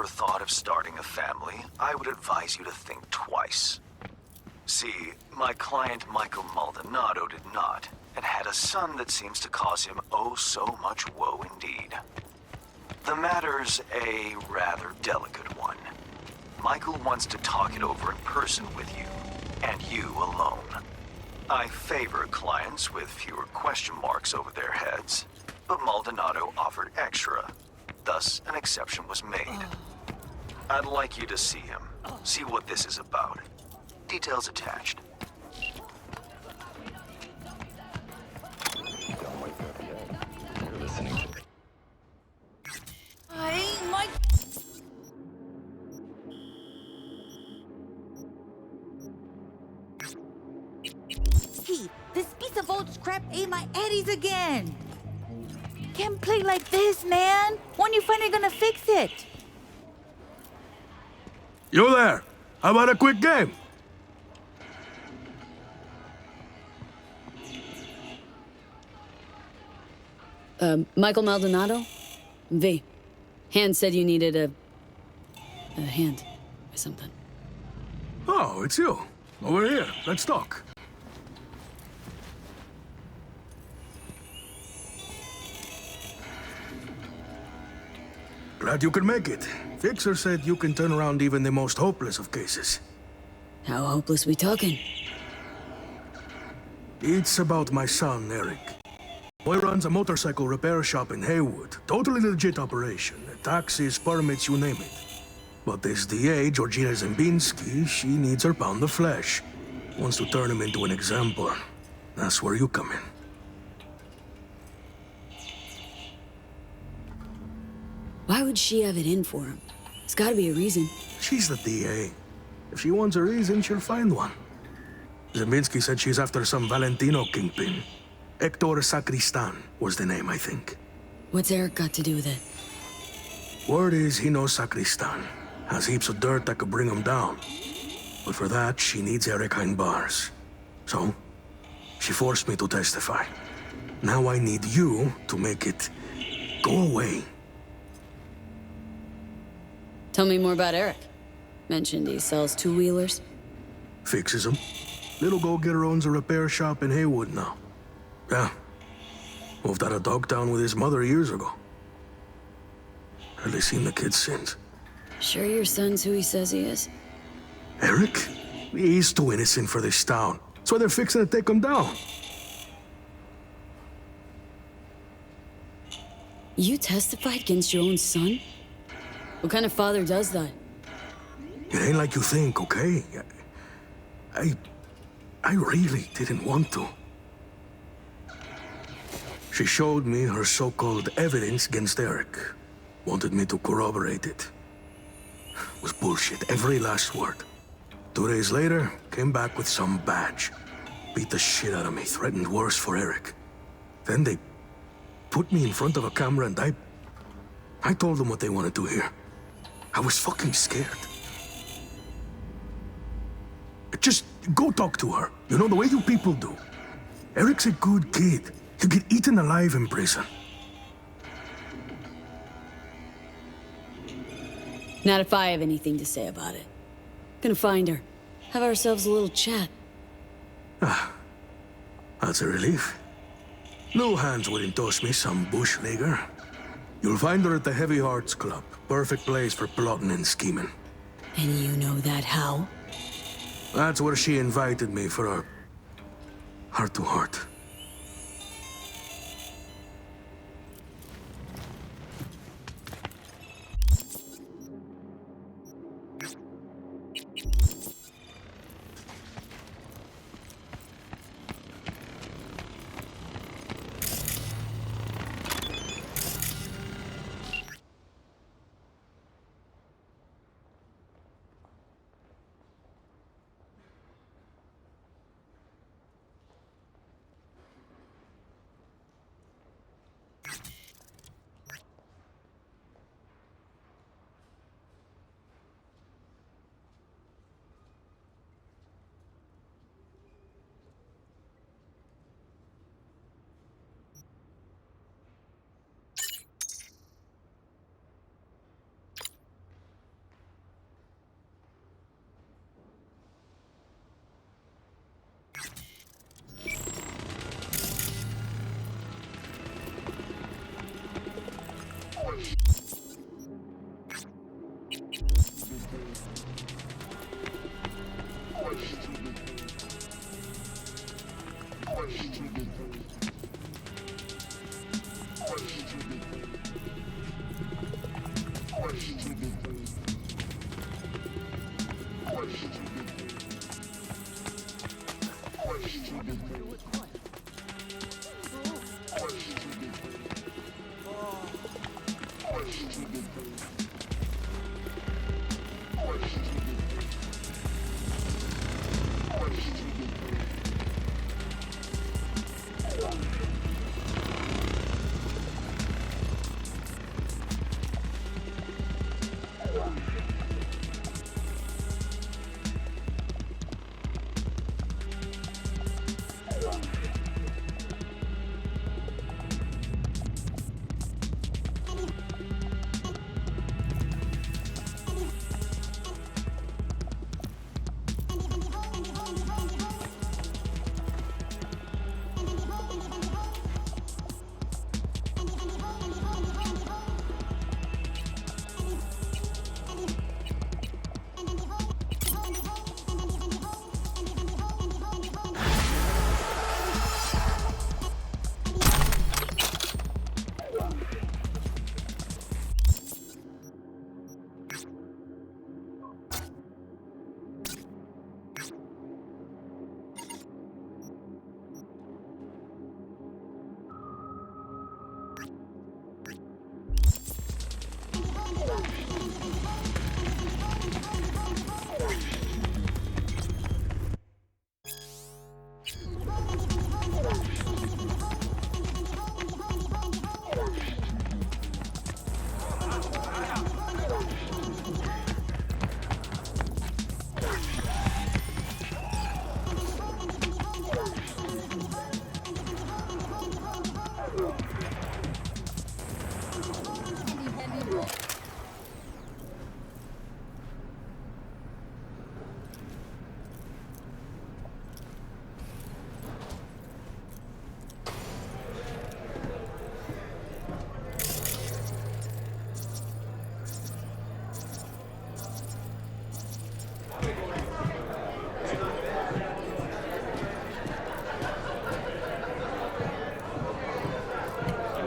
ever thought of starting a family, I would advise you to think twice. See, my client Michael Maldonado did not, and had a son that seems to cause him oh so much woe indeed. The matter's a rather delicate one. Michael wants to talk it over in person with you, and you alone. I favor clients with fewer question marks over their heads, but Maldonado offered extra. Thus, an exception was made. I'd like you to see him, see what this is about. Details attached. Hey, Mike! Keith, this piece of old scrap ate my eddies again! Can't play like this, man! When you finally gonna fix it? You there? How about a quick game? Michael Maldonado? V. Hand said you needed a hand or something. Oh, it's you. Over here. Let's talk. Glad you could make it. Fixer said you can turn around even the most hopeless of cases. How hopeless we talking? It's about my son, Eric. Boy runs a motorcycle repair shop in Haywood. Totally legit operation. Taxes, permits, you name it. But this DA, Georgina Zembinski, she needs her pound of flesh. Wants to turn him into an example. That's where you come in. Why would she have it in for him? There's gotta be a reason. She's the DA. If she wants a reason, she'll find one. Zembinski said she's after some Valentino kingpin. Hector Sacristan was the name, I think. What's Eric got to do with it? Word is he knows Sacristan. Has heaps of dirt that could bring him down. But for that, she needs Eric behind bars. So, she forced me to testify. Now I need you to make it go away. Tell me more about Eric. Mentioned he sells two-wheelers. Fixes them. Little go-getter owns a repair shop in Haywood now. Yeah. Moved out of Dogtown with his mother years ago. Hardly seen the kid since. Sure your son's who he says he is? Eric? He's too innocent for this town. That's why they're fixing to take him down. You testified against your own son? What kind of father does that? It ain't like you think, okay? I really didn't want to. She showed me her so-called evidence against Eric. Wanted me to corroborate it. It was bullshit, every last word. 2 days later, came back with some badge. Beat the shit out of me, threatened worse for Eric. Then they put me in front of a camera and I told them what they wanted to hear. I was fucking scared. Just go talk to her. You know, the way you people do. Eric's a good kid. He'll get eaten alive in prison. Not if I have anything to say about it. Gonna find her. Have ourselves a little chat. Ah, that's a relief. No hands wouldn't toss me some bush leaguer. You'll find her at the Heavy Hearts Club. Perfect place for plotting and scheming. And you know that how? That's where she invited me for our heart-to-heart.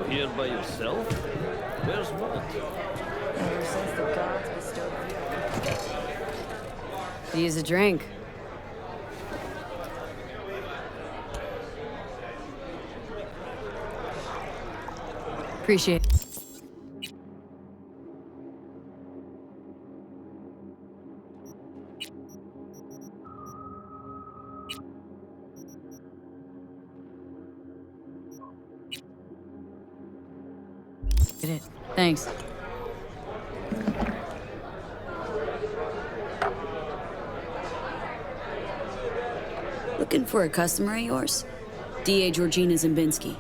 Here by yourself? Where's Walt? Ever since the gods bestowed Could use a drink. Appreciate it. Thanks. Looking for a customer of yours? D.A. Georgina Zimbinski.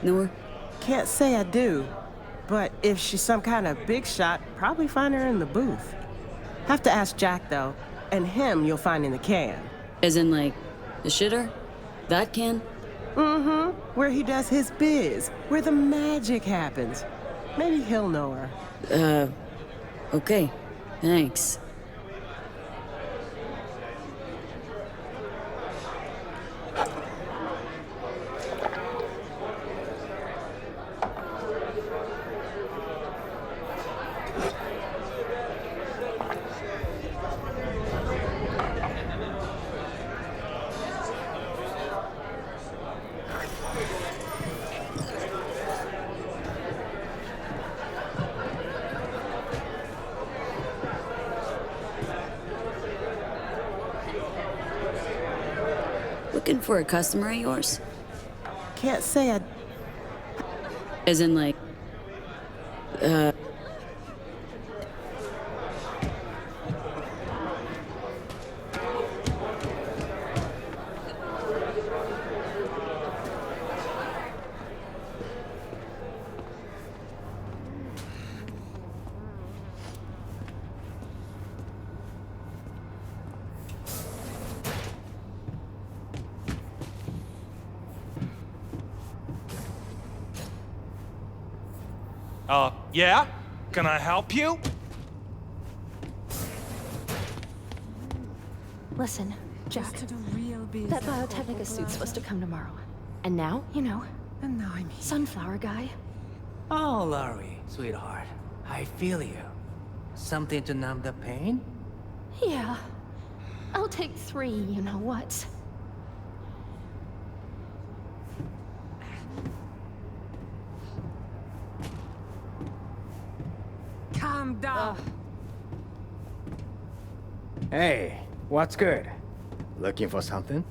Know her? Can't say I do, but if she's some kind of big shot, probably find her in the booth. Have to ask Jack, though, and him you'll find in the can. As in, like, the shitter? That can? Mm-hmm. Where he does his biz, where the magic happens. Maybe he'll know her. Okay. Thanks. Looking for a customer of yours? Can't say I... As in, like, Yeah? Can I help you? Listen, Jack. That Biotechnica suit's supposed to come tomorrow. And now, you know, sunflower guy. Oh, Laurie, sweetheart. I feel you. Something to numb the pain? Yeah. I'll take 3, you know what? Calm down. Hey, what's good? Looking for something?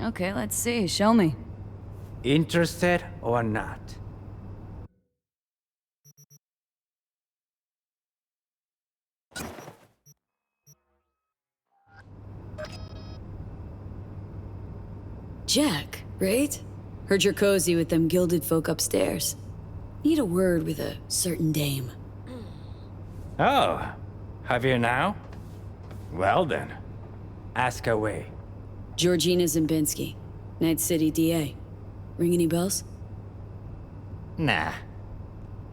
Okay, let's see. Show me. Interested or not? Jack, right? Heard you're cozy with them gilded folk upstairs. Need a word with a certain dame. Oh, have you now? Well then, ask away. Georgina Zimbinski, Night City DA. Ring any bells? Nah.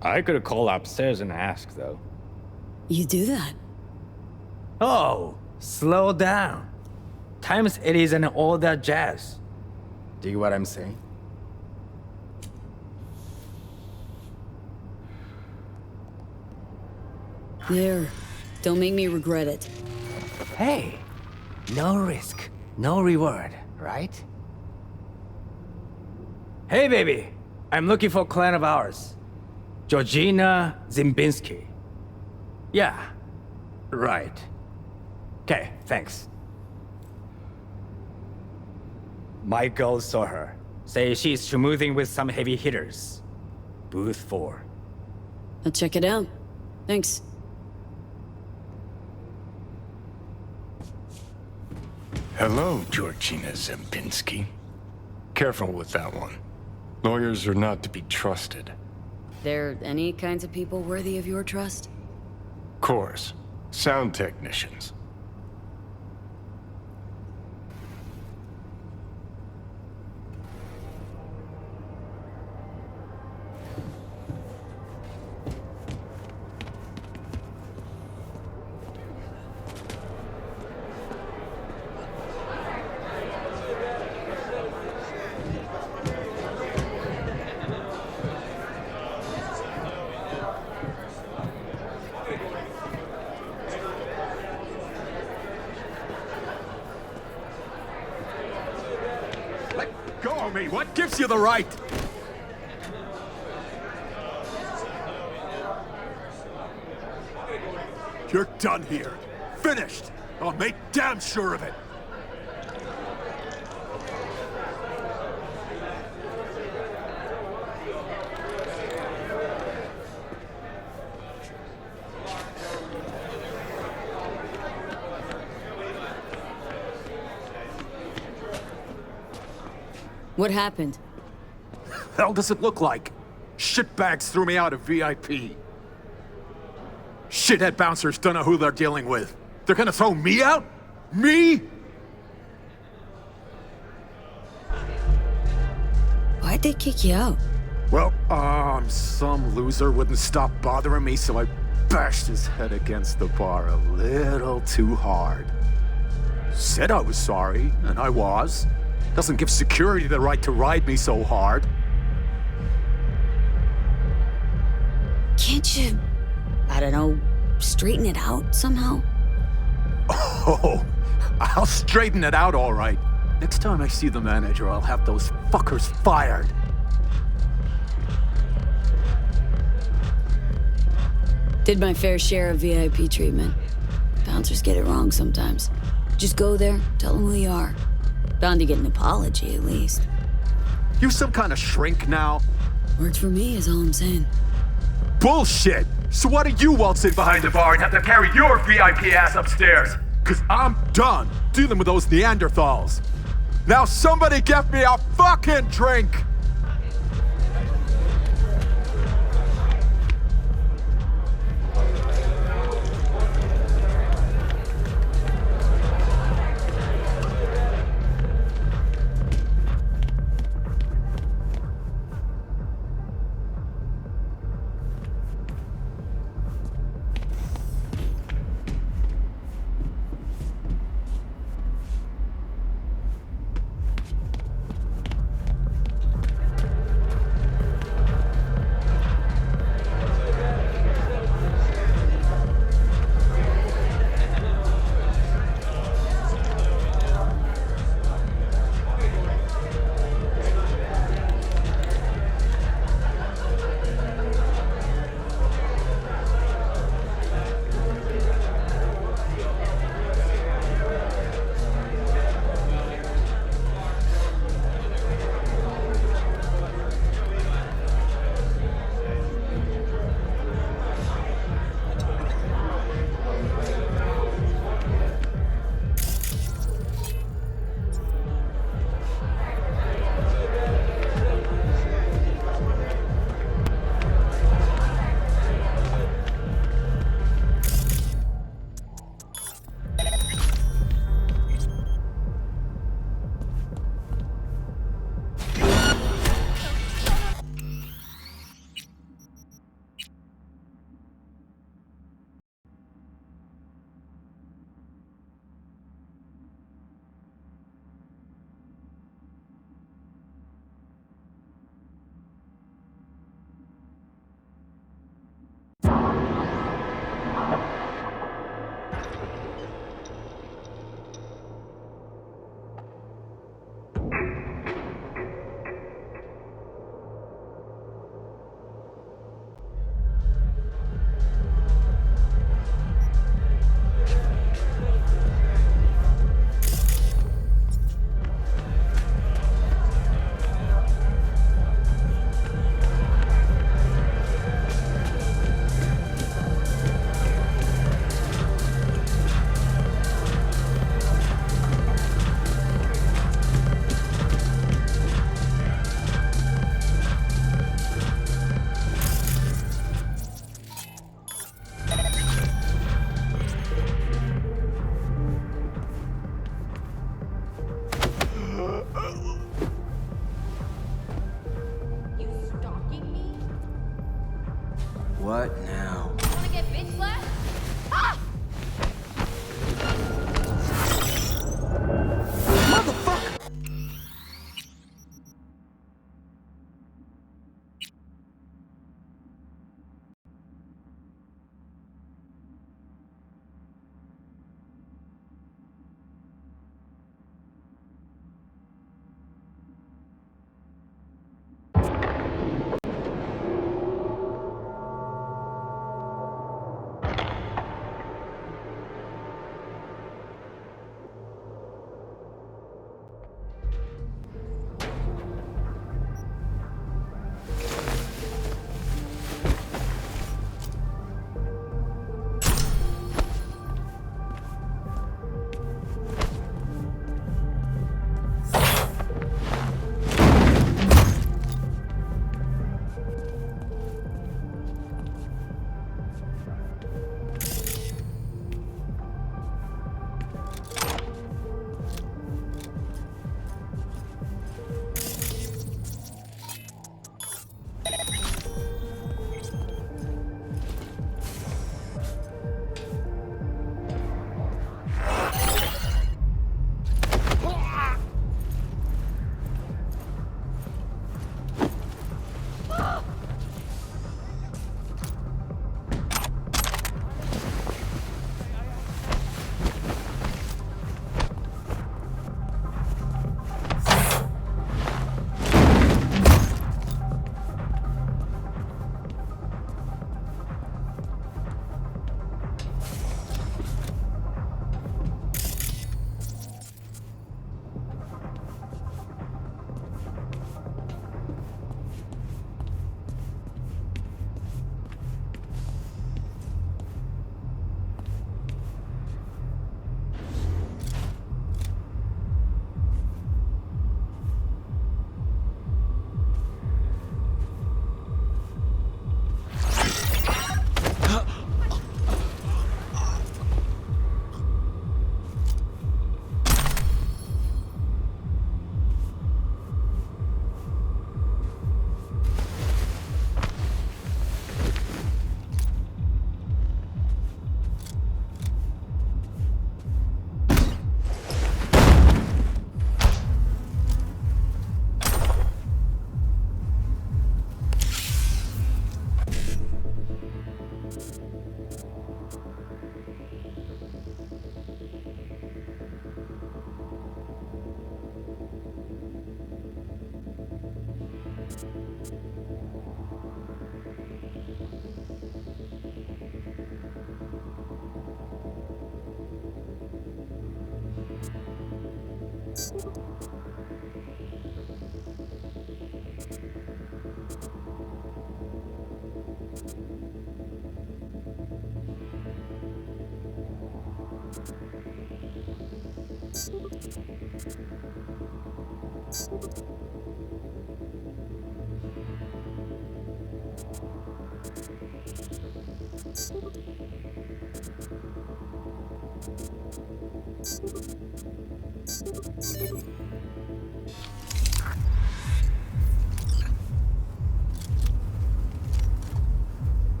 I could call upstairs and ask, though. You do that? Oh, slow down. Times it isn't all that jazz. Do you get what I'm saying? There. Don't make me regret it. Hey, no risk, no reward, right? Hey, baby. I'm looking for a client of ours. Georgina Zimbinski. Yeah, right. Okay, thanks. Michael saw her. Say she's schmoozing with some heavy hitters. Booth 4. I'll check it out. Thanks. Hello, Georgina Zimbinski. Careful with that one. Lawyers are not to be trusted. There any kinds of people worthy of your trust? Course. Sound technicians. Go on me! What gives you the right? You're done here. Finished! I'll make damn sure of it! What happened? Hell does it look like? Shitbags threw me out of VIP. Shithead bouncers don't know who they're dealing with. They're gonna throw me out? Me? Why'd they kick you out? Well, some loser wouldn't stop bothering me, so I bashed his head against the bar a little too hard. Said I was sorry, and I was. Doesn't give security the right to ride me so hard. Can't you, I don't know, straighten it out somehow? Oh, I'll straighten it out all right. Next time I see the manager, I'll have those fuckers fired. Did my fair share of VIP treatment. Bouncers get it wrong sometimes. Just go there, tell them who you are. Bound to get an apology, at least. You some kind of shrink now? Worked for me, is all I'm saying. Bullshit! So why do you waltz in behind the bar and have to carry your VIP ass upstairs? Cause I'm done dealing with those Neanderthals. Now somebody get me a fucking drink!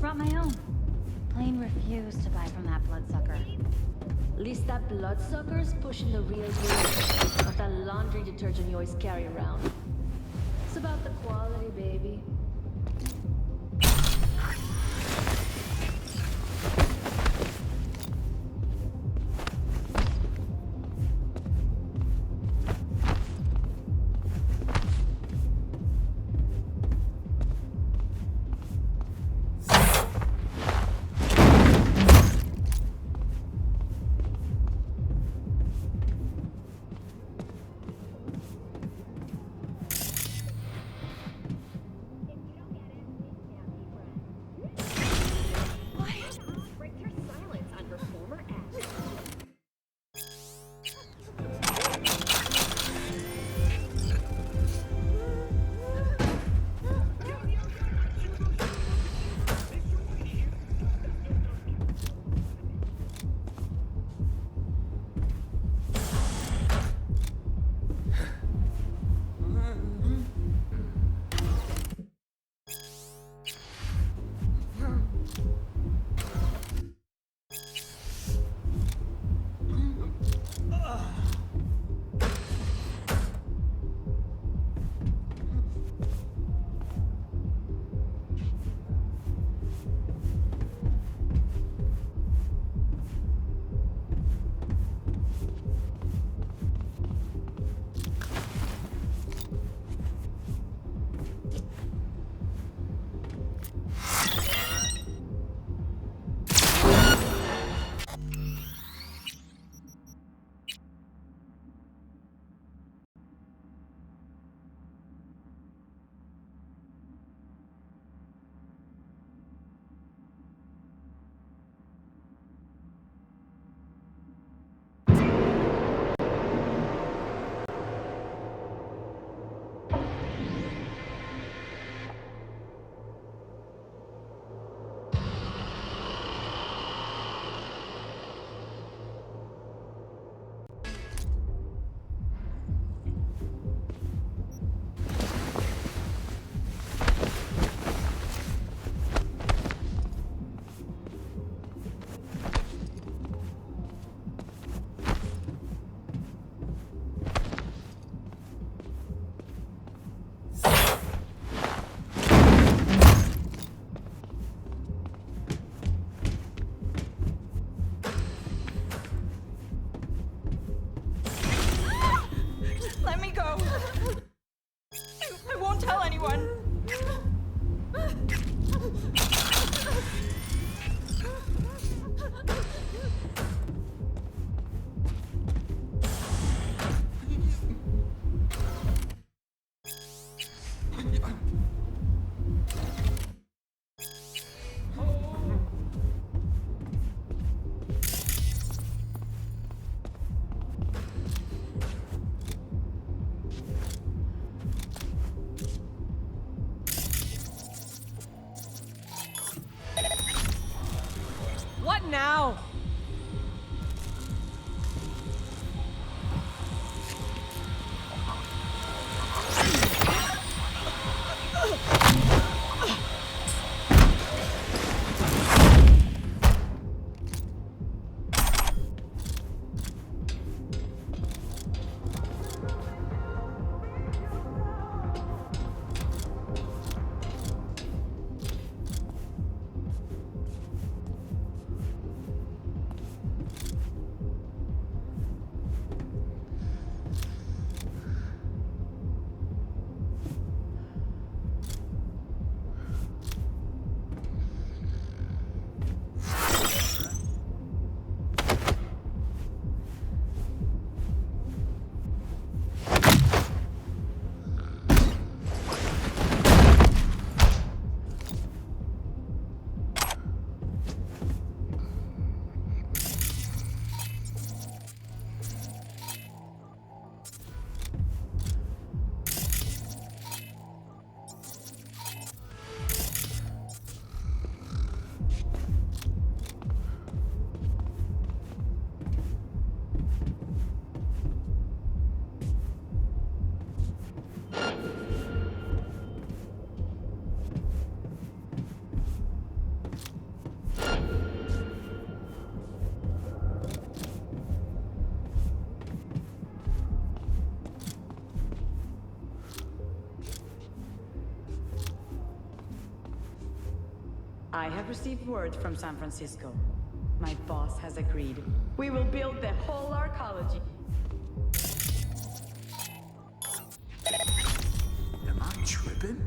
Brought my own. Plain refused to buy from that bloodsucker. Least that bloodsucker's pushing the real you, not that laundry detergent you always carry around. It's about the quality, baby. I have received word from San Francisco. My boss has agreed. We will build the whole arcology. Am I tripping?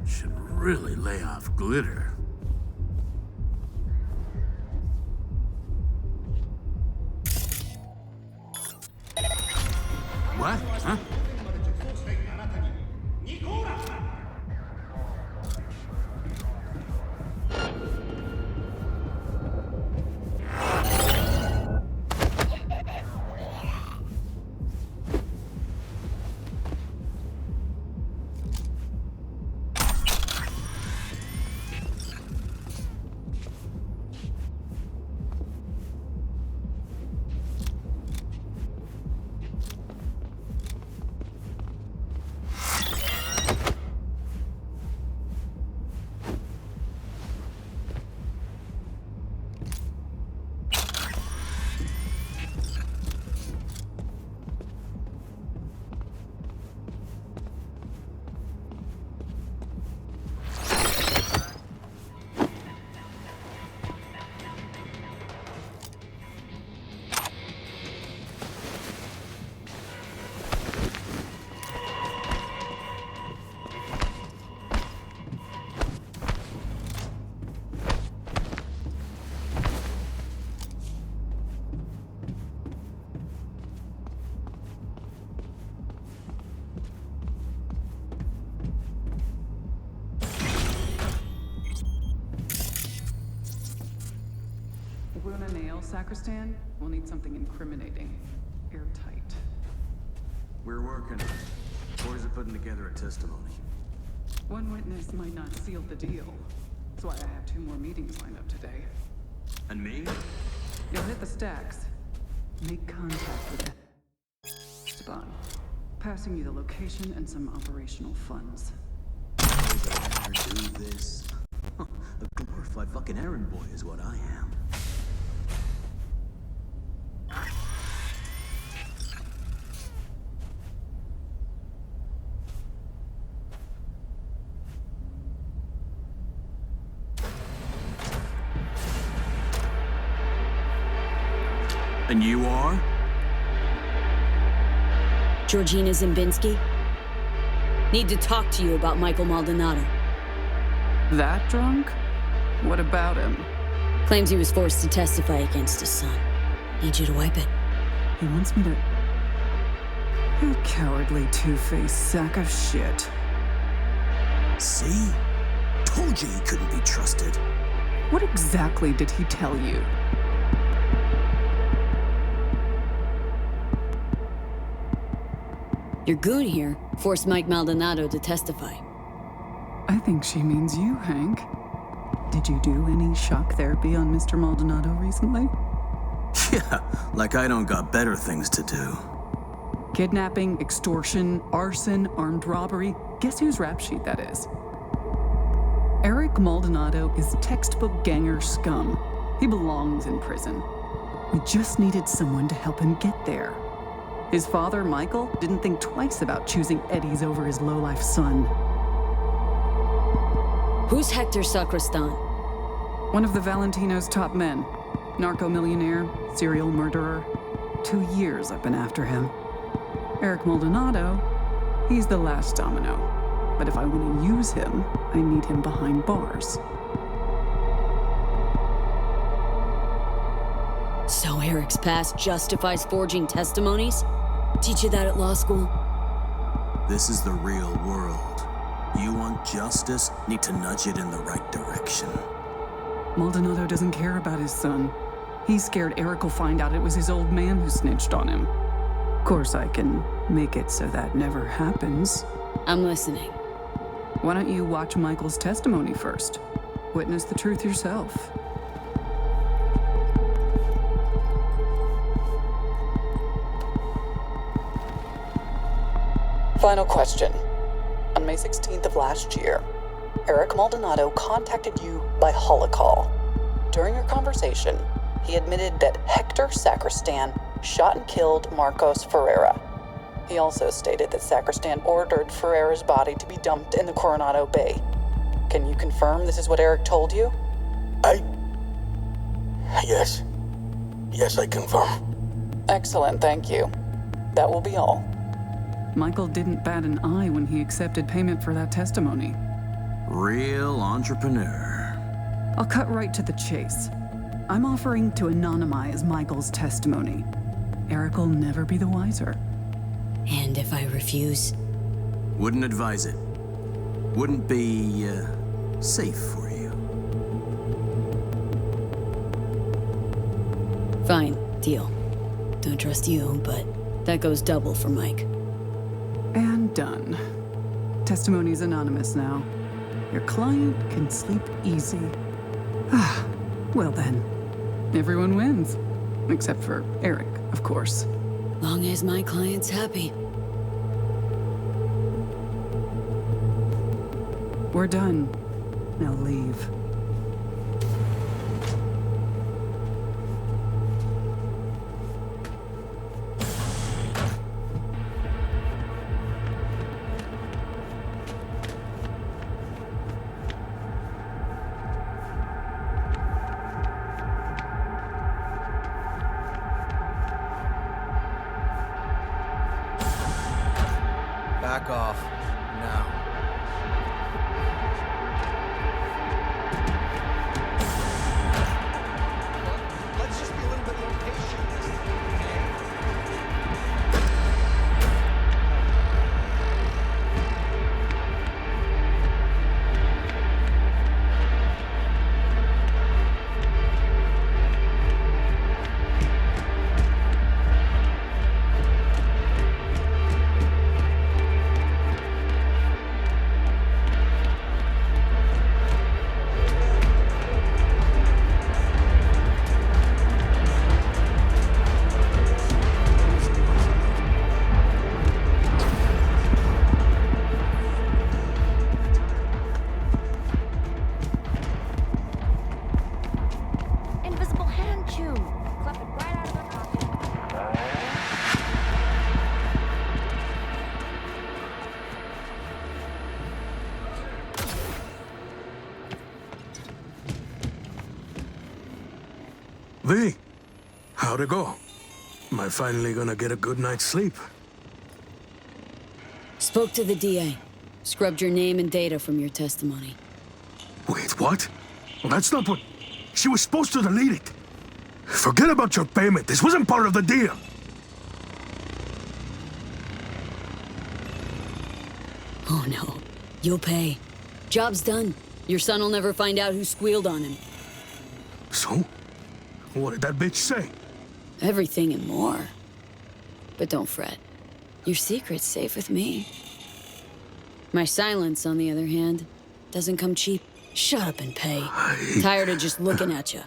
Should really lay off glitter. What? Huh? If we want to nail Sacristan, we'll need something incriminating. Airtight. We're working. Boys are putting together a testimony. One witness might not seal the deal. That's why I have 2 more meetings lined up today. And me? You'll hit the stacks. Make contact with Esteban. Passing you the location and some operational funds. Do this. A glorified fucking errand boy is what I am. And you are? Georgina Zimbinski? Need to talk to you about Michael Maldonado. That drunk? What about him? Claims he was forced to testify against his son. Need you to wipe it. He wants me to... You cowardly two-faced sack of shit. See? Told you he couldn't be trusted. What exactly did he tell you? Your goon here forced Mike Maldonado to testify. I think she means you, Hank. Did you do any shock therapy on Mr. Maldonado recently? Yeah, like I don't got better things to do. Kidnapping, extortion, arson, armed robbery. Guess whose rap sheet that is? Eric Maldonado is textbook ganger scum. He belongs in prison. We just needed someone to help him get there. His father, Michael, didn't think twice about choosing Eddie's over his lowlife son. Who's Hector Sacristan? One of the Valentino's top men. Narco-millionaire, serial murderer. 2 years I've been after him. Eric Maldonado, he's the last domino. But if I want to use him, I need him behind bars. So Eric's past justifies forging testimonies? Teach you that at law school? This is the real world. You want justice, need to nudge it in the right direction. Maldonado doesn't care about his son. He's scared Eric will find out it was his old man who snitched on him. Of course, I can make it so that never happens. I'm listening. Why don't you watch Michael's testimony first? Witness the truth yourself. final question. On May 16th of last year, Eric Maldonado contacted you by holocall. During your conversation, he admitted that Hector Sacristan shot and killed Marcos Ferreira. He also stated that Sacristan ordered Ferreira's body to be dumped in the Coronado Bay. Can you confirm this is what Eric told you? Yes. Yes, I confirm. Excellent, thank you. That will be all. Michael didn't bat an eye when he accepted payment for that testimony. Real entrepreneur. I'll cut right to the chase. I'm offering to anonymize Michael's testimony. Eric will never be the wiser. And if I refuse? Wouldn't advise it. Wouldn't be, safe for you. Fine, deal. Don't trust you, but that goes double for Mike. And done. Testimony's anonymous now. Your client can sleep easy. Ah, well then. Everyone wins. Except for Eric, of course. Long as my client's happy. We're done. Now leave. Back off. Now. Let's just be a little bit more patient. Invisible hand chew. Clap it right out of their pocket. V, how'd it go? Am I finally gonna get a good night's sleep? Spoke to the DA. Scrubbed your name and data from your testimony. Wait, what? Well, that's not what... She was supposed to delete it. Forget about your payment. This wasn't part of the deal. Oh no. You'll pay. Job's done. Your son will never find out who squealed on him. So? What did that bitch say? Everything and more. But don't fret. Your secret's safe with me. My silence, on the other hand, doesn't come cheap. Shut up and pay. Tired of just looking at you.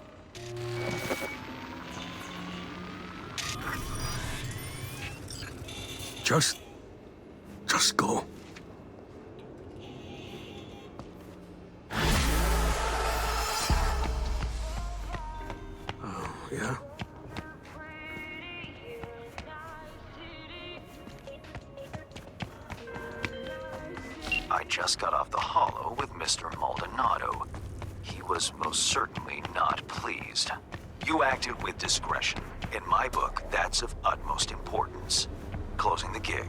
Just go. Oh, yeah? I just got off the holo with Mr. Maldonado. He was most certainly not pleased. You acted with discretion. In my book, that's of utmost importance. Closing the gig.